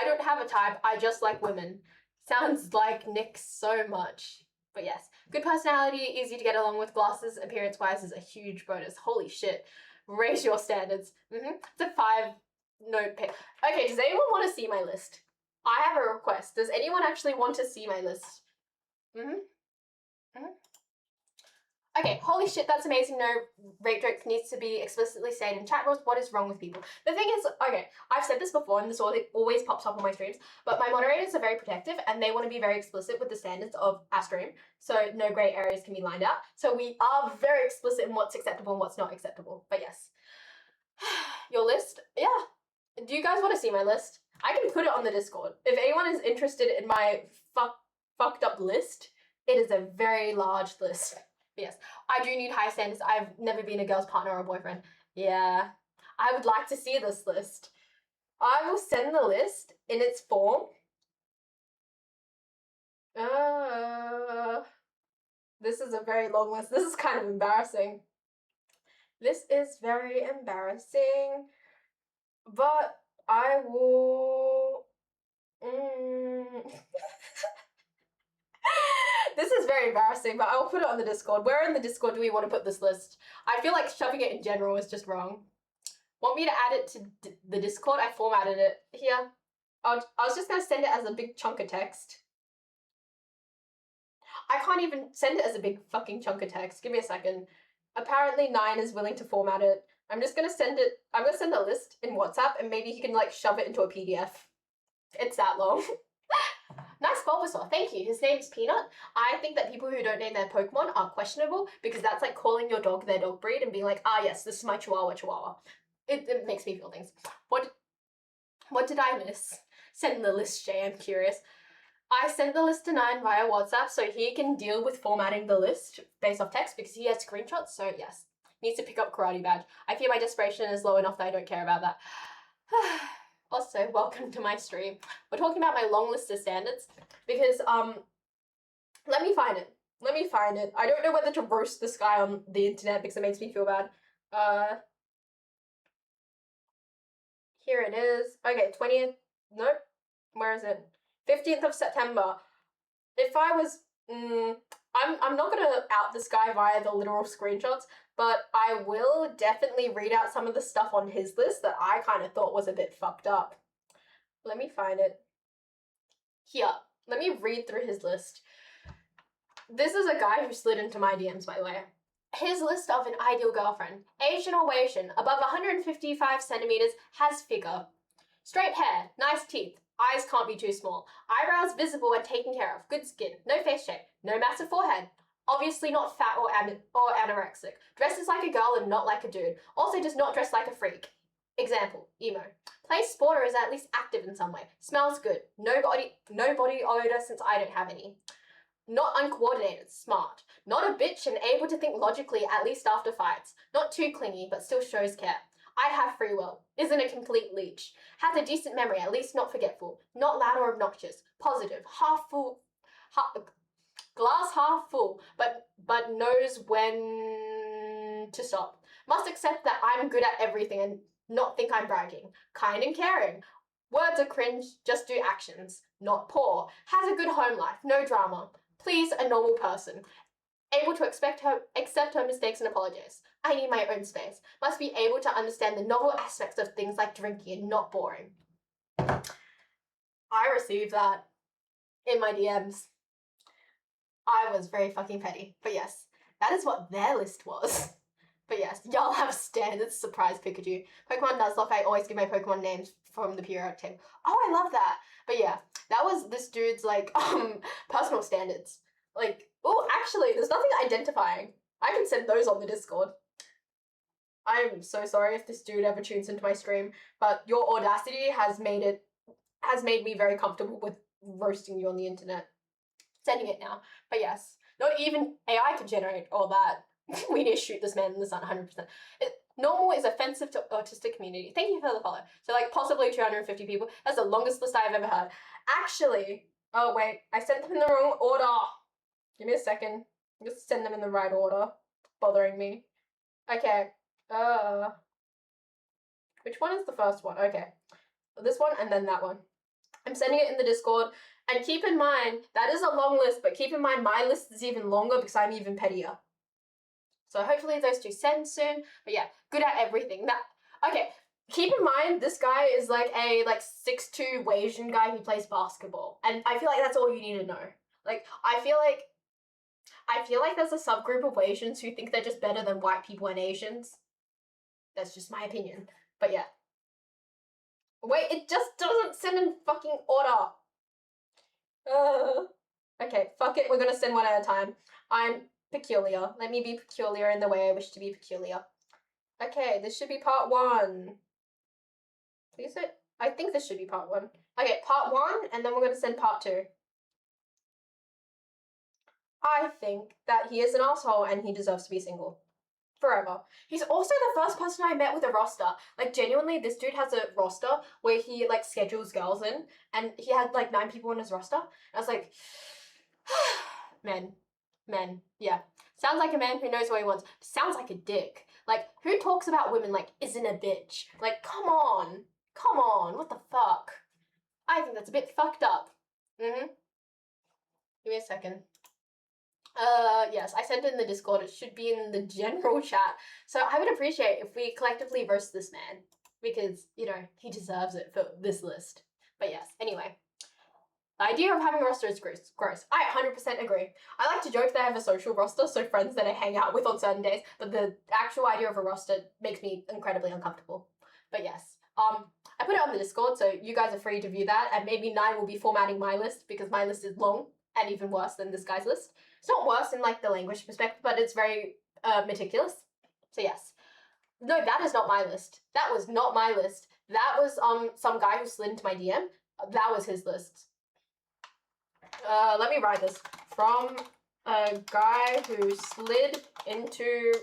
don't have a type. I just like women. Sounds like Nick so much. But yes, good personality, easy to get along with, glasses, appearance-wise is a huge bonus. Holy shit. Raise your standards. It's a 5-note pick. Okay, does anyone want to see my list? I have a request. Does anyone actually want to see my list? Okay, holy shit, that's amazing. No rape jokes needs to be explicitly stated in chat rules. What is wrong with people? The thing is, okay, I've said this before and this always pops up on my streams, but my moderators are very protective and they want to be very explicit with the standards of our stream, so no grey areas can be lined out. So we are very explicit in what's acceptable and what's not acceptable. But yes. Your list? Yeah. Do you guys want to see my list? I can put it on the Discord. If anyone is interested in my fucked up list, it is a very large list. Yes, I do need high standards. I've never been a girl's partner or a boyfriend. Yeah, I would like to see this list. I will send the list in its form. This is a very long list. This is kind of embarrassing. This is very embarrassing, but I will. This is very embarrassing, but I'll put it on the Discord. Where in the Discord do we want to put this list? I feel like shoving it in general is just wrong. Want me to add it to the Discord? I formatted it here. I was just going to send it as a big chunk of text. I can't even send it as a big fucking chunk of text. Give me a second. Apparently 9 is willing to format it. I'm just going to send it. I'm going to send a list in WhatsApp and maybe he can like shove it into a PDF. It's that long. Nice Bulbasaur, thank you. His name's Peanut. I think that people who don't name their Pokemon are questionable because that's like calling your dog their dog breed and being like, ah yes, this is my Chihuahua. It makes me feel things. What did I miss? Send the list, Jay, I'm curious. I sent the list to 9 via WhatsApp so he can deal with formatting the list based off text because he has screenshots, so yes. Needs to pick up Karate Badge. I fear my desperation is low enough that I don't care about that. Also, welcome to my stream. We're talking about my long list of standards because, let me find it. I don't know whether to roast this guy on the internet because it makes me feel bad. Here it is. Okay, 20th, nope. Where is it? 15th of September. If I was, I'm not gonna out this guy via the literal screenshots, but I will definitely read out some of the stuff on his list that I kind of thought was a bit fucked up. Let me find it. Here, let me read through his list. This is a guy who slid into my DMs, by the way. His list of an ideal girlfriend. Asian or Asian, above 155 centimeters, has figure. Straight hair, nice teeth, eyes can't be too small, eyebrows visible and taken care of, good skin, no face shape, no massive forehead. Obviously not fat or anorexic. Dresses like a girl and not like a dude. Also does not dress like a freak. Example, emo. Plays sport or is at least active in some way. Smells good. No body odor since I don't have any. Not uncoordinated, smart. Not a bitch and able to think logically at least after fights. Not too clingy but still shows care. I have free will. Isn't a complete leech. Has a decent memory, at least not forgetful. Not loud or obnoxious. Positive. Half full. Glass half full, but knows when to stop. Must accept that I'm good at everything and not think I'm bragging. Kind and caring. Words are cringe, just do actions. Not poor. Has a good home life, no drama. Please, a normal person. Able to accept her mistakes and apologize. I need my own space. Must be able to understand the novel aspects of things like drinking and not boring. I received that in my DMs. I was very fucking petty. But yes, that is what their list was. But yes, y'all have standards. Surprise Pikachu. Pokemon Nuzlocke, I always give my Pokemon names from the periodic table. Oh, I love that. But yeah, that was this dude's like personal standards. Like, oh, actually, there's nothing identifying. I can send those on the Discord. I'm so sorry if this dude ever tunes into my stream, but your audacity has made me very comfortable with roasting you on the internet. Sending it now. But yes, not even AI could generate all that. We need to shoot this man in the sun 100%. Normal is offensive to autistic community. Thank you for the follow. So like possibly 250 people. That's the longest list I've ever heard. Actually, oh wait, I sent them in the wrong order. Give me a second. Just send them in the right order. It's bothering me. Okay. Which one is the first one? Okay. This one and then that one. I'm sending it in the Discord. And keep in mind, that is a long list, but keep in mind my list is even longer because I'm even pettier. So hopefully those two send soon. But yeah, good at everything. Okay, keep in mind this guy is like a 6'2" Asian guy who plays basketball. And I feel like that's all you need to know. Like, I feel like there's a subgroup of Asians who think they're just better than white people and Asians. That's just my opinion. But yeah. Wait, it just doesn't send in fucking order. Okay, fuck it, we're gonna send one at a time. I'm peculiar. Let me be peculiar in the way I wish to be peculiar. Okay, this should be part 1. Is it? I think this should be part 1. Okay, part 1, and then we're gonna send part 2. I think that he is an asshole and he deserves to be single. Forever. He's also the first person I met with a roster. Like, genuinely, this dude has a roster where he, like, schedules girls in, and he had, like, 9 people on his roster. And I was like, man, Men. Yeah. Sounds like a man who knows what he wants. Sounds like a dick. Like, who talks about women like, isn't a bitch? Like, come on. Come on. What the fuck? I think that's a bit fucked up. Mm-hmm. Give me a second. Yes, I sent it in the Discord. It should be in the general chat. So I would appreciate if we collectively roast this man. Because, you know, he deserves it for this list. But yes, anyway. The idea of having a roster is gross. I 100% agree. I like to joke that I have a social roster, so friends that I hang out with on certain days, but the actual idea of a roster makes me incredibly uncomfortable. But yes, I put it on the Discord, so you guys are free to view that, and maybe Nine will be formatting my list, because my list is long, and even worse than this guy's list. It's not worse in, like, the language perspective, but it's very, meticulous. So yes. No, that is not my list. That was not my list. That was, some guy who slid into my DM. That was his list. Let me write this. From a guy who slid into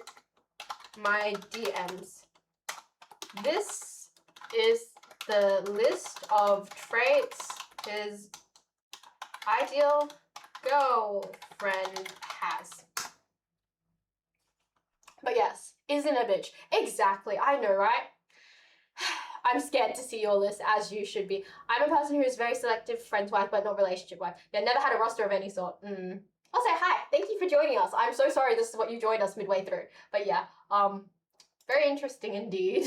my DMs. This is the list of traits his ideal girlfriend has. But yes, isn't a bitch. Exactly, I know, right? I'm scared to see your list, as you should be. I'm a person who is very selective, friends-wise, but not relationship-wise. Yeah, never had a roster of any sort. I'll say hi. Thank you for joining us. I'm so sorry this is what you joined us midway through. But yeah, very interesting indeed.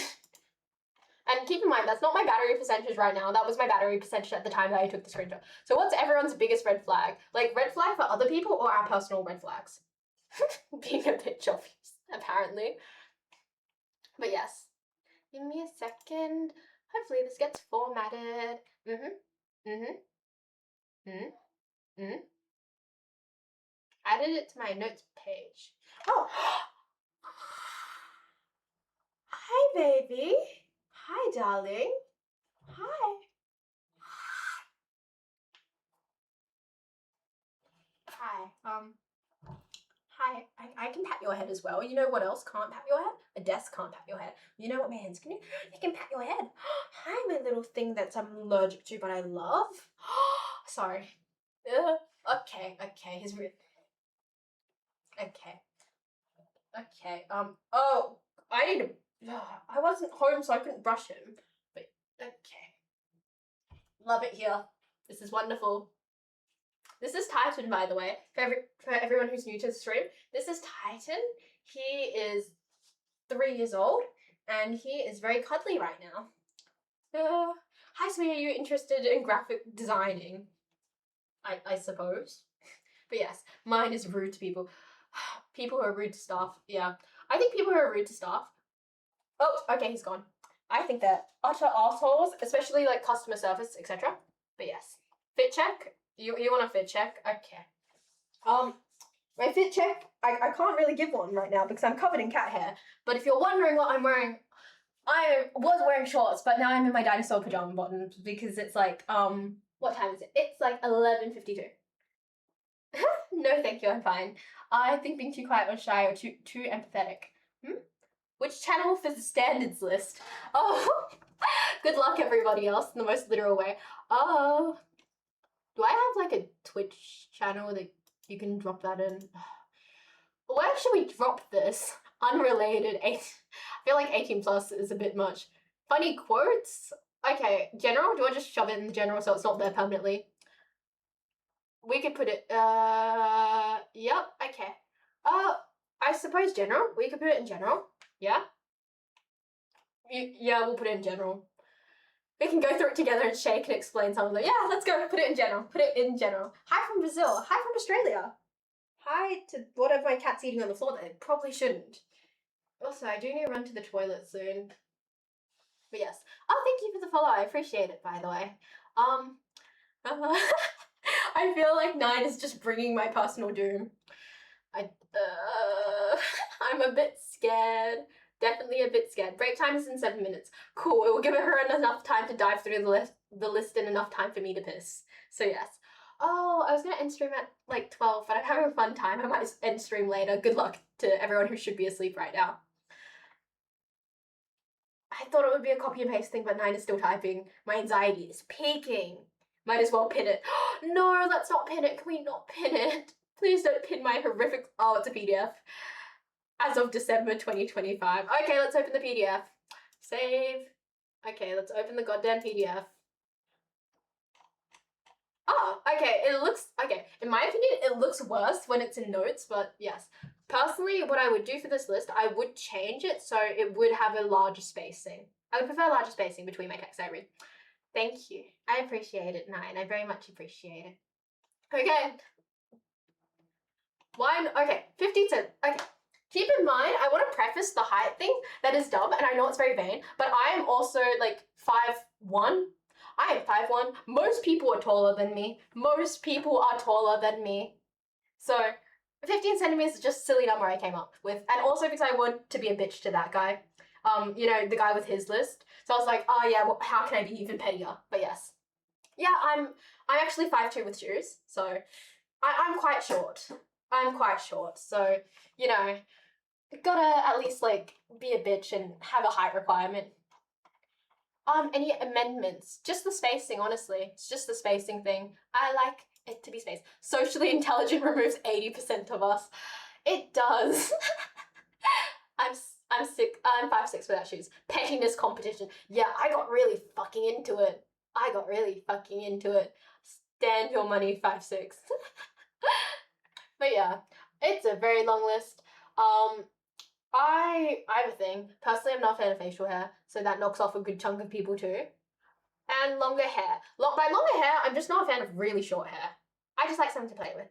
And keep in mind, that's not my battery percentage right now. That was my battery percentage at the time that I took the screenshot. So what's everyone's biggest red flag? Like, red flag for other people or our personal red flags? Being a bitch, obvious, apparently. But yes. Give me a second. Hopefully this gets formatted. Added it to my notes page. Oh! Hi, baby. Hi, darling. Hi. Hi. Hi. I can pat your head as well. You know what else can't pat your head? A desk can't pat your head. You know what my hands can do? They can pat your head. Hi, my little thing that I'm allergic to, but I love. Sorry. Okay. He's real. Okay. Oh, I need to. I wasn't home, so I couldn't brush him. But okay. Love it here. This is wonderful. This is Titan, by the way. For everyone who's new to the stream, this is Titan. He is 3 years old, and he is very cuddly right now. Hi, sweetie. Are you interested in graphic designing? I suppose. But yes, mine is rude to people. People who are rude to staff. Yeah, I think people who are rude to staff. Oh, okay, he's gone. I think they're utter assholes, especially like customer service, etc. But yes, fit check. You want a fit check? Okay. My fit check. I can't really give one right now because I'm covered in cat hair. But if you're wondering what I'm wearing, I was wearing shorts, but now I'm in my dinosaur pajama bottoms because it's like what time is it? It's like 11:52. No, thank you. I'm fine. I think being too quiet or shy or too empathetic. Which channel for the standards list? Oh, good luck, everybody else, in the most literal way. Oh, do I have like a Twitch channel that you can drop that in? Where should we drop this? Unrelated. I feel like 18 plus is a bit much. Funny quotes? Okay, general? Do I just shove it in the general so it's not there permanently? We could put it, yep, okay. I suppose general? We could put it in general. Yeah? Yeah, we'll put it in general. We can go through it together and shake and explain some of it. Yeah, let's go. Put it in general. Put it in general. Hi from Brazil. Hi from Australia. Hi to whatever my cat's eating on the floor that it probably shouldn't. Also, I do need to run to the toilet soon. But yes. Oh, thank you for the follow. I appreciate it, by the way. I feel like 9 is just bringing my personal doom. I'm a bit scared. Definitely a bit scared. Break time is in 7 minutes. Cool, it will give her enough time to dive through the list and enough time for me to piss. So yes. Oh, I was gonna end stream at like 12, but I'm having a fun time. I might end stream later. Good luck to everyone who should be asleep right now. I thought it would be a copy and paste thing, but 9 is still typing. My anxiety is peaking. Might as well pin it. No, let's not pin it. Can we not pin it? Please don't pin my horrific, oh, it's a PDF. As of December 2025. Okay, let's open the PDF. Save. Okay, let's open the goddamn PDF. Oh, okay, it looks, okay, in my opinion, it looks worse when it's in notes, but yes. Personally, what I would do for this list, I would change it so it would have a larger spacing. I would prefer larger spacing between my text I read. Thank you. I appreciate it, Nine. I very much appreciate it. Okay. Wine, okay, 15 cents. Okay. Keep in mind, I want to preface the height thing that is dumb, and I know it's very vain, but I am also like 5'1". I am 5'1". Most people are taller than me. Most people are taller than me. So 15 centimeters is just a silly number I came up with. And also because I want to be a bitch to that guy. You know, the guy with his list. So I was like, oh yeah, well, how can I be even pettier? But yes. Yeah, I'm actually 5'2" with shoes. So I'm quite short. I'm quite short. So, you know, gotta at least like be a bitch and have a height requirement. Any amendments? Just the spacing, honestly. It's just the spacing thing. I like it to be spaced. Socially intelligent removes 80% of us. It does. I'm sick. I'm 5'6" without shoes. Pettiness competition. Yeah, I got really fucking into it. Stand your money, 5'6". But yeah, it's a very long list. I have a thing. Personally, I'm not a fan of facial hair, so that knocks off a good chunk of people too. And longer hair. By longer hair, I'm just not a fan of really short hair. I just like something to play with.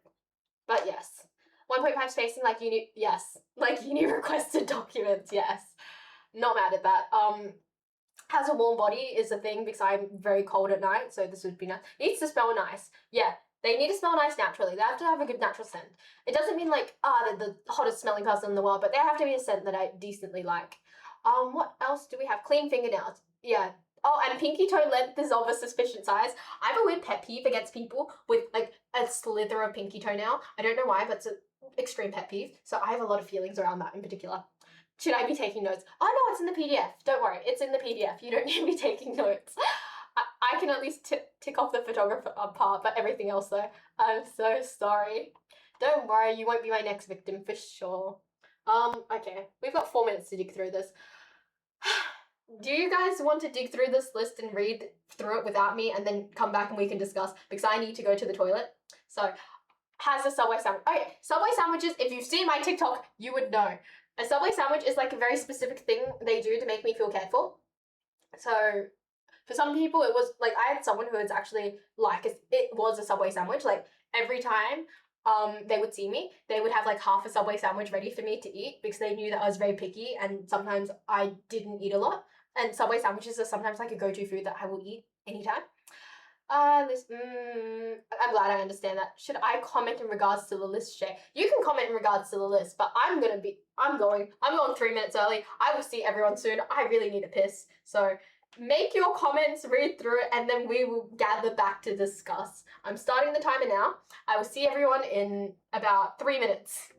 But yes. 1.5 spacing like uni, yes. Like uni requested documents, yes. Not mad at that. Has a warm body is a thing because I'm very cold at night, so this would be nice. Needs to smell nice. Yeah, they need to smell nice naturally. They have to have a good natural scent. It doesn't mean like, they're the hottest smelling person in the world, but they have to be a scent that I decently like. What else do we have? Clean fingernails. Yeah. Oh, and pinky toe length is of a sufficient size. I have a weird pet peeve against people with like a slither of pinky toenail. I don't know why, but it's an extreme pet peeve. So I have a lot of feelings around that in particular. Should I be taking notes? Oh no, it's in the PDF. Don't worry, it's in the PDF. You don't need to be taking notes. I can at least tick off the photographer part, but everything else though, I'm so sorry. Don't worry, you won't be my next victim for sure. Okay, we've got 4 minutes to dig through this. Do you guys want to dig through this list and read through it without me and then come back and we can discuss? Because I need to go to the toilet. So, has a Subway sandwich. Okay, Subway sandwiches, if you've seen my TikTok, you would know. A Subway sandwich is like a very specific thing they do to make me feel cared for. So, for some people, it was like I had someone who was actually like it was a Subway sandwich. Like every time they would see me, they would have like half a Subway sandwich ready for me to eat because they knew that I was very picky and sometimes I didn't eat a lot. And Subway sandwiches are sometimes like a go-to food that I will eat anytime. I'm glad I understand that. Should I comment in regards to the list, Shay? You can comment in regards to the list, but I'm going 3 minutes early. I will see everyone soon. I really need a piss. So make your comments, read through it, and then we will gather back to discuss. I'm starting the timer now. I will see everyone in about 3 minutes.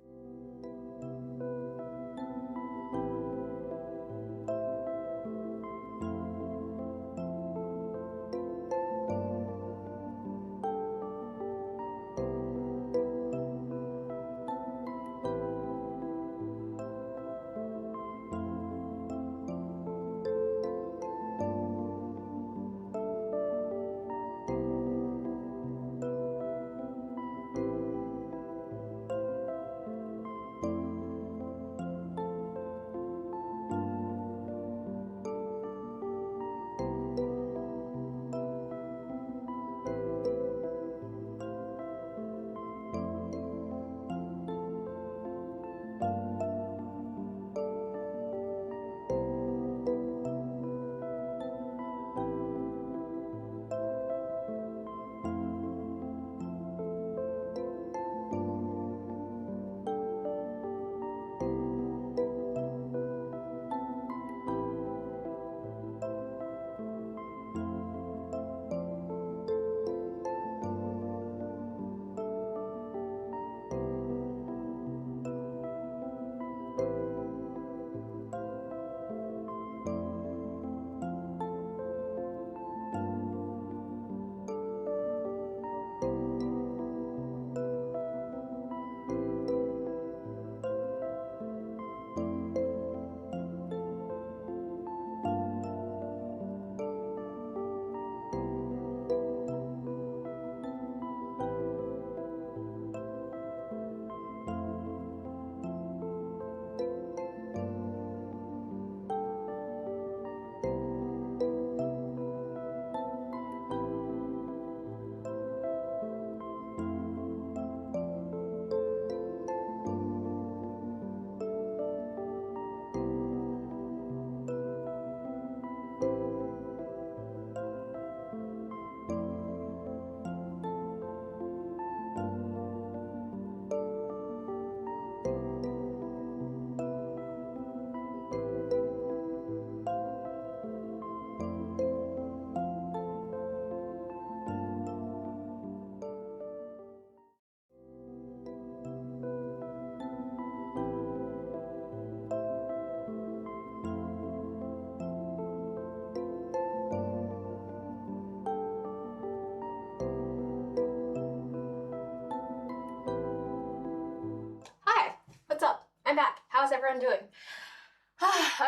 I'm back. How's everyone doing?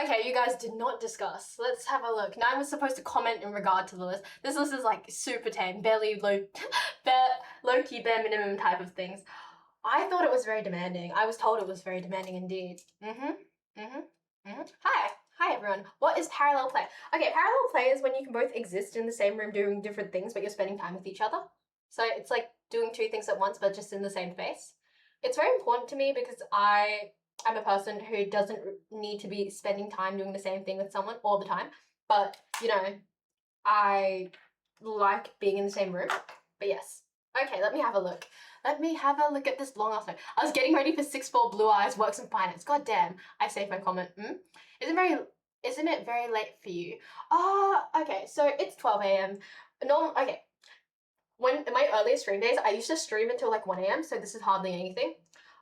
Okay, you guys did not discuss. Let's have a look. Now I was supposed to comment in regard to the list. This list is like super tame, barely low-key bare minimum type of things. I thought it was very demanding. I was told it was very demanding indeed. Hi everyone. What is parallel play? Okay, parallel play is when you can both exist in the same room doing different things, but you're spending time with each other. So it's like doing two things at once, but just in the same space. It's very important to me because I'm a person who doesn't need to be spending time doing the same thing with someone all the time. But, you know, I like being in the same room. But yes. Okay, let me have a look. Let me have a look at this long ass note. I was getting ready for 6-4 Blue Eyes Works in Finance. God damn, I saved my comment. Isn't it very late for you? Okay, so it's 12 a.m. Okay. When in my earliest stream days, I used to stream until like 1 a.m. So this is hardly anything.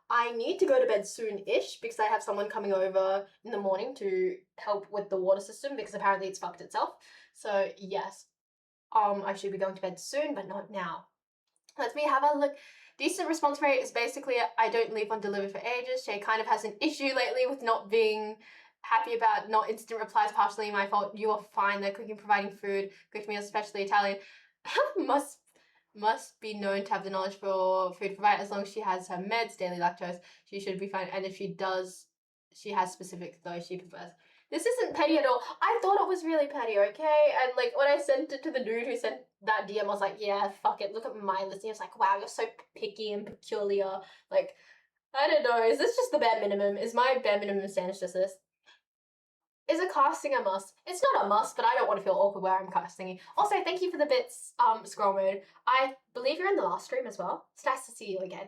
I need to go to bed soon-ish because I have someone coming over in the morning to help with the water system because apparently it's fucked itself. So yes, I should be going to bed soon, but not now. Let me have a look. Decent response rate is basically I don't leave on delivery for ages. Shay kind of has an issue lately with not being happy about not instant replies, partially my fault. You are fine. They're cooking, providing food, cooked meals, especially Italian. must be known to have the knowledge for food provided. As long as she has her meds, daily lactose, she should be fine. And if she does, she has specific though she prefers. This isn't petty at all. I thought it was really petty, okay? And like when I sent it to the dude who sent that DM, I was like, yeah, fuck it. Look at my list. And he was like, wow, you're so picky and peculiar. Like, I don't know. Is this just the bare minimum? Is my bare minimum standard just this? Is a casting a must? It's not a must, but I don't want to feel awkward where I'm casting you. Also, thank you for the bits, scroll mode. I believe you're in the last stream as well. It's nice to see you again.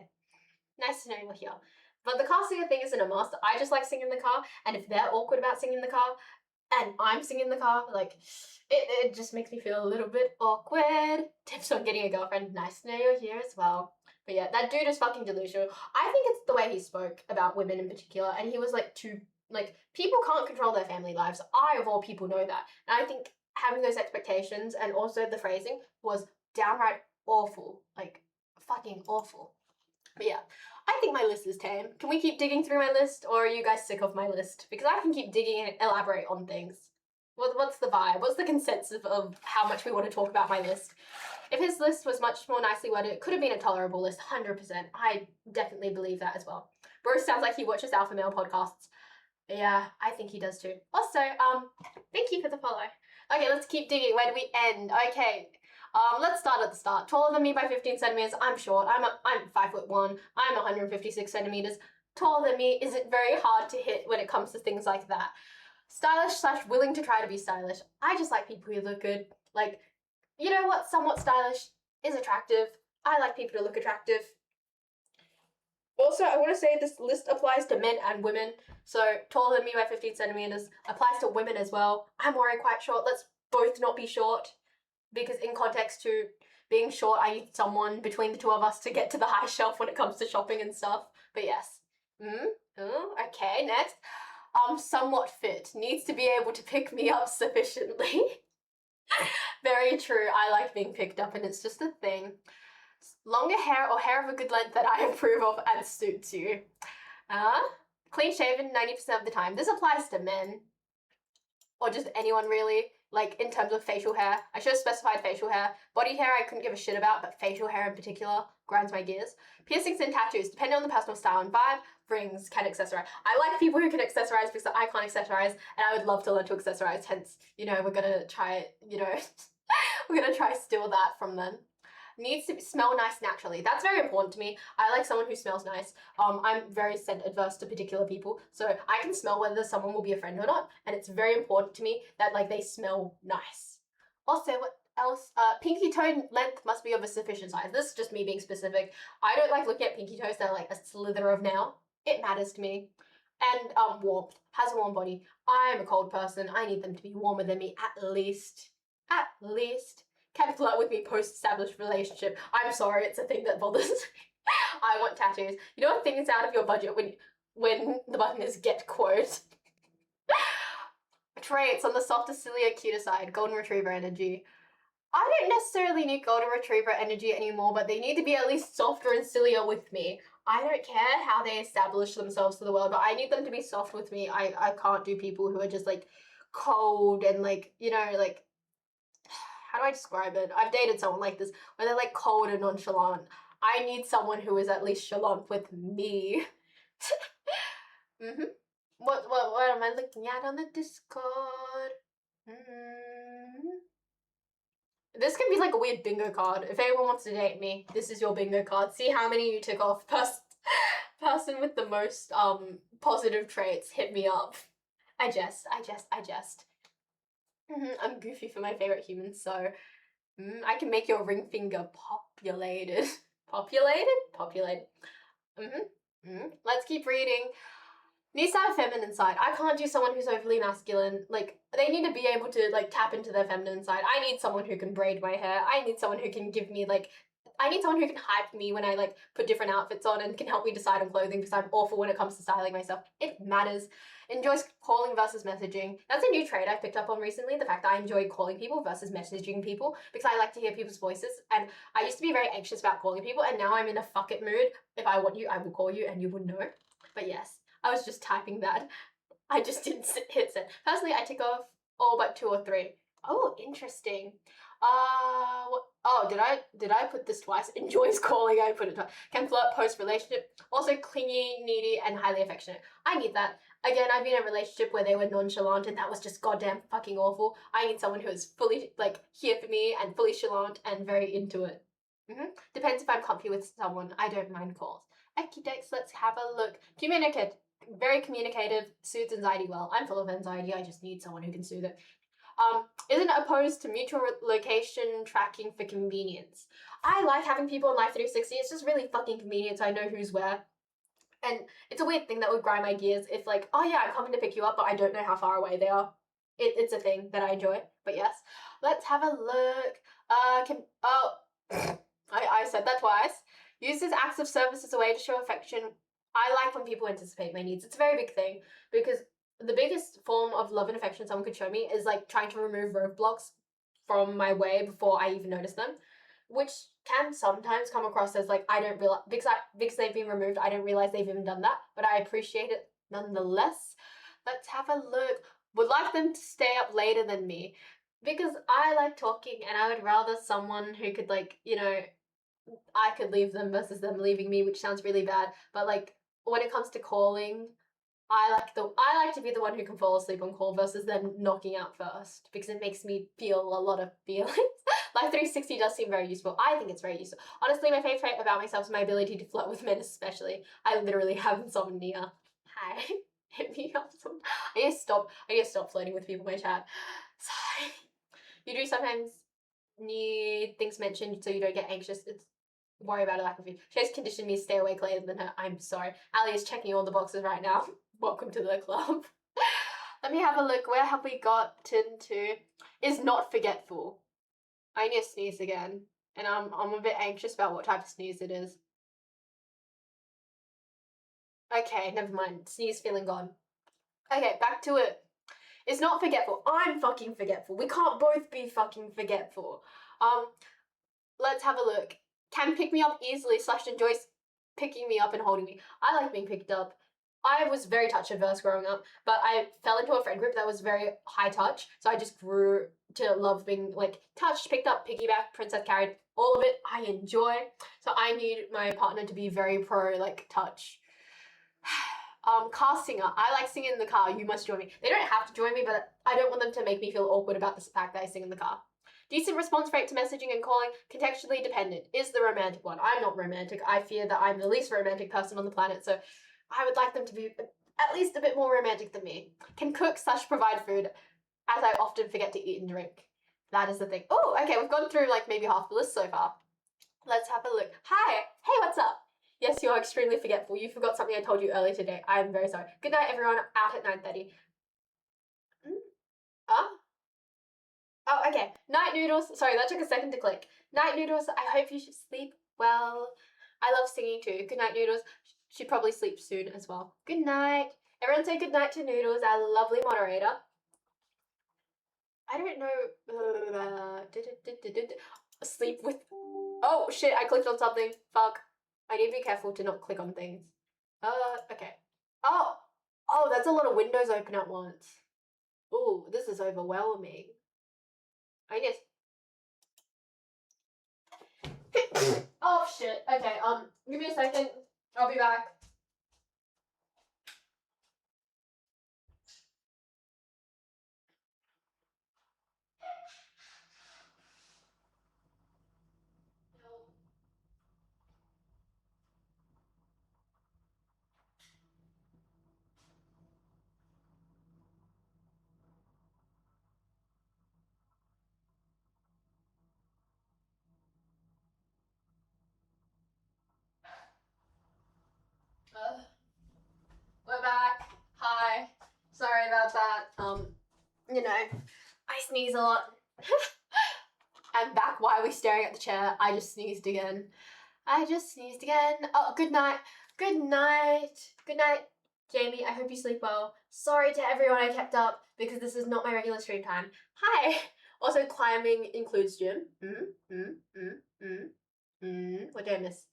Nice to know you're here. But the casting thing isn't a must. I just like singing in the car, and if they're awkward about singing in the car, and I'm singing in the car, like, it just makes me feel a little bit awkward. Tips on getting a girlfriend. Nice to know you're here as well. But yeah, that dude is fucking delusional. I think it's the way he spoke about women in particular, and he was like people can't control their family lives. I, of all people, know that. And I think having those expectations and also the phrasing was downright awful. Like, fucking awful. But yeah, I think my list is tame. Can we keep digging through my list, or are you guys sick of my list? Because I can keep digging and elaborate on things. What's the vibe? What's the consensus of how much we want to talk about my list? If his list was much more nicely worded, it could have been a tolerable list, 100%. I definitely believe that as well. Bruce sounds like he watches alpha male podcasts. Yeah, I think he does too. Also, thank you for the follow. Okay, let's keep digging. Where do we end? Okay, let's start at the start. Taller than me by 15 centimeters. I'm short. I'm 5'1". I'm 156 centimeters. Taller than me. Is it very hard to hit when it comes to things like that? Stylish / willing to try to be stylish. I just like people who look good. Like, you know what? Somewhat stylish is attractive. I like people to look attractive. Also, I want to say this list applies to men and women. So, taller than me by 15 centimeters applies to women as well. I'm already quite short. Let's both not be short. Because in context to being short, I need someone between the two of us to get to the high shelf when it comes to shopping and stuff. But yes. Okay, next. Somewhat fit. Needs to be able to pick me up sufficiently. Very true. I like being picked up and it's just a thing. Longer hair or hair of a good length that I approve of and suits you. Clean shaven 90% of the time. This applies to men. Or just anyone really. Like in terms of facial hair. I should have specified facial hair. Body hair I couldn't give a shit about, but facial hair in particular grinds my gears. Piercings and tattoos, depending on the personal style and vibe, rings can accessorize. I like people who can accessorize because I can't accessorize and I would love to learn to accessorize. Hence, you know, we're gonna try, you know, we're gonna try steal that from them. Needs to smell nice naturally. That's very important to me. I like someone who smells nice. I'm very scent adverse to particular people, so I can smell whether someone will be a friend or not, and it's very important to me that like they smell nice. Also, what else? Pinky toe length must be of a sufficient size. This is just me being specific. I don't like looking at pinky toes that are like a slither of nail. It matters to me. And warmth. Has a warm body. I'm a cold person. I need them to be warmer than me at least. At least. Can't flirt with me post-established relationship. I'm sorry, it's a thing that bothers me. I want tattoos. You know what thing is out of your budget when the button is get quote? Traits on the softer, sillier, cuter side. Golden Retriever energy. I don't necessarily need Golden Retriever energy anymore, but they need to be at least softer and sillier with me. I don't care how they establish themselves to the world, but I need them to be soft with me. I can't do people who are just like cold and like, you know, like how do I describe it? I've dated someone like this where they're like cold and nonchalant. I need someone who is at least chalant with me. Mm-hmm. What am I looking at on the Discord? Mm-hmm. This can be like a weird bingo card. If anyone wants to date me, this is your bingo card. See how many you tick off. Person with the most positive traits, hit me up. I jest. I'm goofy for my favorite humans, so I can make your ring finger populated. Populated. Let's keep reading. Needs to have a feminine side. I can't do someone who's overly masculine. Like, they need to be able to, like, tap into their feminine side. I need someone who can braid my hair. I need someone who can give me, like, I need someone who can hype me when I, like, put different outfits on and can help me decide on clothing because I'm awful when it comes to styling myself. It matters. Enjoys calling versus messaging. That's a new trait I've picked up on recently, the fact that I enjoy calling people versus messaging people because I like to hear people's voices. And I used to be very anxious about calling people, and now I'm in a fuck it mood. If I want you, I will call you and you will know. But yes. I was just typing that. I just didn't hit send. Personally, I tick off all but 2 or 3. Oh, interesting. Did I put this twice? Enjoys calling, I put it twice. Can flirt post relationship. Also clingy, needy, and highly affectionate. I need that. Again, I've been in a relationship where they were nonchalant and that was just goddamn fucking awful. I need someone who is fully, like, here for me and fully chalant and very into it. Depends if I'm comfy with someone. I don't mind calls. Equidex, let's have a look. Communicate. Very communicative, soothes anxiety well. I'm full of anxiety, I just need someone who can soothe it. Isn't opposed to mutual location tracking for convenience. I like having people on Life 360. It's just really fucking convenient so I know who's where. And it's a weird thing that would grind my gears if, like, oh yeah, I'm coming to pick you up, but I don't know how far away they are. It's a thing that I enjoy. But yes, let's have a look. I said that twice. Uses acts of service as a way to show affection. I like when people anticipate my needs. It's a very big thing because the biggest form of love and affection someone could show me is like trying to remove roadblocks from my way before I even notice them, which can sometimes come across as like I don't realize because they've been removed. I don't realize they've even done that, but I appreciate it nonetheless. Let's have a look. Would like them to stay up later than me because I like talking and I would rather someone who could, like, you know, I could leave them versus them leaving me, which sounds really bad. But like when it comes to calling, I like to be the one who can fall asleep on call versus them knocking out first because it makes me feel a lot of feelings. Life 360 does seem very useful. I think it's very useful. Honestly, my favorite trait about myself is my ability to flirt with men, especially. I literally have insomnia. Hi. Hit me up. I need to stop flirting with people in my chat. Sorry. You do sometimes need things mentioned so you don't get anxious. It's worry about a lack of food. She has conditioned me to stay awake later than her. I'm sorry. Ali is checking all the boxes right now. Welcome to the club. Let me have a look. Where have we gotten to? Is not forgetful. I need to sneeze again. And I'm a bit anxious about what type of sneeze it is. Okay, never mind. Sneeze feeling gone. Okay, back to it. It's not forgetful. I'm fucking forgetful. We can't both be fucking forgetful. Let's have a look. Can pick me up easily / enjoys picking me up and holding me. I like being picked up. I was very touch averse growing up, but I fell into a friend group that was very high touch, so I just grew to love being like touched, picked up, piggyback, princess carried, all of it I enjoy. So I need my partner to be very pro like touch. Car singer. I like singing in the car. You must join me. They don't have to join me, but I don't want them to make me feel awkward about the fact that I sing in the car. Decent response rate to messaging and calling, contextually dependent. Is the romantic one. I'm not romantic. I fear that I'm the least romantic person on the planet, so I would like them to be at least a bit more romantic than me. Can cook / provide food, as I often forget to eat and drink. That is the thing. Oh, okay, we've gone through like maybe half the list so far. Let's have a look. Hi! Hey, what's up? Yes, you are extremely forgetful. You forgot something I told you earlier today. I am very sorry. Good night, everyone. Out at 9:30. Oh, okay. Night noodles. Sorry, that took a second to click. Night noodles. I hope you should sleep well. I love singing too. Good night, noodles. She'd probably sleep soon as well. Good night. Everyone say good night to Noodles, our lovely moderator. I don't know. Sleep with. Oh shit! I clicked on something. Fuck. I need to be careful to not click on things. Okay. Oh, that's a lot of windows open at once. Ooh, this is overwhelming. I guess. Oh shit. Okay. Give me a second. I'll be back. Uh, we're back. Hi. Sorry about that. You know, I sneeze a lot. I'm back. Why are we staring at the chair? I just sneezed again. Oh, good night. Good night. Good night, Jamie. I hope you sleep well. Sorry to everyone I kept up because this is not my regular stream time. Hi. Also, climbing includes gym. What did I miss?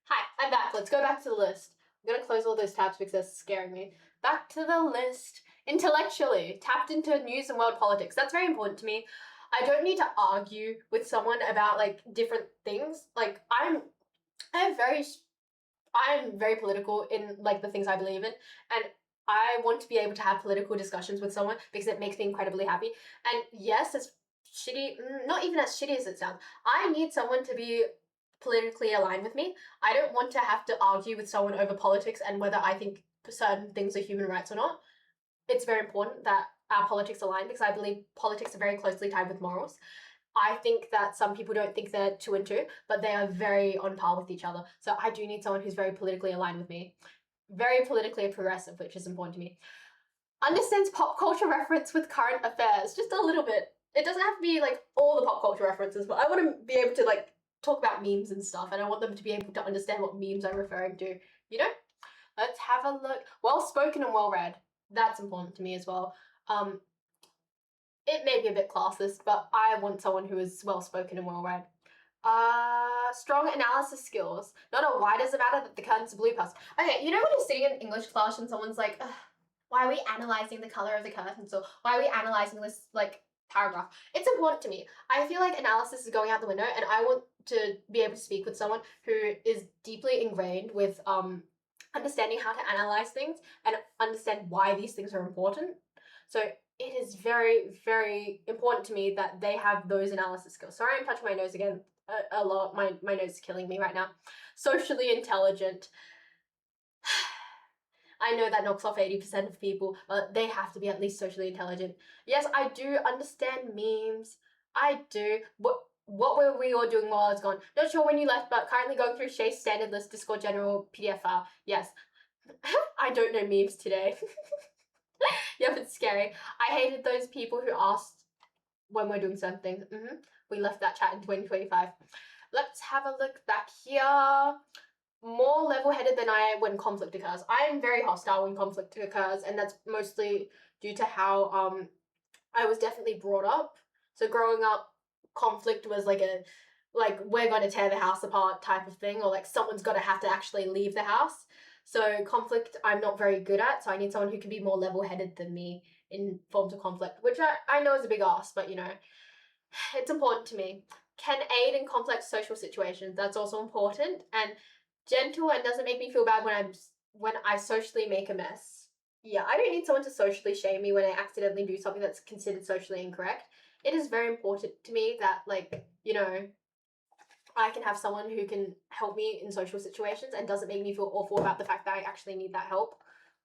Hi, I'm back. Let's go back to the list. I'm gonna close all those tabs because they're scaring me. Back to the list. Intellectually, tapped into news and world politics. That's very important to me. I don't need to argue with someone about like different things. Like I'm very political in like the things I believe in, and I want to be able to have political discussions with someone because it makes me incredibly happy. And yes, it's shitty, not even as shitty as it sounds. I need someone to be politically aligned with me. I don't want to have to argue with someone over politics and whether I think certain things are human rights or not. It's very important that our politics align because I believe politics are very closely tied with morals. I think that some people don't think they're two and two, but they are very on par with each other. So I do need someone who's very politically aligned with me, very politically progressive, which is important to me. Understands pop culture reference with current affairs, just a little bit. It doesn't have to be like all the pop culture references, but I want to be able to like talk about memes and stuff, and I want them to be able to understand what memes I'm referring to. You know? Let's have a look. Well spoken and well read. That's important to me as well. It may be a bit classist, but I want someone who is well spoken and well read. Strong analysis skills. Not a why does it matter that the curtains are blue pass. Okay, you know when you're sitting in English class and someone's like, why are we analysing the colour of the curtains, or why are we analysing this like paragraph? It's important to me. I feel like analysis is going out the window, and I want to be able to speak with someone who is deeply ingrained with understanding how to analyse things and understand why these things are important. So it is very, very important to me that they have those analysis skills. Sorry, I'm touching my nose again a lot. My nose is killing me right now. Socially intelligent. I know that knocks off 80% of people, but they have to be at least socially intelligent. Yes, I do understand memes. I do. What were we all doing while I was gone? Not sure when you left, but currently going through Shay's standard list, Discord general, PDF file. Yes. I don't know memes today. Yep, it's scary. I hated those people who asked when we're doing certain things. We left that chat in 2025. Let's have a look back here. More level-headed than I when conflict occurs. I am very hostile when conflict occurs, and that's mostly due to how I was definitely brought up. So growing up, conflict was like we're going to tear the house apart type of thing, or like someone's got to have to actually leave the house. So conflict I'm not very good at, so I need someone who can be more level-headed than me in forms of conflict, which I know is a big ask, but you know, it's important to me. Can aid in complex social situations. That's also important. And gentle and doesn't make me feel bad when I socially make a mess. Yeah, I don't need someone to socially shame me when I accidentally do something that's considered socially incorrect. It is very important to me that, like, you know, I can have someone who can help me in social situations and doesn't make me feel awful about the fact that I actually need that help.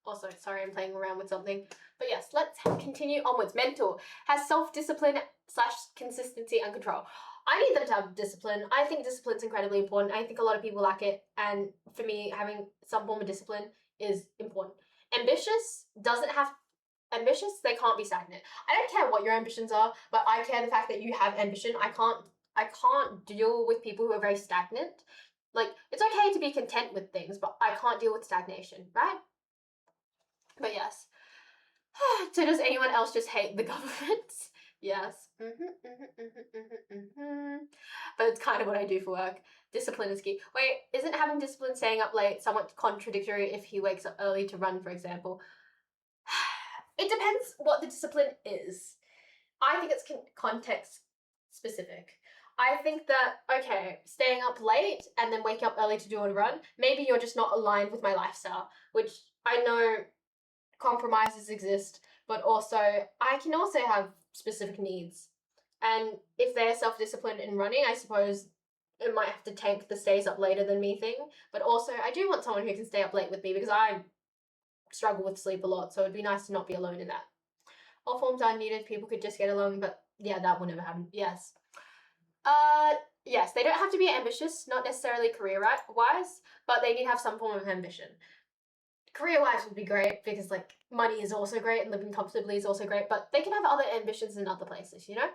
Also, sorry, I'm playing around with something. But yes, let's continue onwards. Mental has self-discipline / consistency and control. I need them to have discipline. I think discipline's incredibly important. I think a lot of people lack it. And for me, having some form of discipline is important. Ambitious, they can't be stagnant. I don't care what your ambitions are, but I care the fact that you have ambition. I can't deal with people who are very stagnant. Like, it's okay to be content with things, but I can't deal with stagnation, right? But yes. So does anyone else just hate the government? Yes. But it's kind of what I do for work. Discipline is key. Wait, isn't having discipline staying up late somewhat contradictory if he wakes up early to run, for example? It depends what the discipline is. I think it's context specific. I think that, okay, staying up late and then waking up early to do a run, maybe you're just not aligned with my lifestyle, which I know compromises exist, but also I can also have specific needs. And if they're self-disciplined in running, I suppose it might have to tank the stays up later than me thing. But also I do want someone who can stay up late with me because I struggle with sleep a lot, so it'd be nice to not be alone in that. All forms are needed, people could just get along, but yeah, that will never happen. Yes. Yes, they don't have to be ambitious, not necessarily career-wise, but they need to have some form of ambition. Career-wise would be great because like money is also great and living comfortably is also great, but they can have other ambitions in other places, you know?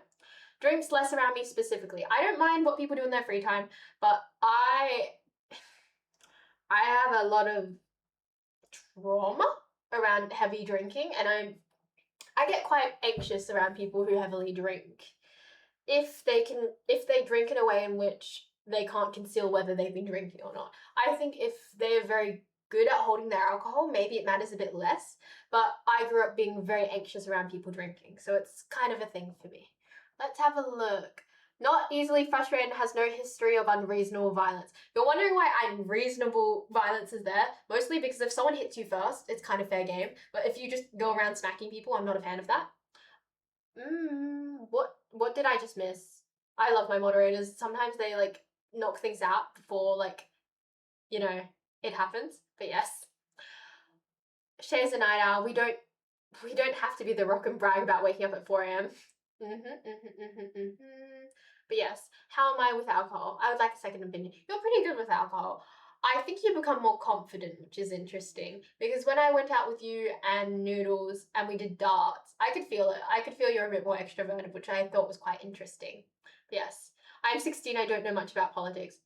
Dreams less around me specifically. I don't mind what people do in their free time, but I have a lot of trauma around heavy drinking, and I get quite anxious around people who heavily drink. If they drink in a way in which they can't conceal whether they've been drinking or not. I think if they're very good at holding their alcohol, maybe it matters a bit less. But I grew up being very anxious around people drinking, so it's kind of a thing for me. Let's have a look. Not easily frustrated and has no history of unreasonable violence. You're wondering why unreasonable violence is there? Mostly because if someone hits you first, it's kind of fair game. But if you just go around smacking people, I'm not a fan of that. What did I just miss? I love my moderators. Sometimes they like knock things out before like, you know, it happens. But yes. Shay's a night owl. We don't have to be the rock and brag about waking up at 4 a.m. But yes, how am I with alcohol? I would like a second opinion. You're pretty good with alcohol. I think you become more confident, which is interesting. Because when I went out with you and Noodles and we did darts, I could feel it. I could feel you're a bit more extroverted, which I thought was quite interesting. But yes, I'm 16, I don't know much about politics.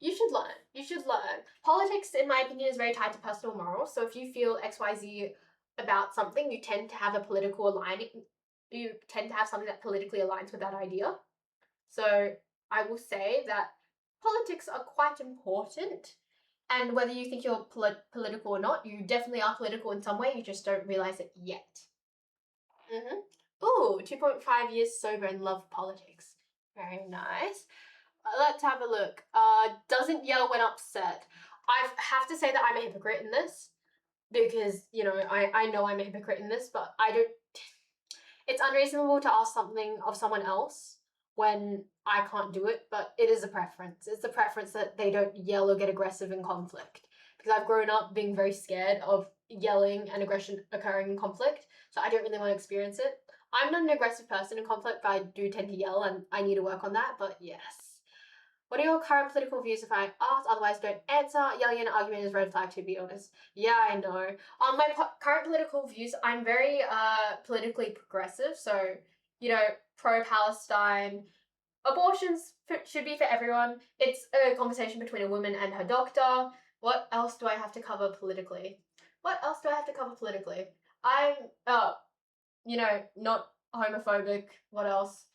You should learn. You should learn. Politics, in my opinion, is very tied to personal morals. So if you feel XYZ about something, you tend to have a political aligning. You tend to have something that politically aligns with that idea. So I will say that politics are quite important. And whether you think you're political or not, you definitely are political in some way. You just don't realize it yet. Ooh, 2.5 years sober and love politics. Very nice. Let's have a look. Doesn't yell when upset. I have to say that I'm a hypocrite in this because, you know, I know I'm a hypocrite in this, but I don't. It's unreasonable to ask something of someone else when I can't do it, but it is a preference. It's a preference that they don't yell or get aggressive in conflict because I've grown up being very scared of yelling and aggression occurring in conflict, so I don't really want to experience it. I'm not an aggressive person in conflict, but I do tend to yell and I need to work on that, but yes. What are your current political views if I ask? Otherwise, don't answer. Yelling in an argument is red flag, to be honest. Yeah, I know. My current political views, I'm very politically progressive. So, you know, pro-Palestine. Abortions should be for everyone. It's a conversation between a woman and her doctor. What else do I have to cover politically? I'm, you know, not homophobic. What else?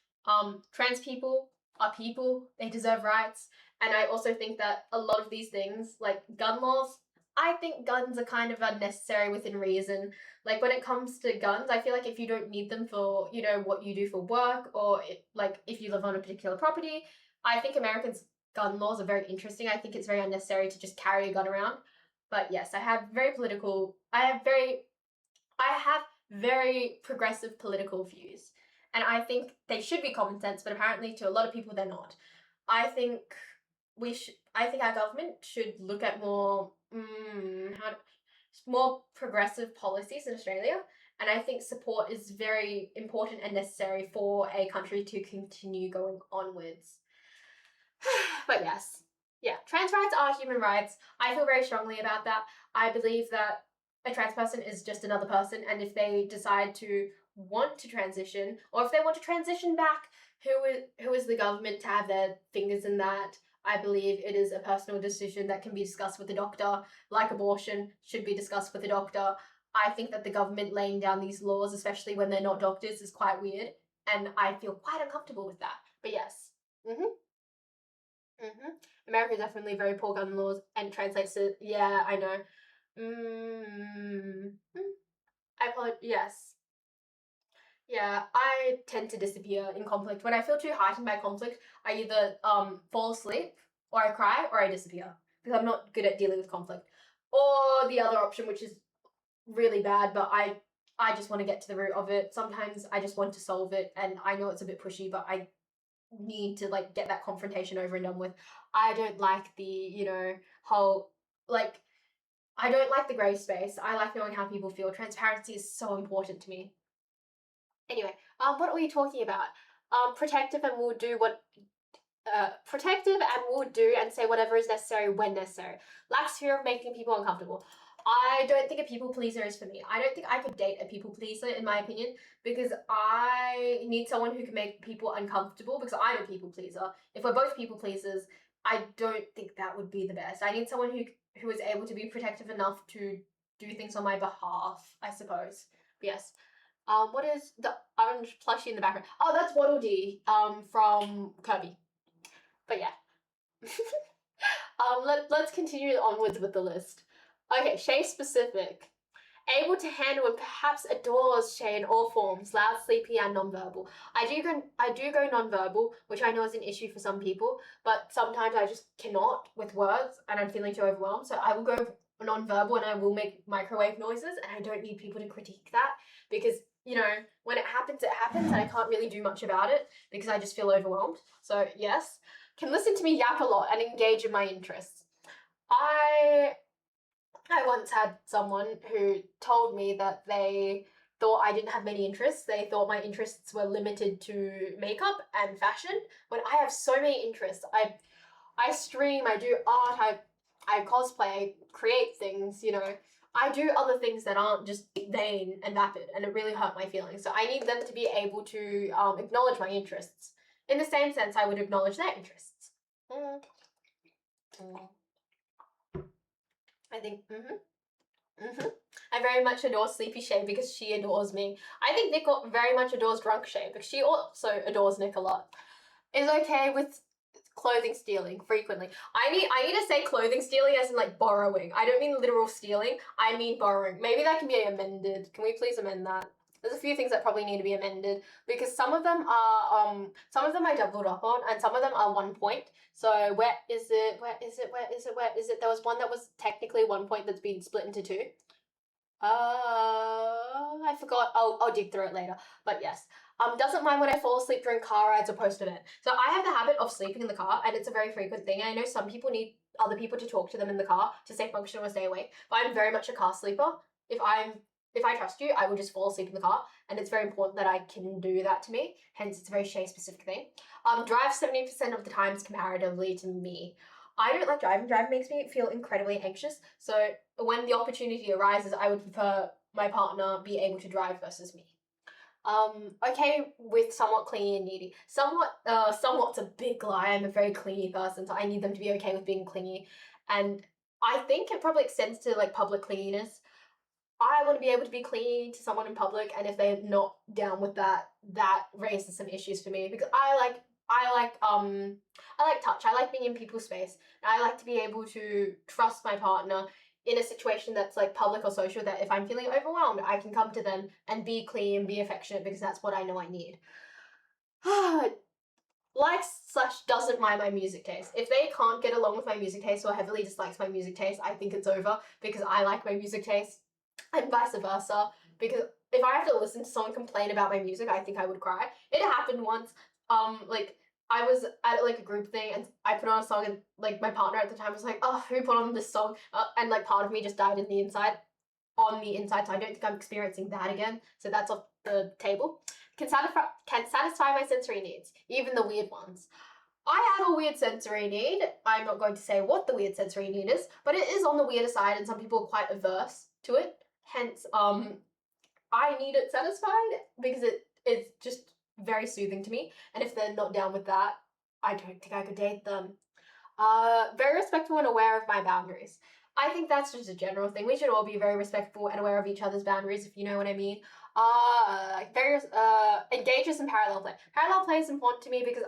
Trans people are people, they deserve rights. And I also think that a lot of these things, like gun laws, I think guns are kind of unnecessary within reason. Like when it comes to guns, I feel like if you don't need them for, you know, what you do for work or like if you live on a particular property, I think Americans' gun laws are very interesting. I think it's very unnecessary to just carry a gun around. But yes, I have very progressive political views. And I think they should be common sense, but apparently to a lot of people they're not. I think our government should look at more more progressive policies in Australia. And I think support is very important and necessary for a country to continue going onwards. But yes. Yeah, trans rights are human rights. I feel very strongly about that. I believe that a trans person is just another person, and if they decide to want to transition, or if they want to transition back, who is the government to have their fingers in that? I believe it is a personal decision that can be discussed with a doctor, like abortion should be discussed with a doctor. I think that the government laying down these laws, especially when they're not doctors, is quite weird, and I feel quite uncomfortable with that. But yes. America is definitely very poor gun laws, and translates to, yeah, I know. I apologize. Yes. Yeah, I tend to disappear in conflict. When I feel too heightened by conflict, I either fall asleep, or I cry, or I disappear because I'm not good at dealing with conflict. Or the other option, which is really bad, but I just want to get to the root of it. Sometimes I just want to solve it, and I know it's a bit pushy, but I need to like get that confrontation over and done with. I don't like the, whole, like, I don't like the grey space. I like knowing how people feel. Transparency is so important to me. Anyway, what are we talking about? Protective and will do what protective and will do and say whatever is necessary when necessary. Lacks fear of making people uncomfortable. I don't think a people pleaser is for me. I don't think I could date a people pleaser, in my opinion, because I need someone who can make people uncomfortable, because I'm a people pleaser. If we're both people pleasers, I don't think that would be the best. I need someone who is able to be protective enough to do things on my behalf, I suppose. But yes. What is the orange plushie in the background? Oh, that's Waddle Dee, from Kirby. But yeah. Let's continue onwards with the list. Okay, Shay specific. Able to handle and perhaps adores Shay in all forms, loud, sleepy, and non-verbal. I do go non-verbal, which I know is an issue for some people, but sometimes I just cannot with words and I'm feeling too overwhelmed. So I will go non-verbal and I will make microwave noises, and I don't need people to critique that, because when it happens and I can't really do much about it because I just feel overwhelmed. So yes, can listen to me yap a lot and engage in my interests. I once had someone who told me that they thought I didn't have many interests. They thought my interests were limited to makeup and fashion, when I have so many interests. I stream, I do art, I cosplay, I create things, I do other things that aren't just vain and vapid, and it really hurt my feelings. So I need them to be able to acknowledge my interests in the same sense I would acknowledge their interests. I think, I very much adore Sleepy Shay because she adores me. I think Nick very much adores Drunk Shay because she also adores Nick a lot. Is okay with clothing stealing frequently. I need to say clothing stealing as in like borrowing. I don't mean literal stealing. I mean borrowing. Maybe that can be amended. Can we please amend that? There's a few things that probably need to be amended because some of them I doubled up on, and some of them are 1 point. So where is it? There was one that was technically 1 point that's been split into 2. I forgot. I'll dig through it later. But yes. Doesn't mind when I fall asleep during car rides or post-event. So I have the habit of sleeping in the car, and it's a very frequent thing. I know some people need other people to talk to them in the car to stay functional or stay awake, but I'm very much a car sleeper. If I trust you, I will just fall asleep in the car, and it's very important that I can do that to me. Hence, it's a very Shay specific thing. Drive 70% of the times comparatively to me. I don't like driving. Driving makes me feel incredibly anxious. So when the opportunity arises, I would prefer my partner be able to drive versus me. Okay with somewhat clingy and needy. Somewhat's a big lie. I'm a very clingy person, so I need them to be okay with being clingy. And I think it probably extends to like public clinginess. I want to be able to be clingy to someone in public, and if they're not down with that, that raises some issues for me, because I like touch. I like being in people's space. And I like to be able to trust my partner in a situation that's like public or social, that if I'm feeling overwhelmed, I can come to them and be clean, be affectionate, because that's what I know I need. Likes/doesn't mind my music taste. If they can't get along with my music taste or heavily dislikes my music taste, I think it's over, because I like my music taste, and vice versa. Because if I have to listen to someone complain about my music, I think I would cry. It happened once. I was at like a group thing, and I put on a song, and like my partner at the time was like, "Oh, who put on this song?" And like part of me just died on the inside. So I don't think I'm experiencing that again. So that's off the table. Can satisfy my sensory needs, even the weird ones. I have a weird sensory need. I'm not going to say what the weird sensory need is, but it is on the weirder side, and some people are quite averse to it. Hence, I need it satisfied because it is just very soothing to me, and if they're not down with that, I don't think I could date them. Very respectful and aware of my boundaries. I think that's just a general thing. We should all be very respectful and aware of each other's boundaries, if you know what I mean. Very engages in parallel play. Parallel play is important to me because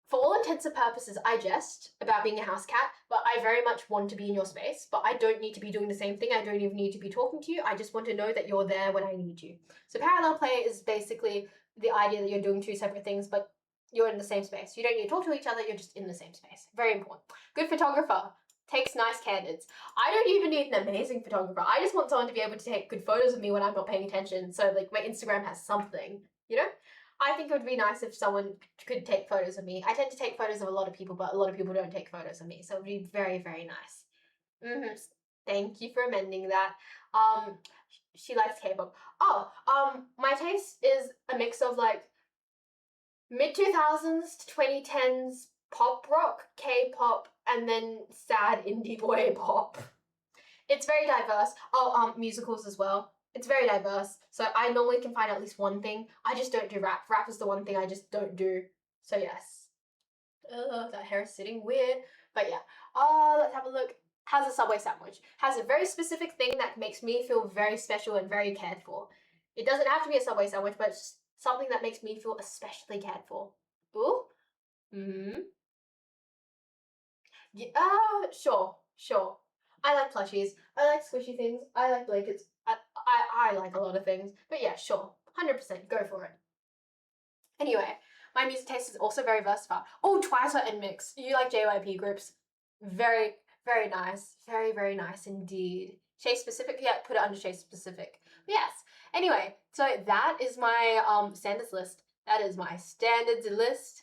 for all intents and purposes, I jest about being a house cat, but I very much want to be in your space. But I don't need to be doing the same thing. I don't even need to be talking to you. I just want to know that you're there when I need you. So parallel play is basically the idea that you're doing two separate things, but you're in the same space. You don't need to talk to each other, you're just in the same space. Very important. Good photographer. Takes nice candids. I don't even need an amazing photographer. I just want someone to be able to take good photos of me when I'm not paying attention. So like my Instagram has something, you know? I think it would be nice if someone could take photos of me. I tend to take photos of a lot of people, but a lot of people don't take photos of me. So it would be very, very nice. Thank you for amending that. She likes K-pop. My taste is a mix of like mid-2000s to 2010s pop rock, K-pop, and then sad indie boy pop. It's very diverse. Musicals as well. It's very diverse. So I normally can find at least one thing. I just don't do rap. Rap is the one thing I just don't do. So yes. That hair is sitting weird. But yeah. Let's have a look. Has a Subway sandwich. Has a very specific thing that makes me feel very special and very cared for. It doesn't have to be a Subway sandwich, but it's something that makes me feel especially cared for. Ooh. Yeah, sure. I like plushies. I like squishy things. I like blankets. I like a lot of things. But yeah, sure. 100%. Go for it. Anyway, my music taste is also very versatile. Oh, Twice or NMIXX. You like JYP groups. Very, very nice. Very, very nice indeed. Shay specific? Yeah, put it under Shay specific. But yes. Anyway, so that is my standards list. That is my standards list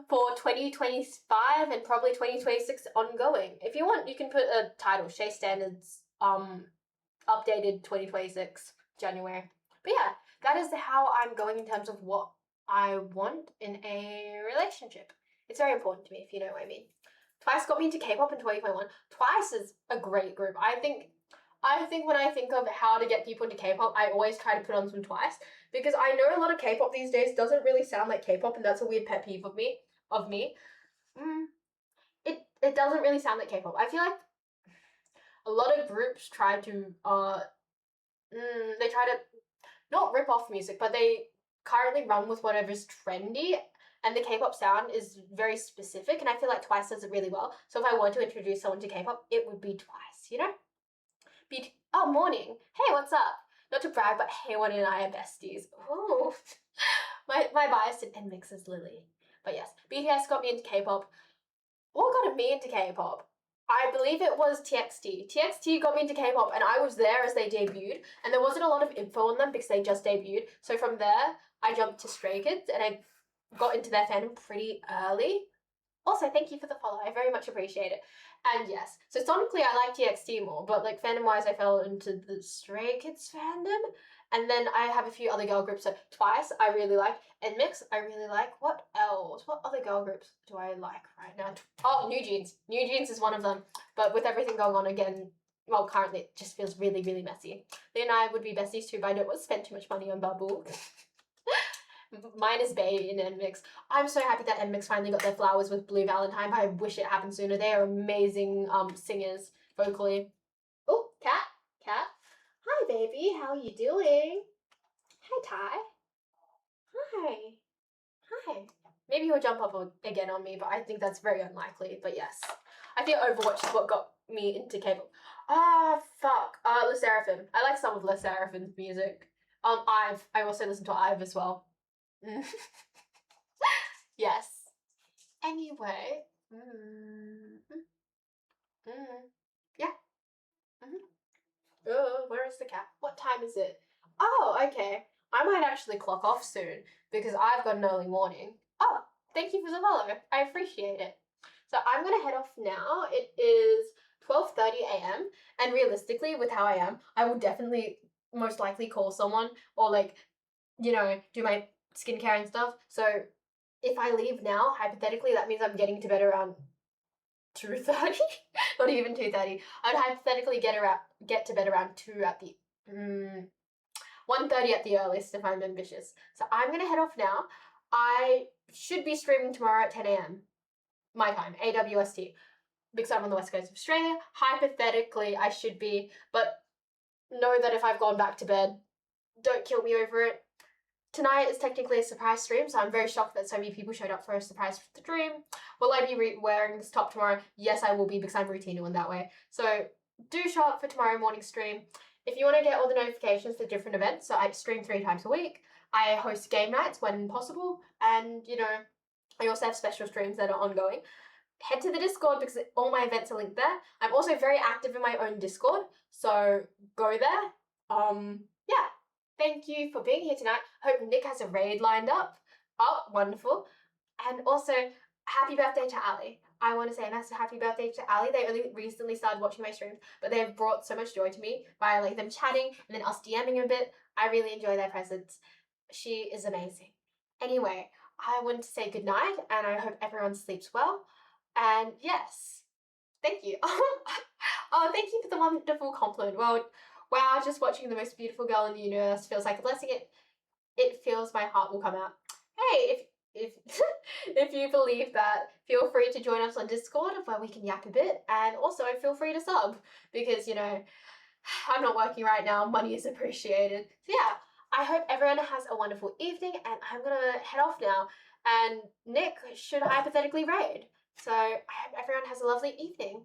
for 2025 and probably 2026 ongoing. If you want, you can put a title, Shay Standards updated 2026 January. But yeah, that is how I'm going in terms of what I want in a relationship. It's very important to me, if you know what I mean. Twice got me into K-pop in 2021. Twice is a great group. I think when I think of how to get people into K-pop, I always try to put on some Twice, because I know a lot of K-pop these days doesn't really sound like K-pop, and that's a weird pet peeve of me. It doesn't really sound like K-pop. I feel like a lot of groups try to they try to not rip off music, but they currently run with whatever's trendy, and the K-pop sound is very specific, and I feel like Twice does it really well. So if I want to introduce someone to K-pop, it would be Twice, you know? Morning. Hey, what's up? Not to brag, but Haewon and I are besties. Ooh. my bias in NMIXX is Lily. But yes, BTS got me into K-pop. What got me into K-pop? I believe it was TXT. TXT got me into K-pop, and I was there as they debuted, and there wasn't a lot of info on them because they just debuted. So from there, I jumped to Stray Kids, and I got into their fandom pretty early. Also, thank you for the follow. I very much appreciate it. And yes, so sonically I like TXT more, but like fandom-wise I fell into the Stray Kids fandom. And then I have a few other girl groups. So Twice I really like. NMIXX I really like. What else? What other girl groups do I like right now? New Jeans. New Jeans is one of them. But with everything going on again, well, currently it just feels really, really messy. They and I would be besties too, but I don't want to spend too much money on Bubble. Mine is Bae in NMIXX. I'm so happy that NMIXX finally got their flowers with Blue Valentine, but I wish it happened sooner. They are amazing singers vocally. Oh, cat. Hi, baby. How are you doing? Hi, Ty. Hi. Maybe he'll jump up again on me, but I think that's very unlikely. But yes, I think Overwatch is what got me into K-pop. Fuck. LE SSERAFIM. I like some of LE SSERAFIM's music. IVE. I also listen to IVE as well. Yes. Anyway. Yeah. Oh, where is the cat? What time is it? Oh, okay. I might actually clock off soon because I've got an early morning. Oh, thank you for the follow. I appreciate it. So I'm gonna head off now. It is 12:30 a.m. and realistically, with how I am, I will definitely most likely call someone or like, do my skincare and stuff. So if I leave now, hypothetically, that means I'm getting to bed around 2:30, not even 2:30. I'd hypothetically get to bed around 2 at the 1:30 at the earliest if I'm ambitious. So I'm gonna head off now. I should be streaming tomorrow at 10 a.m. my time, AWST. because I'm on the west coast of Australia. Hypothetically, I should be, but know that if I've gone back to bed, don't kill me over it. Tonight is technically a surprise stream, so I'm very shocked that so many people showed up for a surprise stream. Will I be wearing this top tomorrow? Yes, I will be, because I'm routine in that way. So do show up for tomorrow morning stream. If you want to get all the notifications for different events, so I stream 3 times a week. I host game nights when possible, and you know, I also have special streams that are ongoing. Head to the Discord because all my events are linked there. I'm also very active in my own Discord, so go there. Yeah. Thank you for being here tonight. Hope Nick has a raid lined up. Oh, wonderful. And also, happy birthday to Ali. I want to say a massive happy birthday to Ali. They only recently started watching my streams, but they have brought so much joy to me by like them chatting and then us DMing a bit. I really enjoy their presence. She is amazing. Anyway, I want to say good night, and I hope everyone sleeps well. And yes, thank you. Oh, thank you for the wonderful compliment. Well, wow, just watching the most beautiful girl in the universe feels like a blessing. It feels my heart will come out. Hey, if if you believe that, feel free to join us on Discord where we can yap a bit, and also feel free to sub because you know I'm not working right now. Money is appreciated. So yeah, I hope everyone has a wonderful evening, and I'm gonna head off now. And Nick should hypothetically raid. So I hope everyone has a lovely evening,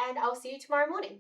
and I'll see you tomorrow morning.